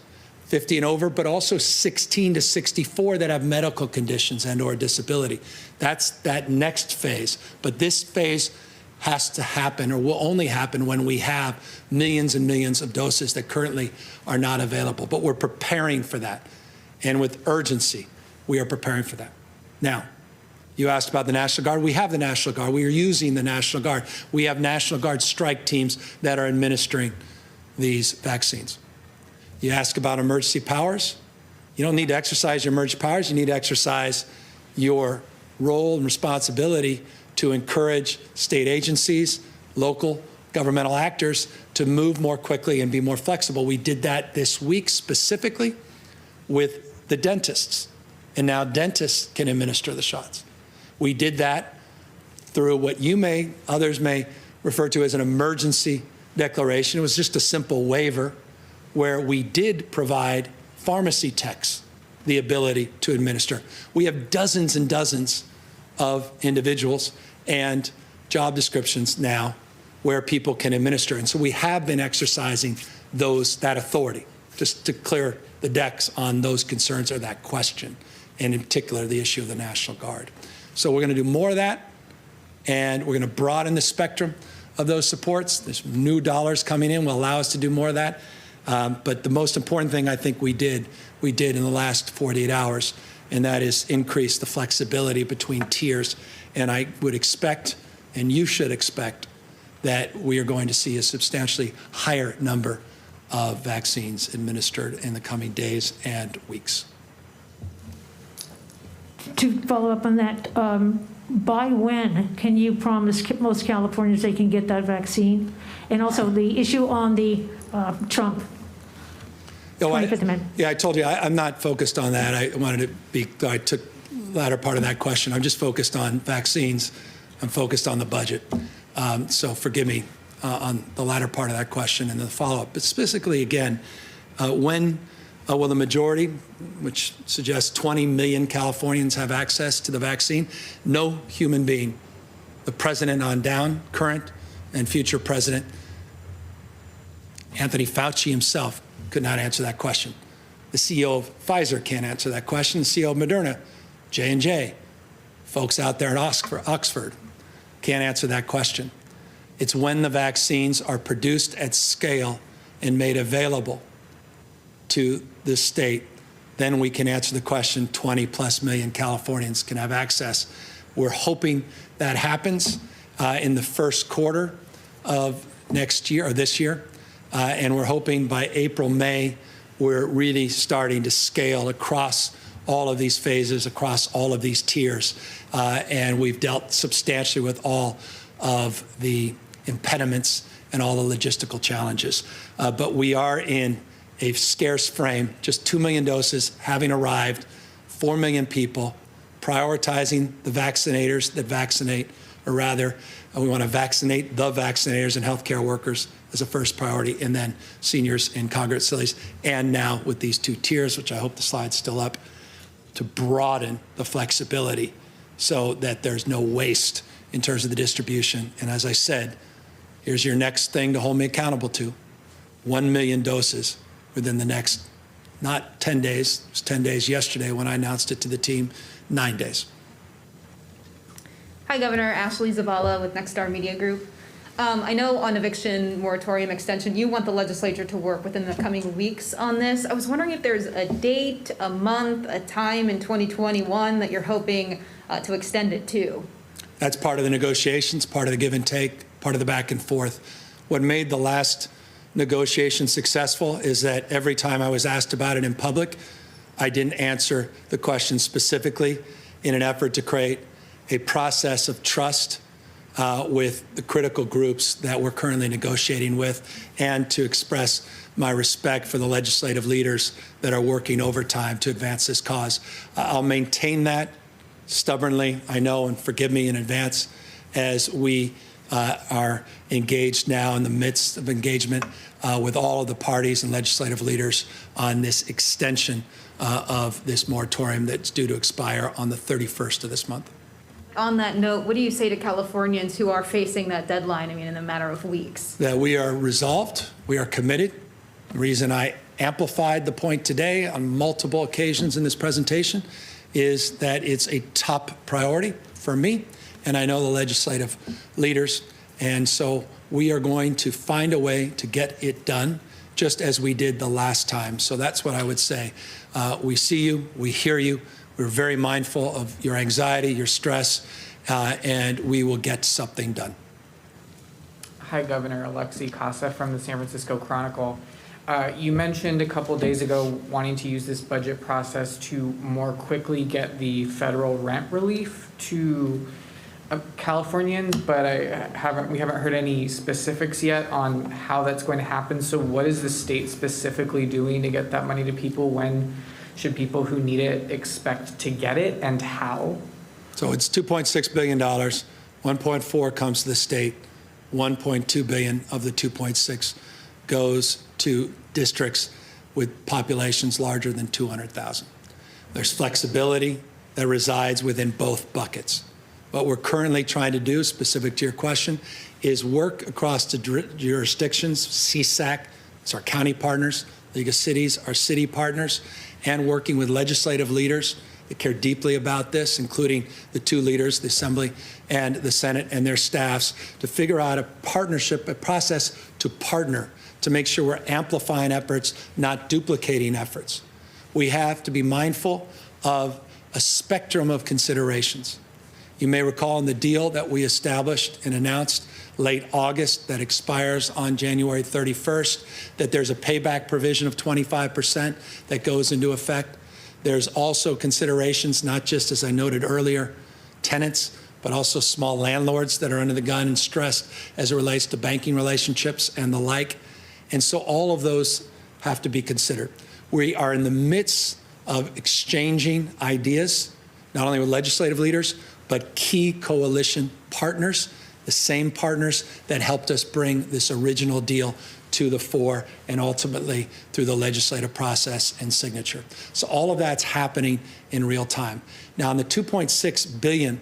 50 and over, but also 16 to 64 that have medical conditions and or disability. That's that next phase. But this phase has to happen, or will only happen, when we have millions and millions of doses that currently are not available. But we're preparing for that. And with urgency, we are preparing for that. Now, you asked about the National Guard. We have the National Guard. We are using the National Guard. We have National Guard strike teams that are administering these vaccines. You ask about emergency powers. You don't need to exercise your emergency powers. You need to exercise your role and responsibility to encourage state agencies, local governmental actors to move more quickly and be more flexible. We did that this week specifically with the dentists, and now dentists can administer the shots. We did that through what others may refer to as an emergency declaration. It was just a simple waiver where we did provide pharmacy techs the ability to administer. We have dozens and dozens of individuals and job descriptions now where people can administer. And so we have been exercising that authority, just to clear the decks on those concerns or that question, and in particular, the issue of the National Guard. So we're going to do more of that, and we're going to broaden the spectrum of those supports. There's new dollars coming in will allow us to do more of that. But the most important thing I think we did in the last 48 hours, and that is increase the flexibility between tiers. And I would expect, and you should expect, that we are going to see a substantially higher number of vaccines administered in the coming days and weeks.
To follow up on that, by when can you promise most Californians they can get that vaccine? And also the issue on the Trump 25th Amendment.
Yeah, I told you I'm not focused on that. I took the latter part of that question. I'm just focused on vaccines. I'm focused on the budget. So forgive me on the latter part of that question and the follow-up. But specifically, again, when will the majority, which suggests 20 million Californians, have access to the vaccine? No human being, the president on down, current and future president, Anthony Fauci himself, could not answer that question. The CEO of Pfizer can't answer that question. The CEO of Moderna, J&J, folks out there at Oxford can't answer that question. It's when the vaccines are produced at scale and made available to the state, then we can answer the question, 20+ million Californians can have access. We're hoping that happens in the first quarter of next year, or this year. And we're hoping by April, May, we're really starting to scale across all of these phases, across all of these tiers. And we've dealt substantially with all of the impediments and all the logistical challenges. But we are in a scarce frame, just 2 million doses having arrived, 4 million people, prioritizing the vaccinators that vaccinate, or rather, we want to vaccinate the vaccinators and healthcare workers as a first priority, and then seniors in congregate facilities, and now with these 2 tiers, which I hope the slide's still up, to broaden the flexibility so that there's no waste in terms of the distribution. And as I said, here's your next thing to hold me accountable to: 1 million doses within the next, not 10 days, it was 10 days yesterday when I announced it to the team, 9 days.
Hi, Governor. Ashley Zavala with Nexstar Media Group. I know on eviction moratorium extension, you want the legislature to work within the coming weeks on this. I was wondering if there's a date, a month, a time in 2021 that you're hoping to extend it to.
That's part of the negotiations, part of the give and take, part of the back and forth. What made the last negotiation successful is that every time I was asked about it in public, I didn't answer the question specifically in an effort to create a process of trust with the critical groups that we're currently negotiating with, and to express my respect for the legislative leaders that are working overtime to advance this cause. I'll maintain that stubbornly, I know, and forgive me in advance, as we are engaged now in the midst of engagement with all of the parties and legislative leaders on this extension of this moratorium that's due to expire on the 31st of this month.
On that note, what do you say to Californians who are facing that deadline, in a matter of weeks?
That we are resolved, we are committed. The reason I amplified the point today on multiple occasions in this presentation is that it's a top priority for me, and I know the legislative leaders. And so we are going to find a way to get it done, just as we did the last time. So that's what I would say. We see you, we hear you. We're very mindful of your anxiety, your stress, and we will get something done.
Hi, Governor. Alexi Casa from the San Francisco Chronicle. You mentioned a couple days ago wanting to use this budget process to more quickly get the federal rent relief to Californians, but we haven't heard any specifics yet on how that's going to happen. So what is the state specifically doing to get that money to people? When should people who need it expect to get it, and how?
So it's $2.6 billion. 1.4 comes to the state. 1.2 billion of the 2.6 goes to districts with populations larger than 200,000. There's flexibility that resides within both buckets. What we're currently trying to do, specific to your question, is work across the jurisdictions, CSAC, it's our county partners, League of Cities, our city partners, and working with legislative leaders that care deeply about this, including the two leaders, the Assembly and the Senate and their staffs, to figure out a partnership, a process to partner, to make sure we're amplifying efforts, not duplicating efforts. We have to be mindful of a spectrum of considerations. You may recall in the deal that we established and announced late August that expires on January 31st, that there's a payback provision of 25% that goes into effect. There's also considerations, not just, as I noted earlier, tenants, but also small landlords that are under the gun and stressed as it relates to banking relationships and the like. And so all of those have to be considered. We are in the midst of exchanging ideas, not only with legislative leaders, but key coalition partners, the same partners that helped us bring this original deal to the fore and ultimately through the legislative process and signature. So all of that's happening in real time. Now, on the $2.6 billion,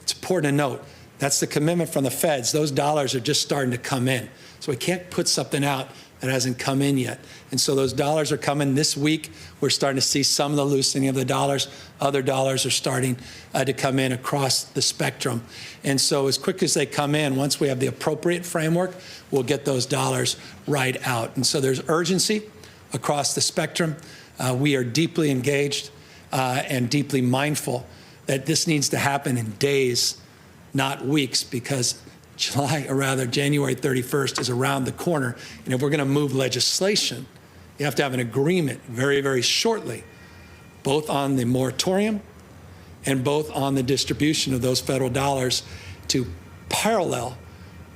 it's important to note, that's the commitment from the feds. Those dollars are just starting to come in. So we can't put something out that hasn't come in yet. And so those dollars are coming this week. We're starting to see some of the loosening of the dollars. Other dollars are starting to come in across the spectrum. And so as quick as they come in, once we have the appropriate framework, we'll get those dollars right out. And so there's urgency across the spectrum. We are deeply engaged and deeply mindful that this needs to happen in days, not weeks, because January 31st is around the corner. And if we're going to move legislation, you have to have an agreement very, very shortly, both on the moratorium and both on the distribution of those federal dollars to parallel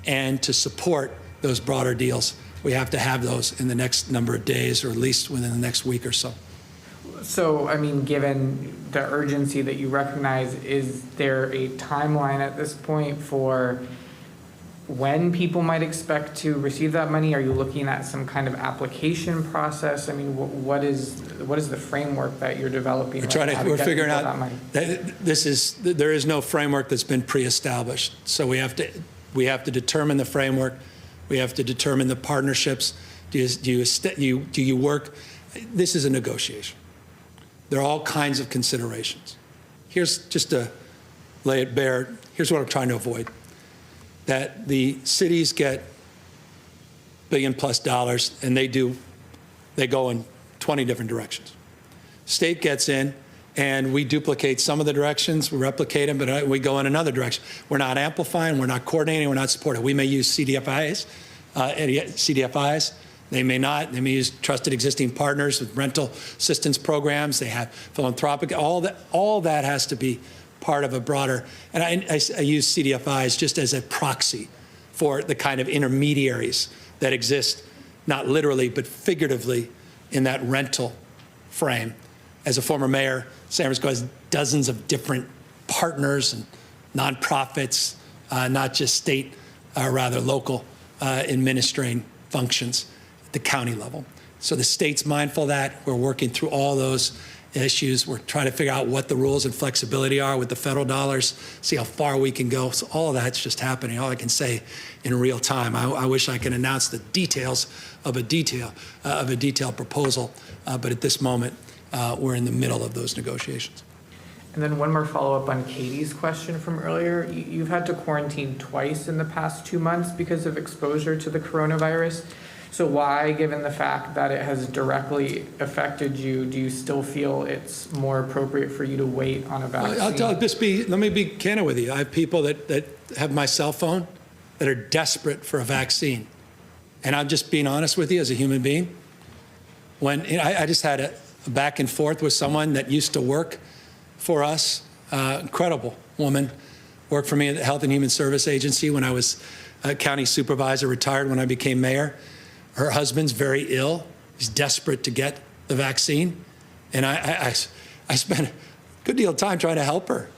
and to support those broader deals. We have to have those in the next number of days, or at least within the next week or so.
So, given the urgency that you recognize, is there a timeline at this point for when people might expect to receive that money? Are you looking at some kind of application process? I mean, what is the framework that you're developing?
We're figuring out
that money?
there is no framework that's been pre-established. So we have to determine the framework. We have to determine the partnerships. Do you work? This is a negotiation. There are all kinds of considerations. Here's just to lay it bare. Here's what I'm trying to avoid. That the cities get $1 billion+ and they go in 20 different directions. State gets in and we duplicate some of the directions, we replicate them, but we go in another direction. We're not amplifying, we're not coordinating, we're not supporting. We may use CDFIs. They may not. They may use trusted existing partners with rental assistance programs. They have philanthropic. All that has to be part of a broader. And I use CDFIs just as a proxy for the kind of intermediaries that exist, not literally but figuratively, in that rental frame. As a former mayor, San Francisco has dozens of different partners and nonprofits, not just state, or rather local administering functions at the county level. So the state's mindful of that. We're working through all those issues. We're trying to figure out what the rules and flexibility are with the federal dollars, see how far we can go. So all of that's just happening. All I can say in real time. I wish I could announce the details of a detailed proposal, but at this moment, we're in the middle of those negotiations.
And then one more follow-up on Katie's question from earlier. You've had to quarantine twice in the past 2 months because of exposure to the coronavirus. So why, given the fact that it has directly affected you, do you still feel it's more appropriate for you to wait on a vaccine?
Let me be candid with you. I have people that have my cell phone that are desperate for a vaccine. And I'm just being honest with you as a human being. When I just had a back and forth with someone that used to work for us, incredible woman, worked for me at the Health and Human Service Agency when I was a county supervisor, retired when I became mayor. Her husband's very ill. He's desperate to get the vaccine. And I spent a good deal of time trying to help her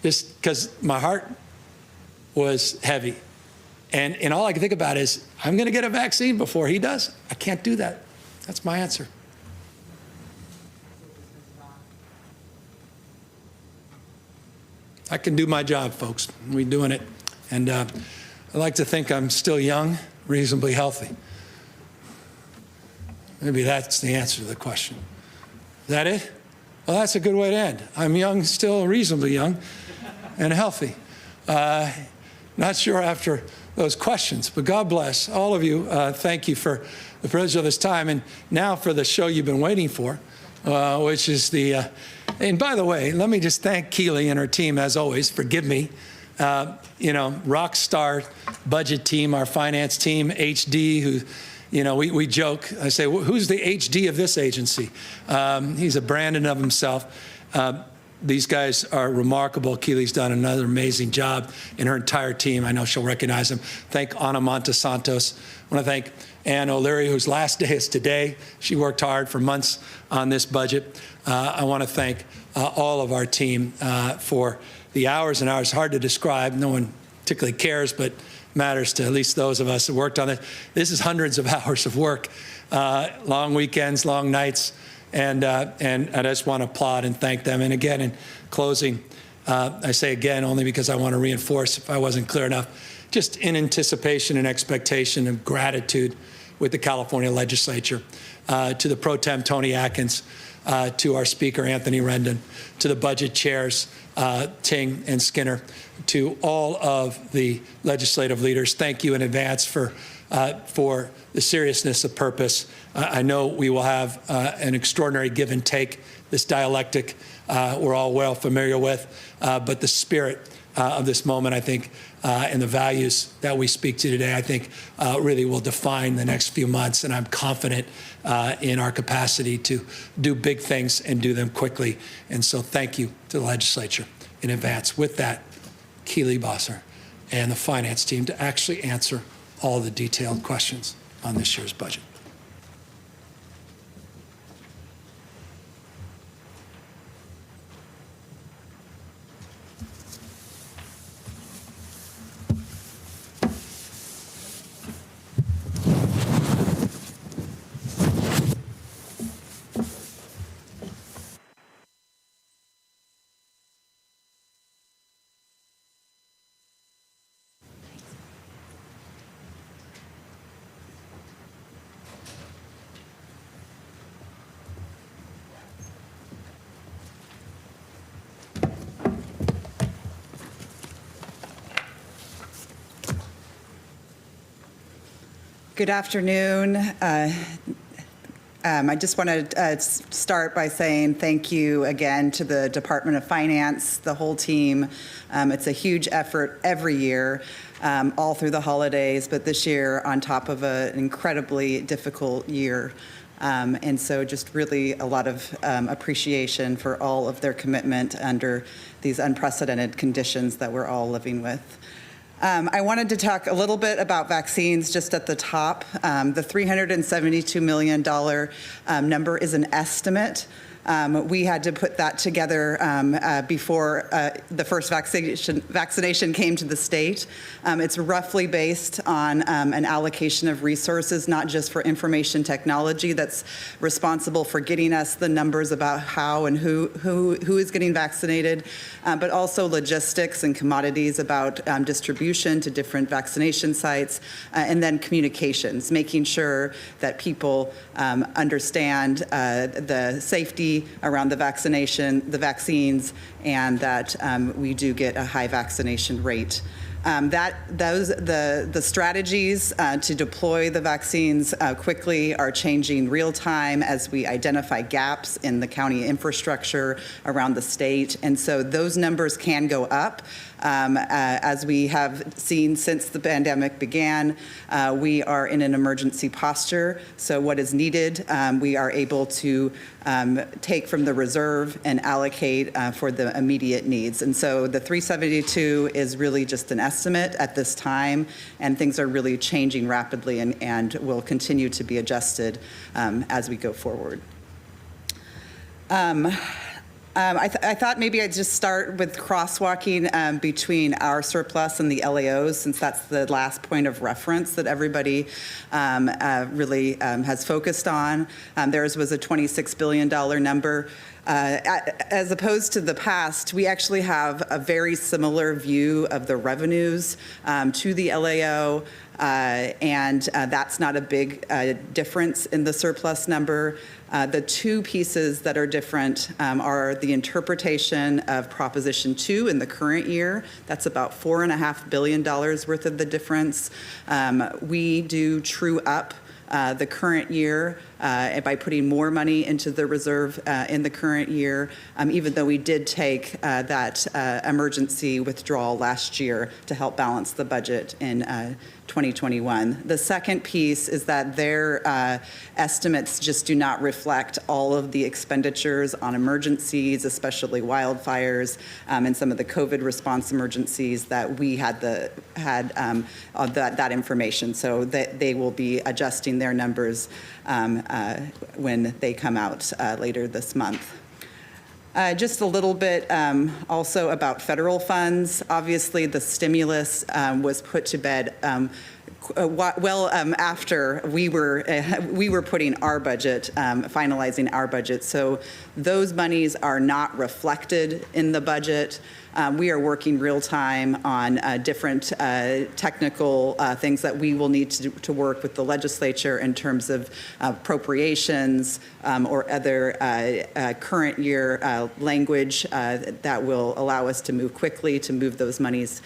just because my heart was heavy. And all I can think about is, I'm going to get a vaccine before he does. I can't do that. That's my answer. I can do my job, folks. We're doing it. And I like to think I'm still young, reasonably healthy. Maybe that's the answer to the question. Is that it? Well, that's a good way to end. I'm young, still reasonably young and healthy. Not sure after those questions, but God bless all of you. Thank you for the privilege of this time. And now for the show you've been waiting for, which is the, and by the way, let me just thank Keely and her team, as always. Forgive me. Rock star budget team, our finance team, HD, who, we joke. I say, who's the HD of this agency? He's a Brandon of himself. These guys are remarkable. Keely's done another amazing job, and her entire team. I know she'll recognize them. Thank Ana Montesantos. I want to thank Ann O'Leary, whose last day is today. She worked hard for months on this budget. I want to thank all of our team for the hours and hours. Hard to describe. No one particularly cares, but matters to at least those of us who worked on it. This is hundreds of hours of work, long weekends, long nights, and I just want to applaud and thank them. And again, in closing, I say again only because I want to reinforce, if I wasn't clear enough, just in anticipation and expectation and gratitude with the California legislature, to the pro tem Tony Atkins, to our speaker Anthony Rendon, to the budget chairs Ting and Skinner, to all of the legislative leaders. Thank you in advance for the seriousness of purpose. I know we will have an extraordinary give and take, this dialectic we're all well familiar with, but the spirit of this moment, I think, and the values that we speak to today, I think really will define the next few months. And I'm confident in our capacity to do big things and do them quickly. And so thank you to the legislature in advance. With that, Keely Bosser and the finance team to actually answer all the detailed questions on this year's budget.
Good afternoon. I just want to start by saying thank you again to the Department of Finance, the whole team. It's a huge effort every year, all through the holidays, but this year on top of an incredibly difficult year. And so just really a lot of appreciation for all of their commitment under these unprecedented conditions that we're all living with. I wanted to talk a little bit about vaccines just at the top. The $372 million number is an estimate. We had to put that together before the first vaccination came to the state. It's roughly based on an allocation of resources, not just for information technology that's responsible for getting us the numbers about how and who is getting vaccinated, but also logistics and commodities about distribution to different vaccination sites, and then communications, making sure that people understand the safety around the vaccines, and that we do get a high vaccination rate. The strategies to deploy the vaccines quickly are changing real time as we identify gaps in the county infrastructure around the state, and so those numbers can go up. As we have seen since the pandemic began, we are in an emergency posture. So what is needed, we are able to take from the reserve and allocate for the immediate needs. And so the 372 is really just an estimate at this time, and things are really changing rapidly and will continue to be adjusted as we go forward. I thought maybe I'd just start with crosswalking between our surplus and the LAOs, since that's the last point of reference that everybody really has focused on. Theirs was a $26 billion number. As opposed to the past, we actually have a very similar view of the revenues to the LAO, and that's not a big difference in the surplus number. The two pieces that are different are the interpretation of Proposition 2 in the current year. That's about $4.5 billion worth of the difference. We do true up the current year by putting more money into the reserve in the current year, even though we did take that emergency withdrawal last year to help balance the budget in 2021. The second piece is that their estimates just do not reflect all of the expenditures on emergencies, especially wildfires, and some of the COVID response emergencies that we had that information. So that they will be adjusting their numbers when they come out later this month. Just a little bit also about federal funds. Obviously, the stimulus was put to bed after we were putting our budget, finalizing our budget. So those monies are not reflected in the budget. We are working real time on different technical things that we will need to work with the legislature in terms of appropriations or other current year language that will allow us to move quickly to move those monies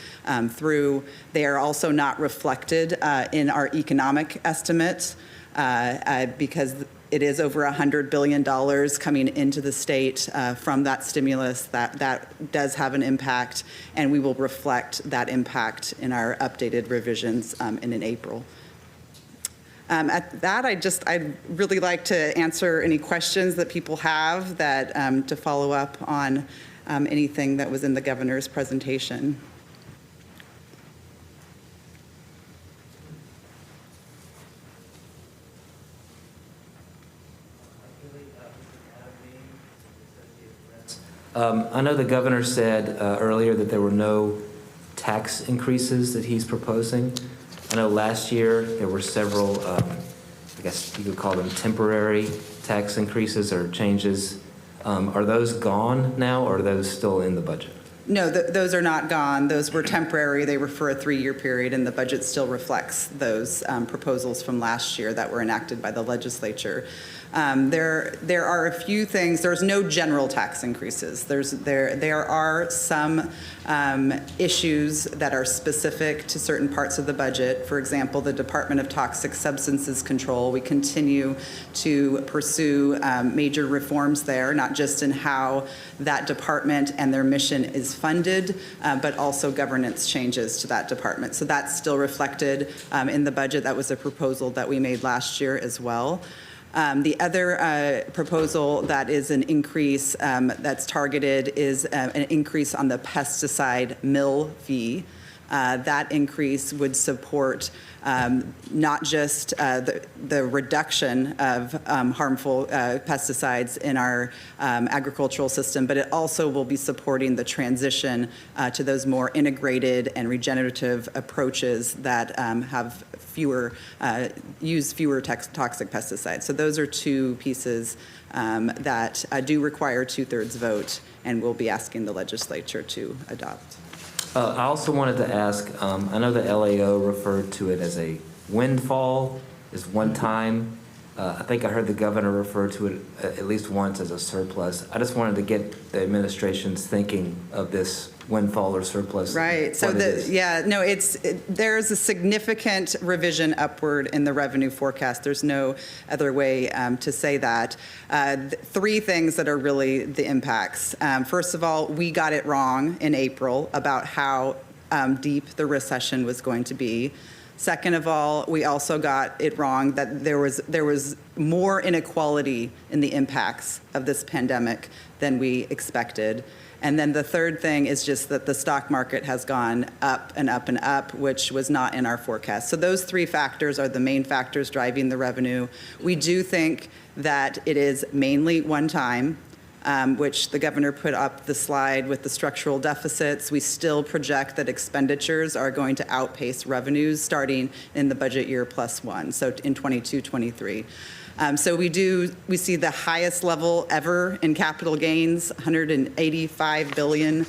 through. They are also not reflected in our economic estimates because it is over $100 billion coming into the state from that stimulus. That does have an impact, and we will reflect that impact in our updated revisions in April. At that, I'd really like to answer any questions that people have that to follow up on anything that was in the governor's presentation.
I know the governor said earlier that there were no tax increases that he's proposing. I know last year there were several, I guess you could call them temporary tax increases or changes. Are those gone now, or are those still in the budget?
No, those are not gone. Those were temporary. They were for a 3-year period, and the budget still reflects those proposals from last year that were enacted by the legislature. There are a few things. There's no general tax increases. There are some issues that are specific to certain parts of the budget. For example, the Department of Toxic Substances Control. We continue to pursue major reforms there, not just in how that department and their mission is funded, but also governance changes to that department. So that's still reflected in the budget. That was a proposal that we made last year as well. The other proposal that is an increase that's targeted is an increase on the pesticide mill fee. That increase would support not just the reduction of harmful pesticides in our agricultural system, but it also will be supporting the transition to those more integrated and regenerative approaches that have use fewer toxic pesticides. So those are two pieces that do require 2/3 vote, and we'll be asking the legislature to adopt.
I also wanted to ask, I know the LAO referred to it as a windfall, is one time. I think I heard the governor refer to it at least once as a surplus. I just wanted to get the administration's thinking of this windfall or surplus.
Right. So there's a significant revision upward in the revenue forecast. There's no other way to say that. 3 things that are really the impacts. First of all, we got it wrong in April about how deep the recession was going to be. Second of all, we also got it wrong that there was more inequality in the impacts of this pandemic than we expected. And then the third thing is just that the stock market has gone up and up and up, which was not in our forecast. So those 3 factors are the main factors driving the revenue. We do think that it is mainly one time, which the governor put up the slide with the structural deficits. We still project that expenditures are going to outpace revenues starting in the budget year +1, so in 22-23. So we see the highest level ever in capital gains, $185 billion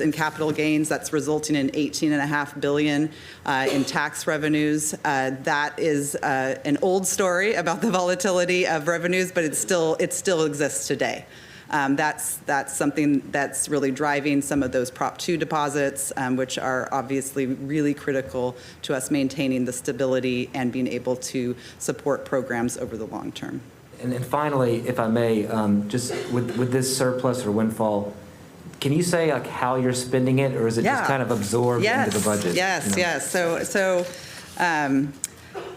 in capital gains. That's resulting in $18.5 billion in tax revenues. That is an old story about the volatility of revenues, but it still exists today. That's something that's really driving some of those Prop 2 deposits, which are obviously really critical to us maintaining the stability and being able to support programs over the long term.
And then finally, if I may, just with this surplus or windfall, can you say like how you're spending it, or is it just kind of absorbed into the budget?
Yes. So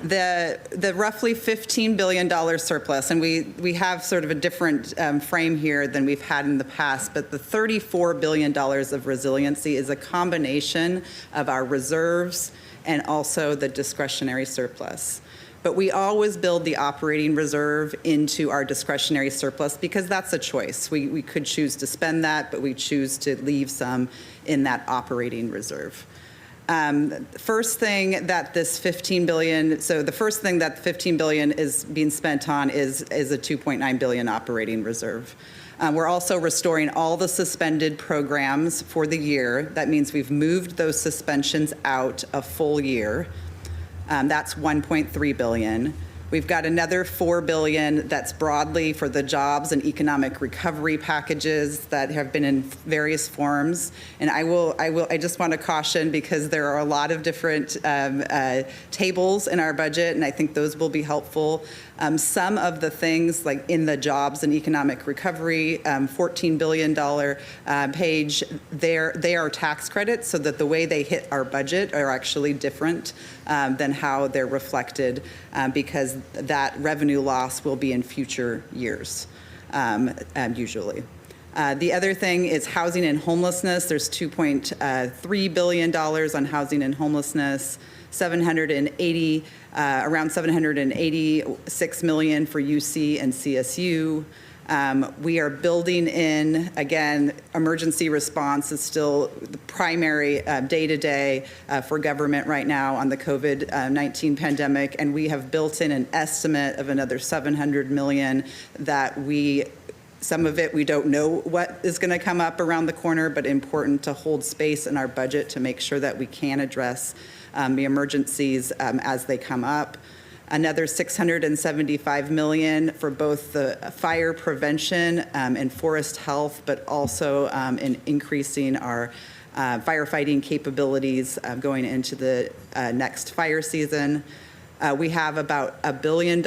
the roughly $15 billion surplus, and we have sort of a different frame here than we've had in the past, but the $34 billion of resiliency is a combination of our reserves and also the discretionary surplus. But we always build the operating reserve into our discretionary surplus because that's a choice. We could choose to spend that, but we choose to leave some in that operating reserve. First thing that this $15 billion, so the first thing that $15 billion is being spent on is a $2.9 billion operating reserve. We're also restoring all the suspended programs for the year. That means we've moved those suspensions out a full year. That's $1.3 billion. We've got another $4 billion that's broadly for the jobs and economic recovery packages that have been in various forms. And I just want to caution because there are a lot of different tables in our budget, and I think those will be helpful. Some of the things like in the jobs and economic recovery, $14 billion page, they are tax credits, so that the way they hit our budget are actually different than how they're reflected because that revenue loss will be in future years, usually. The other thing is housing and homelessness. There's $2.3 billion on housing and homelessness, around $786 million for UC and CSU. We are building in, again, emergency response is still the primary day-to-day for government right now on the COVID-19 pandemic, and we have built in an estimate of another $700 million that we Some of it, we don't know what is going to come up around the corner, but important to hold space in our budget to make sure that we can address the emergencies as they come up. Another $675 million for both the fire prevention and forest health, but also in increasing our firefighting capabilities going into the next fire season. We have about $1 billion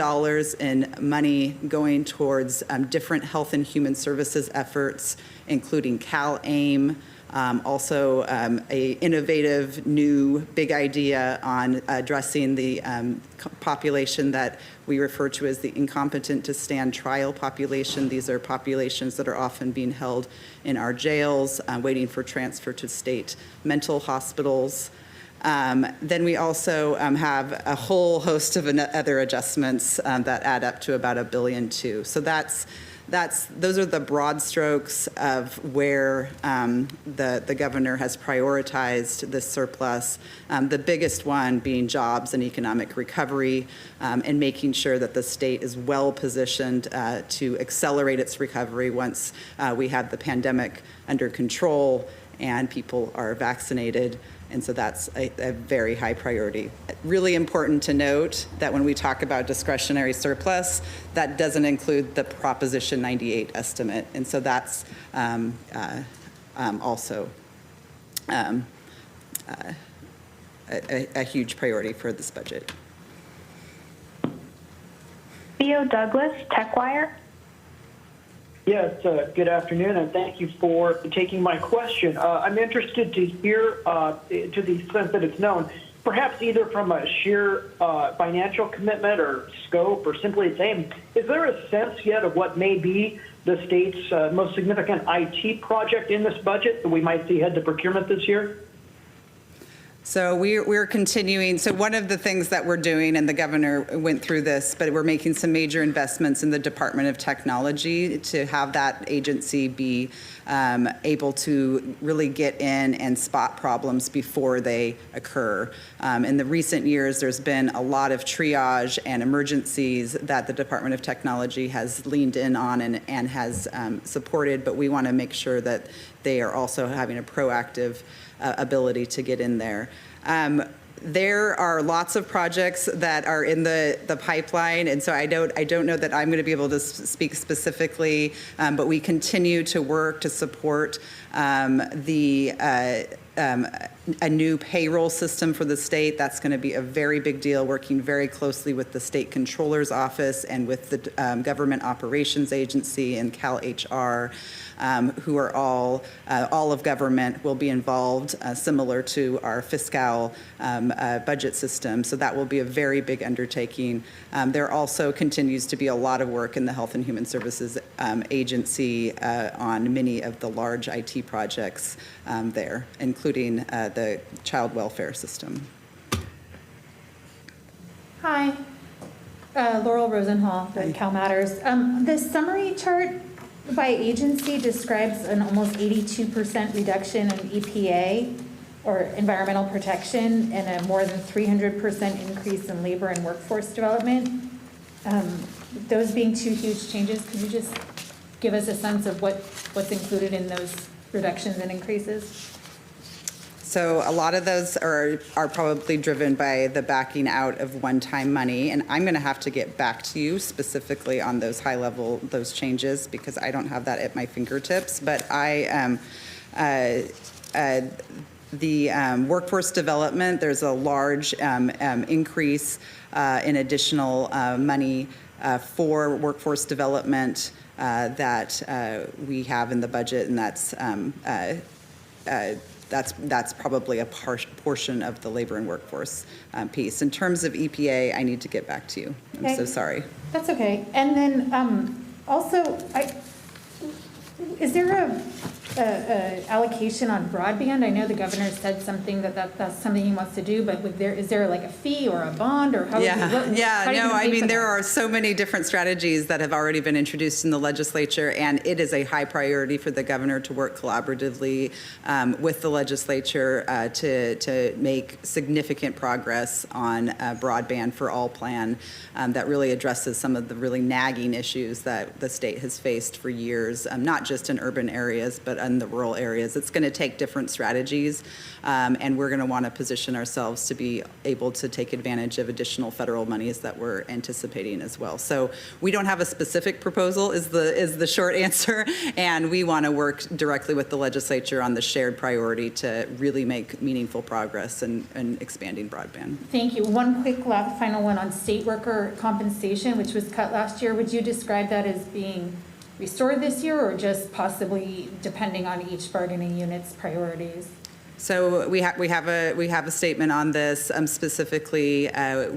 in money going towards different health and human services efforts, including CalAIM, also a innovative new big idea on addressing the population that we refer to as the incompetent to stand trial population. These are populations that are often being held in our jails, waiting for transfer to state mental hospitals. Then we also have a whole host of other adjustments that add up to about $1 billion too. So those are the broad strokes of where the governor has prioritized this surplus. The biggest one being jobs and economic recovery, and making sure that the state is well positioned to accelerate its recovery once we have the pandemic under control and people are vaccinated. And so that's a very high priority. Really important to note that when we talk about discretionary surplus, that doesn't include the Proposition 98 estimate. And so that's also a huge priority for this budget.
Theo Douglas, TechWire.
Yes, good afternoon, and thank you for taking my question. I'm interested to hear, to the extent that it's known, perhaps either from a sheer financial commitment or scope or simply its aim, is there a sense yet of what may be the state's most significant IT project in this budget that we might see head to procurement this year?
So we're continuing. So one of the things that we're doing, and the governor went through this, but we're making some major investments in the Department of Technology to have that agency be able to really get in and spot problems before they occur. In the recent years, there's been a lot of triage and emergencies that the Department of Technology has leaned in on and has supported, but we want to make sure that they are also having a proactive ability to get in there. There are lots of projects that are in the pipeline, and so I don't know that I'm going to be able to speak specifically, but we continue to work to support a new payroll system for the state. That's going to be a very big deal, working very closely with the state controller's office and with the Government Operations Agency and CalHR, who are all of government will be involved, similar to our Fiscal budget system. So that will be a very big undertaking. There also continues to be a lot of work in the Health and Human Services Agency on many of the large IT projects there, including the child welfare system.
Hi, Laurel Rosenhall with Cal Matters. The summary chart by agency describes an almost 82% reduction in EPA, or environmental protection, and a more than 300% increase in labor and workforce development. Those being two huge changes, could you just give us a sense of what's included in those reductions and increases?
So a lot of those are probably driven by the backing out of one-time money, and I'm going to have to get back to you specifically on those those changes, because I don't have that at my fingertips. But the workforce development, there's a large increase in additional money for workforce development that we have in the budget, and that's probably a portion of the labor and workforce piece. In terms of EPA, I need to get back to you. I'm so sorry.
That's okay. And then also, is there allocation on broadband? I know the governor said something that's something he wants to do, but is there like a fee or a bond or how?
There are so many different strategies that have already been introduced in the legislature, and it is a high priority for the governor to work collaboratively with the legislature to make significant progress on broadband for all plan that really addresses some of the really nagging issues that the state has faced for years, not just in urban areas, but in the rural areas. It's going to take different strategies, and we're going to want to position ourselves to be able to take advantage of additional federal monies that we're anticipating as well. So we don't have a specific proposal is the short answer, and we want to work directly with the legislature on the shared priority to really make meaningful progress in expanding broadband.
Thank you. One quick final one on state worker compensation, which was cut last year. Would you describe that as being restored this year, or just possibly depending on each bargaining unit's priorities?
So we have a statement on this specifically.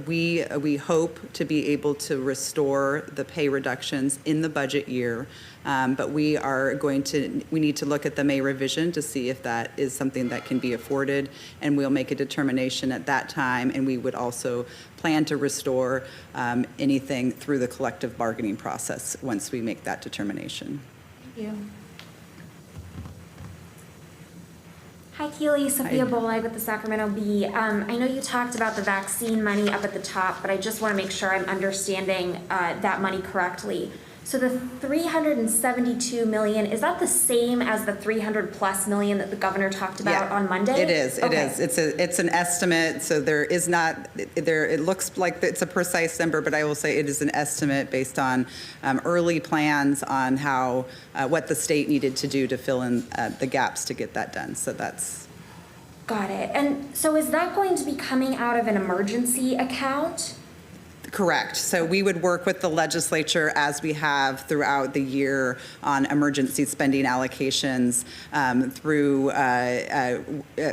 We hope to be able to restore the pay reductions in the budget year, but we need to look at the May revision to see if that is something that can be afforded, and we'll make a determination at that time. And we would also plan to restore anything through the collective bargaining process once we make that determination.
Thank you.
Hi, Keely. Sophia Bolag with the Sacramento Bee. I know you talked about the vaccine money up at the top, but I just want to make sure I'm understanding that money correctly. So the $372 million, is that the same as the $300+ million that the governor talked about on Monday?
It is. It is. It's an estimate. So there is not there. It looks like it's a precise number, but I will say it is an estimate based on early plans on how what the state needed to do to fill in the gaps to get that done. So that's.
Got it. And so is that going to be coming out of an emergency account?
Correct. So we would work with the legislature as we have throughout the year on emergency spending allocations through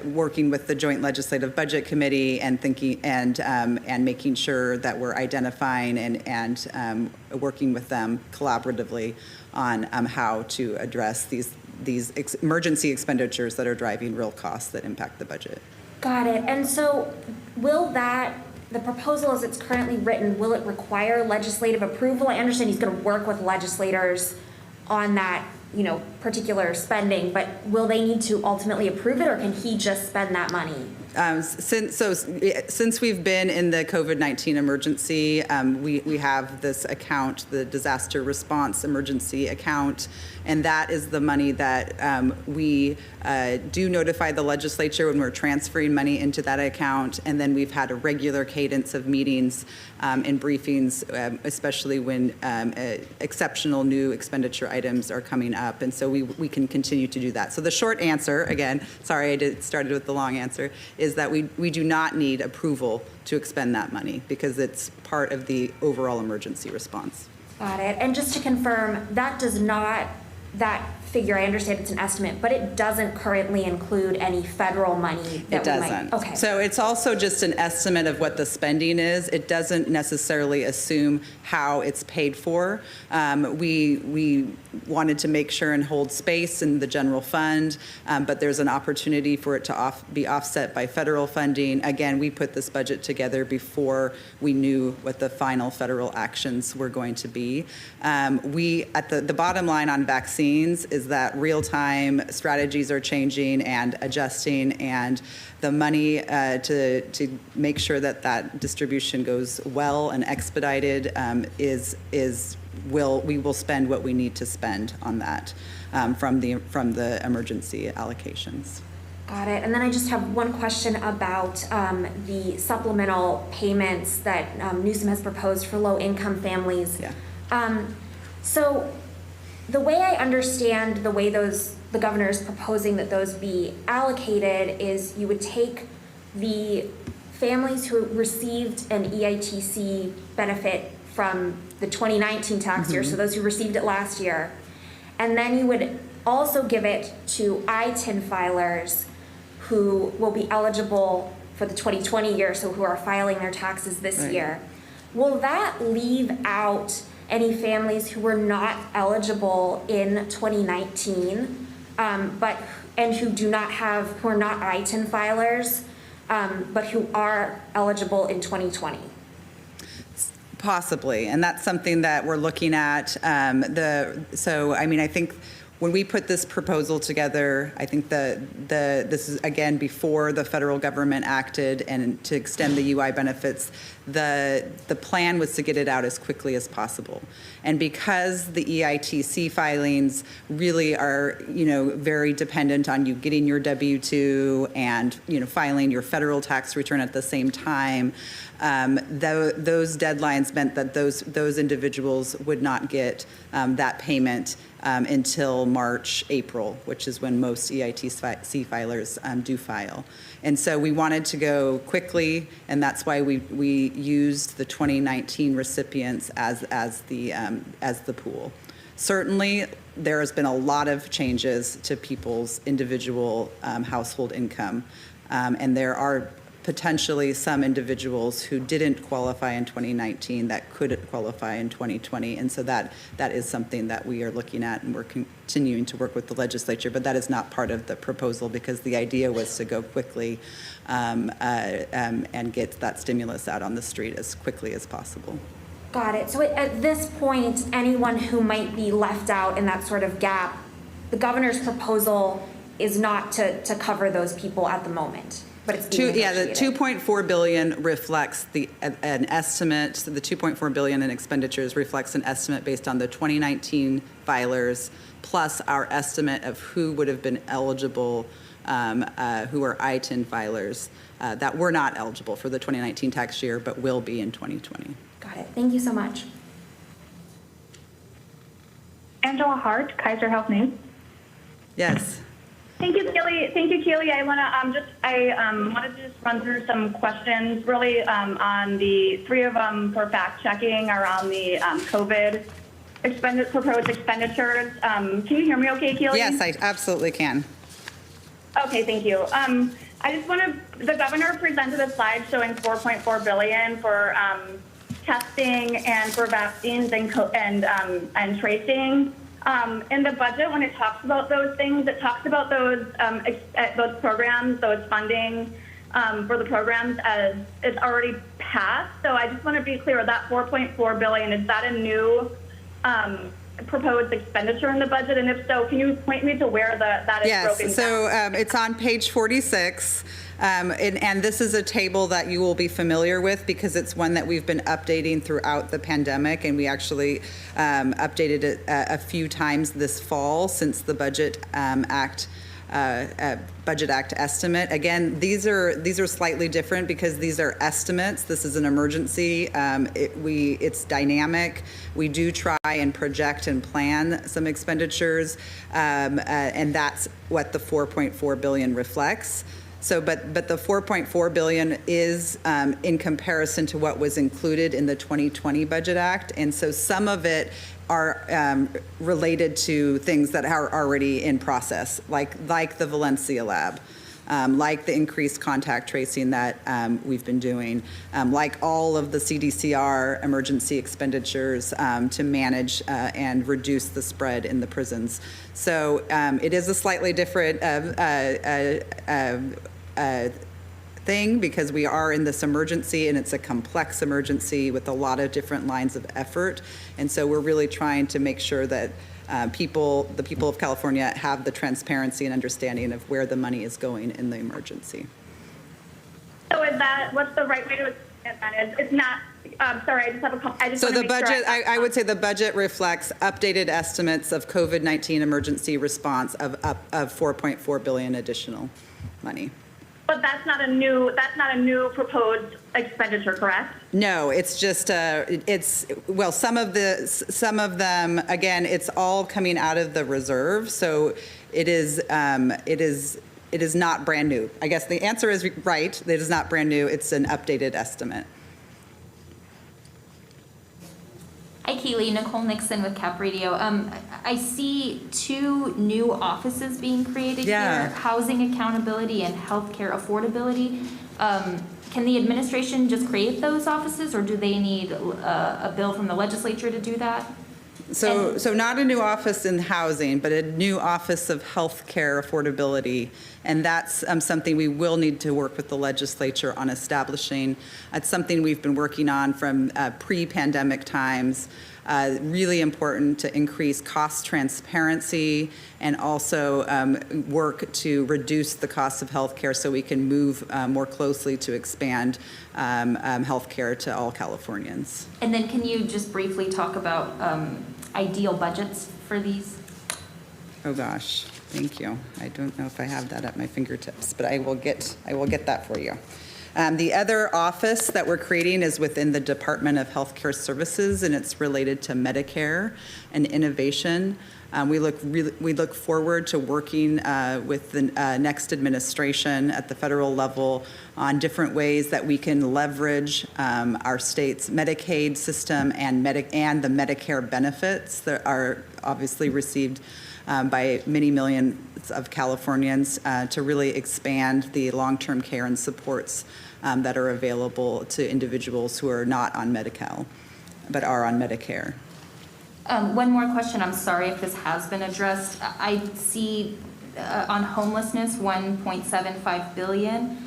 working with the Joint Legislative Budget Committee and thinking and making sure that we're identifying and working with them collaboratively on how to address these emergency expenditures that are driving real costs that impact the budget.
Got it. And so will the proposal as it's currently written, will it require legislative approval? I understand he's going to work with legislators on that, particular spending, but will they need to ultimately approve it, or can he just spend that money? Since
we've been in the COVID-19 emergency, we have this account, the disaster response emergency account, and that is the money that we do notify the legislature when we're transferring money into that account, and then we've had a regular cadence of meetings and briefings, especially when exceptional new expenditure items are coming up, and so we can continue to do that. So the short answer, again, sorry I started with the long answer, is that we do not need approval to expend that money because it's part of the overall emergency response.
Got it. And just to confirm, that figure, I understand it's an estimate, but it doesn't currently include any federal money that
it doesn't.
Okay.
So it's also just an estimate of what the spending is. It doesn't necessarily assume how it's paid for. We wanted to make sure and hold space in the general fund, but there's an opportunity for it to be offset by federal funding. Again, we put this budget together before we knew what the final federal actions were going to be. The bottom line on vaccines is that real-time strategies are changing and adjusting, and the money to make sure that distribution goes well and expedited we will spend what we need to spend on that from the emergency allocations.
Got it. And then I just have one question about the supplemental payments that Newsom has proposed for low-income families.
Yeah.
So the way I understand the way the governor is proposing that those be allocated is you would take the families who received an EITC benefit from the 2019 tax year, so those who received it last year, and then you would also give it to ITIN filers who will be eligible for the 2020 year, so who are filing their taxes this year. Will that leave out any families who were not eligible in 2019 and who are not ITIN filers, but who are eligible in 2020?
Possibly, and that's something that we're looking at. I think when we put this proposal together, I think this is, again, before the federal government acted and to extend the UI benefits, the plan was to get it out as quickly as possible. And because the EITC filings really are, very dependent on you getting your W-2 and, filing your federal tax return at the same time, those deadlines meant that those individuals would not get that payment until March, April, which is when most EITC filers do file. And so we wanted to go quickly, and that's why we used the 2019 recipients as the pool. Certainly, there has been a lot of changes to people's individual household income, and there are potentially some individuals who didn't qualify in 2019 that could qualify in 2020. And so that is something that we are looking at, and we're continuing to work with the legislature, but that is not part of the proposal because the idea was to go quickly and get that stimulus out on the street as quickly as possible.
Got it. So at this point, anyone who might be left out in that sort of gap, the governor's proposal is not to cover those people at the moment. But it's being
the $2.4 billion reflects an estimate. So the $2.4 billion in expenditures reflects an estimate based on the 2019 filers, plus our estimate of who would have been eligible, who are ITIN filers that were not eligible for the 2019 tax year, but will be in 2020.
Got it. Thank you so much.
Angela Hart, Kaiser Health News.
Yes.
Thank you, Keely. I want to wanted to just run through some questions, really, on the three of them for fact checking around the COVID proposed expenditures. Can you hear me, okay, Keely?
Yes, I absolutely can.
Okay, thank you. I just want to. The governor presented a slide showing $4.4 billion for testing and for vaccines and tracing. In the budget, when it talks about those things, it talks about those programs, those funding for the programs as it's already passed. So I just want to be clear, that $4.4 billion, is that a new proposed expenditure in the budget? And if so, can you point me to where that is broken down?
Yes, so it's on page 46. And this is a table that you will be familiar with because it's one that we've been updating throughout the pandemic, and we actually updated it a few times this fall since the Budget Act estimate. Again, these are slightly different because these are estimates. This is an emergency. It's dynamic. We do try and project and plan some expenditures, and that's what the $4.4 billion reflects. So, but the $4.4 billion is in comparison to what was included in the 2020 Budget Act, and so some of it are related to things that are already in process, like the Valencia lab, like the increased contact tracing that we've been doing, like all of the CDCR emergency expenditures to manage and reduce the spread in the prisons. So it is a slightly different thing because we are in this emergency, and it's a complex emergency with a lot of different lines of effort. And so we're really trying to make sure that the people of California have the transparency and understanding of where the money is going in the emergency.
So what's the right way to explain that? It's not, sorry, I just have a
So the budget, I would say the budget reflects updated estimates of COVID-19 emergency response of $4.4 billion additional money.
But that's not a new proposed expenditure, correct?
No, it's just some of them, again, it's all coming out of the reserve, so it is not brand new. I guess the answer is right. It is not brand new. It's an updated estimate.
Hi, Keely. Nicole Nixon with Cap Radio. I see 2 new offices being created here, housing accountability and healthcare affordability. Can the administration just create those offices, or do they need a bill from the legislature to do that?
So not a new office in housing, but a new office of healthcare affordability. And that's something we will need to work with the legislature on establishing. It's something we've been working on from pre-pandemic times. Really important to increase cost transparency and also work to reduce the cost of healthcare so we can move more closely to expand healthcare to all Californians.
And then can you just briefly talk about ideal budgets for these?
Oh gosh, thank you. I don't know if I have that at my fingertips, but I will get that for you. The other office that we're creating is within the Department of Healthcare Services, and it's related to Medicare and innovation. We look forward to working with the next administration at the federal level on different ways that we can leverage our state's Medicaid system and the Medicare benefits that are obviously received by many millions of Californians to really expand the long-term care and supports that are available to individuals who are not on Medi-Cal but are on Medicare.
One more question. I'm sorry if this has been addressed. I see on homelessness, 1.75 billion.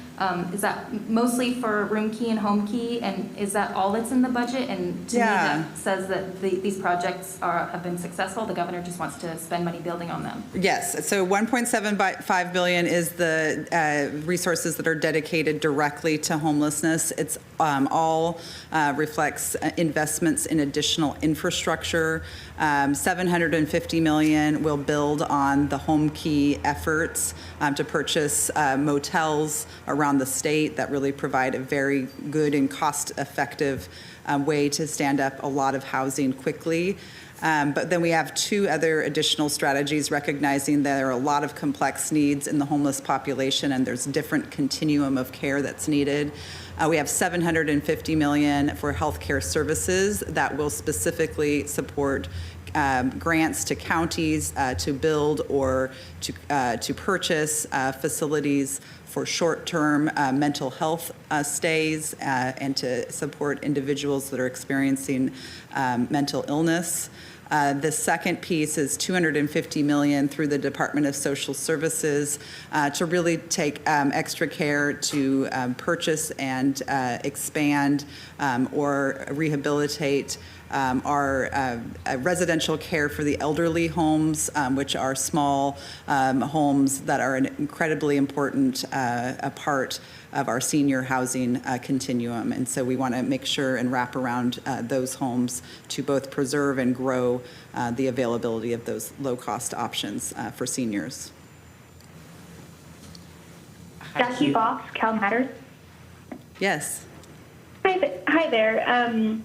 Is that mostly for room key and home key? And is that all that's in the budget? And to me, that says that these projects have been successful. The governor just wants to spend money building on them.
Yes. So 1.75 billion is the resources that are dedicated directly to homelessness. It's all reflects investments in additional infrastructure. 750 million will build on the home key efforts to purchase motels around the state that really provide a very good and cost-effective way to stand up a lot of housing quickly. But then we have two other additional strategies, recognizing that there are a lot of complex needs in the homeless population and there's different continuum of care that's needed. We have 750 million for healthcare services that will specifically support grants to counties to build or to purchase facilities for short-term mental health stays and to support individuals that are experiencing mental illness. The second piece is 250 million through the Department of Social Services to really take extra care to purchase and expand or rehabilitate our residential care for the elderly homes, which are small homes that are an incredibly important part of our senior housing continuum. And so we want to make sure and wrap around those homes to both preserve and grow the availability of those low-cost options for seniors.
Jackie Fox, Cal Matters.
Yes.
Hi there.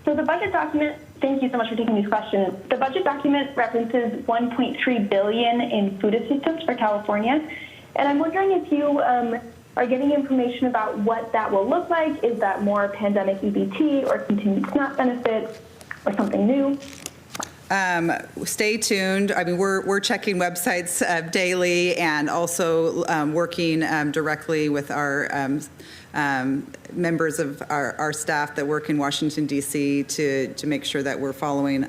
So the budget document, thank you so much for taking these questions. The budget document references $1.3 billion in food assistance for California. And I'm wondering if you are getting information about what that will look like. Is that more pandemic EBT or continued SNAP benefits or something new?
Stay tuned. I mean, we're checking websites daily and also working directly with our members of our staff that work in Washington, D.C. to make sure that we're following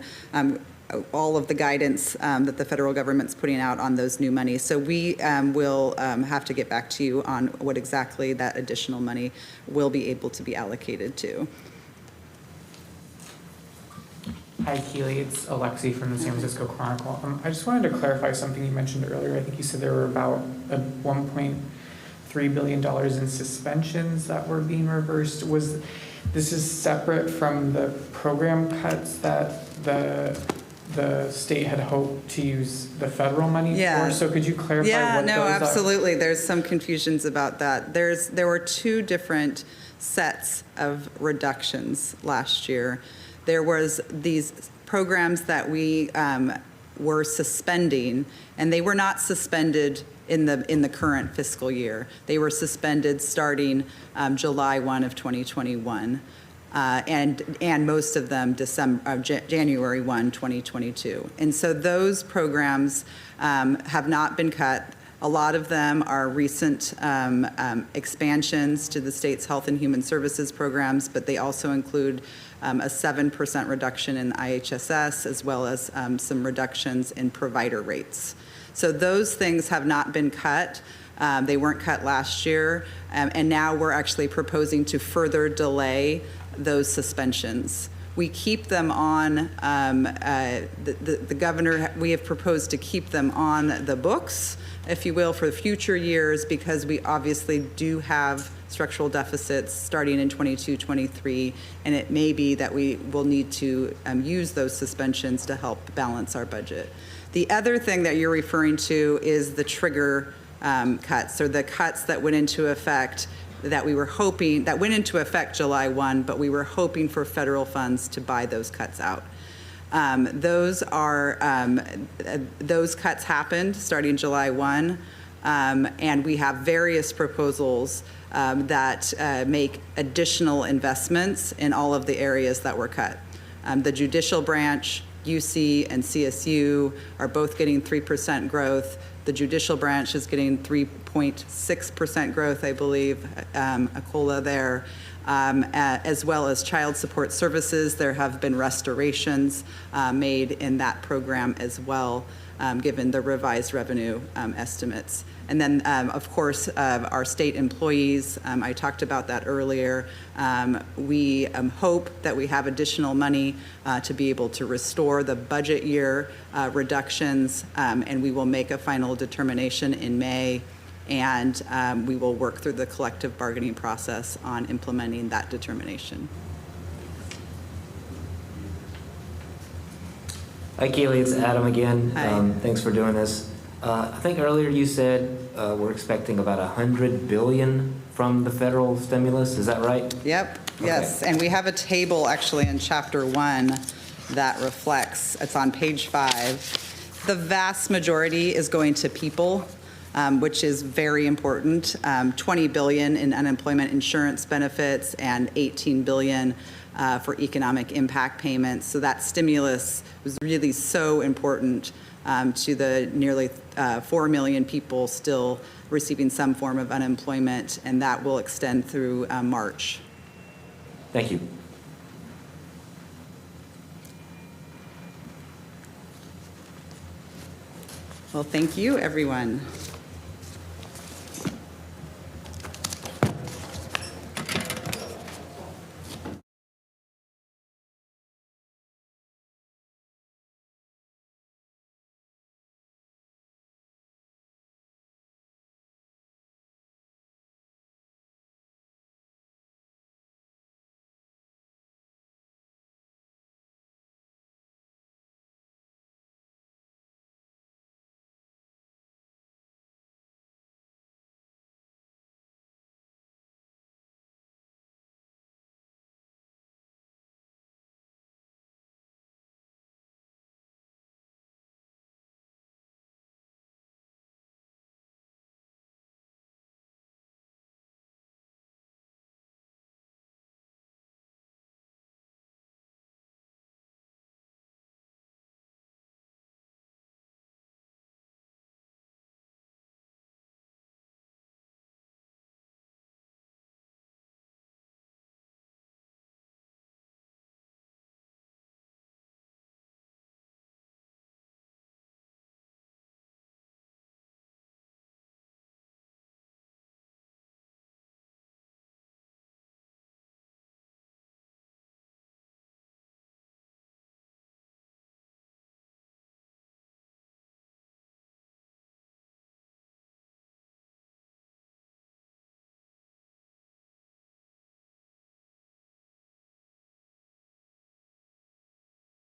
all of the guidance that the federal government's putting out on those new monies. So we will have to get back to you on what exactly that additional money will be able to be allocated to.
Hi, Keely. It's Alexi from the San Francisco Chronicle. I just wanted to clarify something you mentioned earlier. I think you said there were about $1.3 billion in suspensions that were being reversed. This is separate from the program cuts that the state had hoped to use the federal money for? So could you clarify what those are?
Absolutely. There's some confusions about that. There were two different sets of reductions last year. There was these programs that we were suspending, and they were not suspended in the current fiscal year. They were suspended starting July 1 of 2021, and most of them January 1, 2022. And so those programs have not been cut. A lot of them are recent expansions to the state's health and human services programs, but they also include a 7% reduction in IHSS, as well as some reductions in provider rates. So those things have not been cut. They weren't cut last year, and now we're actually proposing to further delay those suspensions. We keep them on, the governor, we have proposed to keep them on the books, if you will, for future years, because we obviously do have structural deficits starting in 22, 23, and it may be that we will need to use those suspensions to help balance our budget. The other thing that you're referring to is the trigger cuts, or the cuts that went into effect that we were hoping, that went into effect July 1, but we were hoping for federal funds to buy those cuts out. Those cuts happened starting July 1, and we have various proposals that make additional investments in all of the areas that were cut. The judicial branch, UC and CSU are both getting 3% growth. The judicial branch is getting 3.6% growth, I believe, a COLA there, as well as child support services. There have been restorations made in that program as well, given the revised revenue estimates. And then, of course, our state employees, I talked about that earlier. We hope that we have additional money to be able to restore the budget year reductions, and we will make a final determination in May, and we will work through the collective bargaining process on implementing that determination.
Hi, Keely, it's Adam again.
Hi.
Thanks for doing this. I think earlier you said we're expecting about $100 billion from the federal stimulus. Is that right?
Yep, yes.
Okay.
And we have a table actually in Chapter 1 that reflects, it's on page 5. The vast majority is going to people, which is very important. $20 billion in unemployment insurance benefits and $18 billion for economic impact payments. So that stimulus was really so important to the nearly 4 million people still receiving some form of unemployment, and that will extend through March.
Thank you.
Well, thank you, everyone.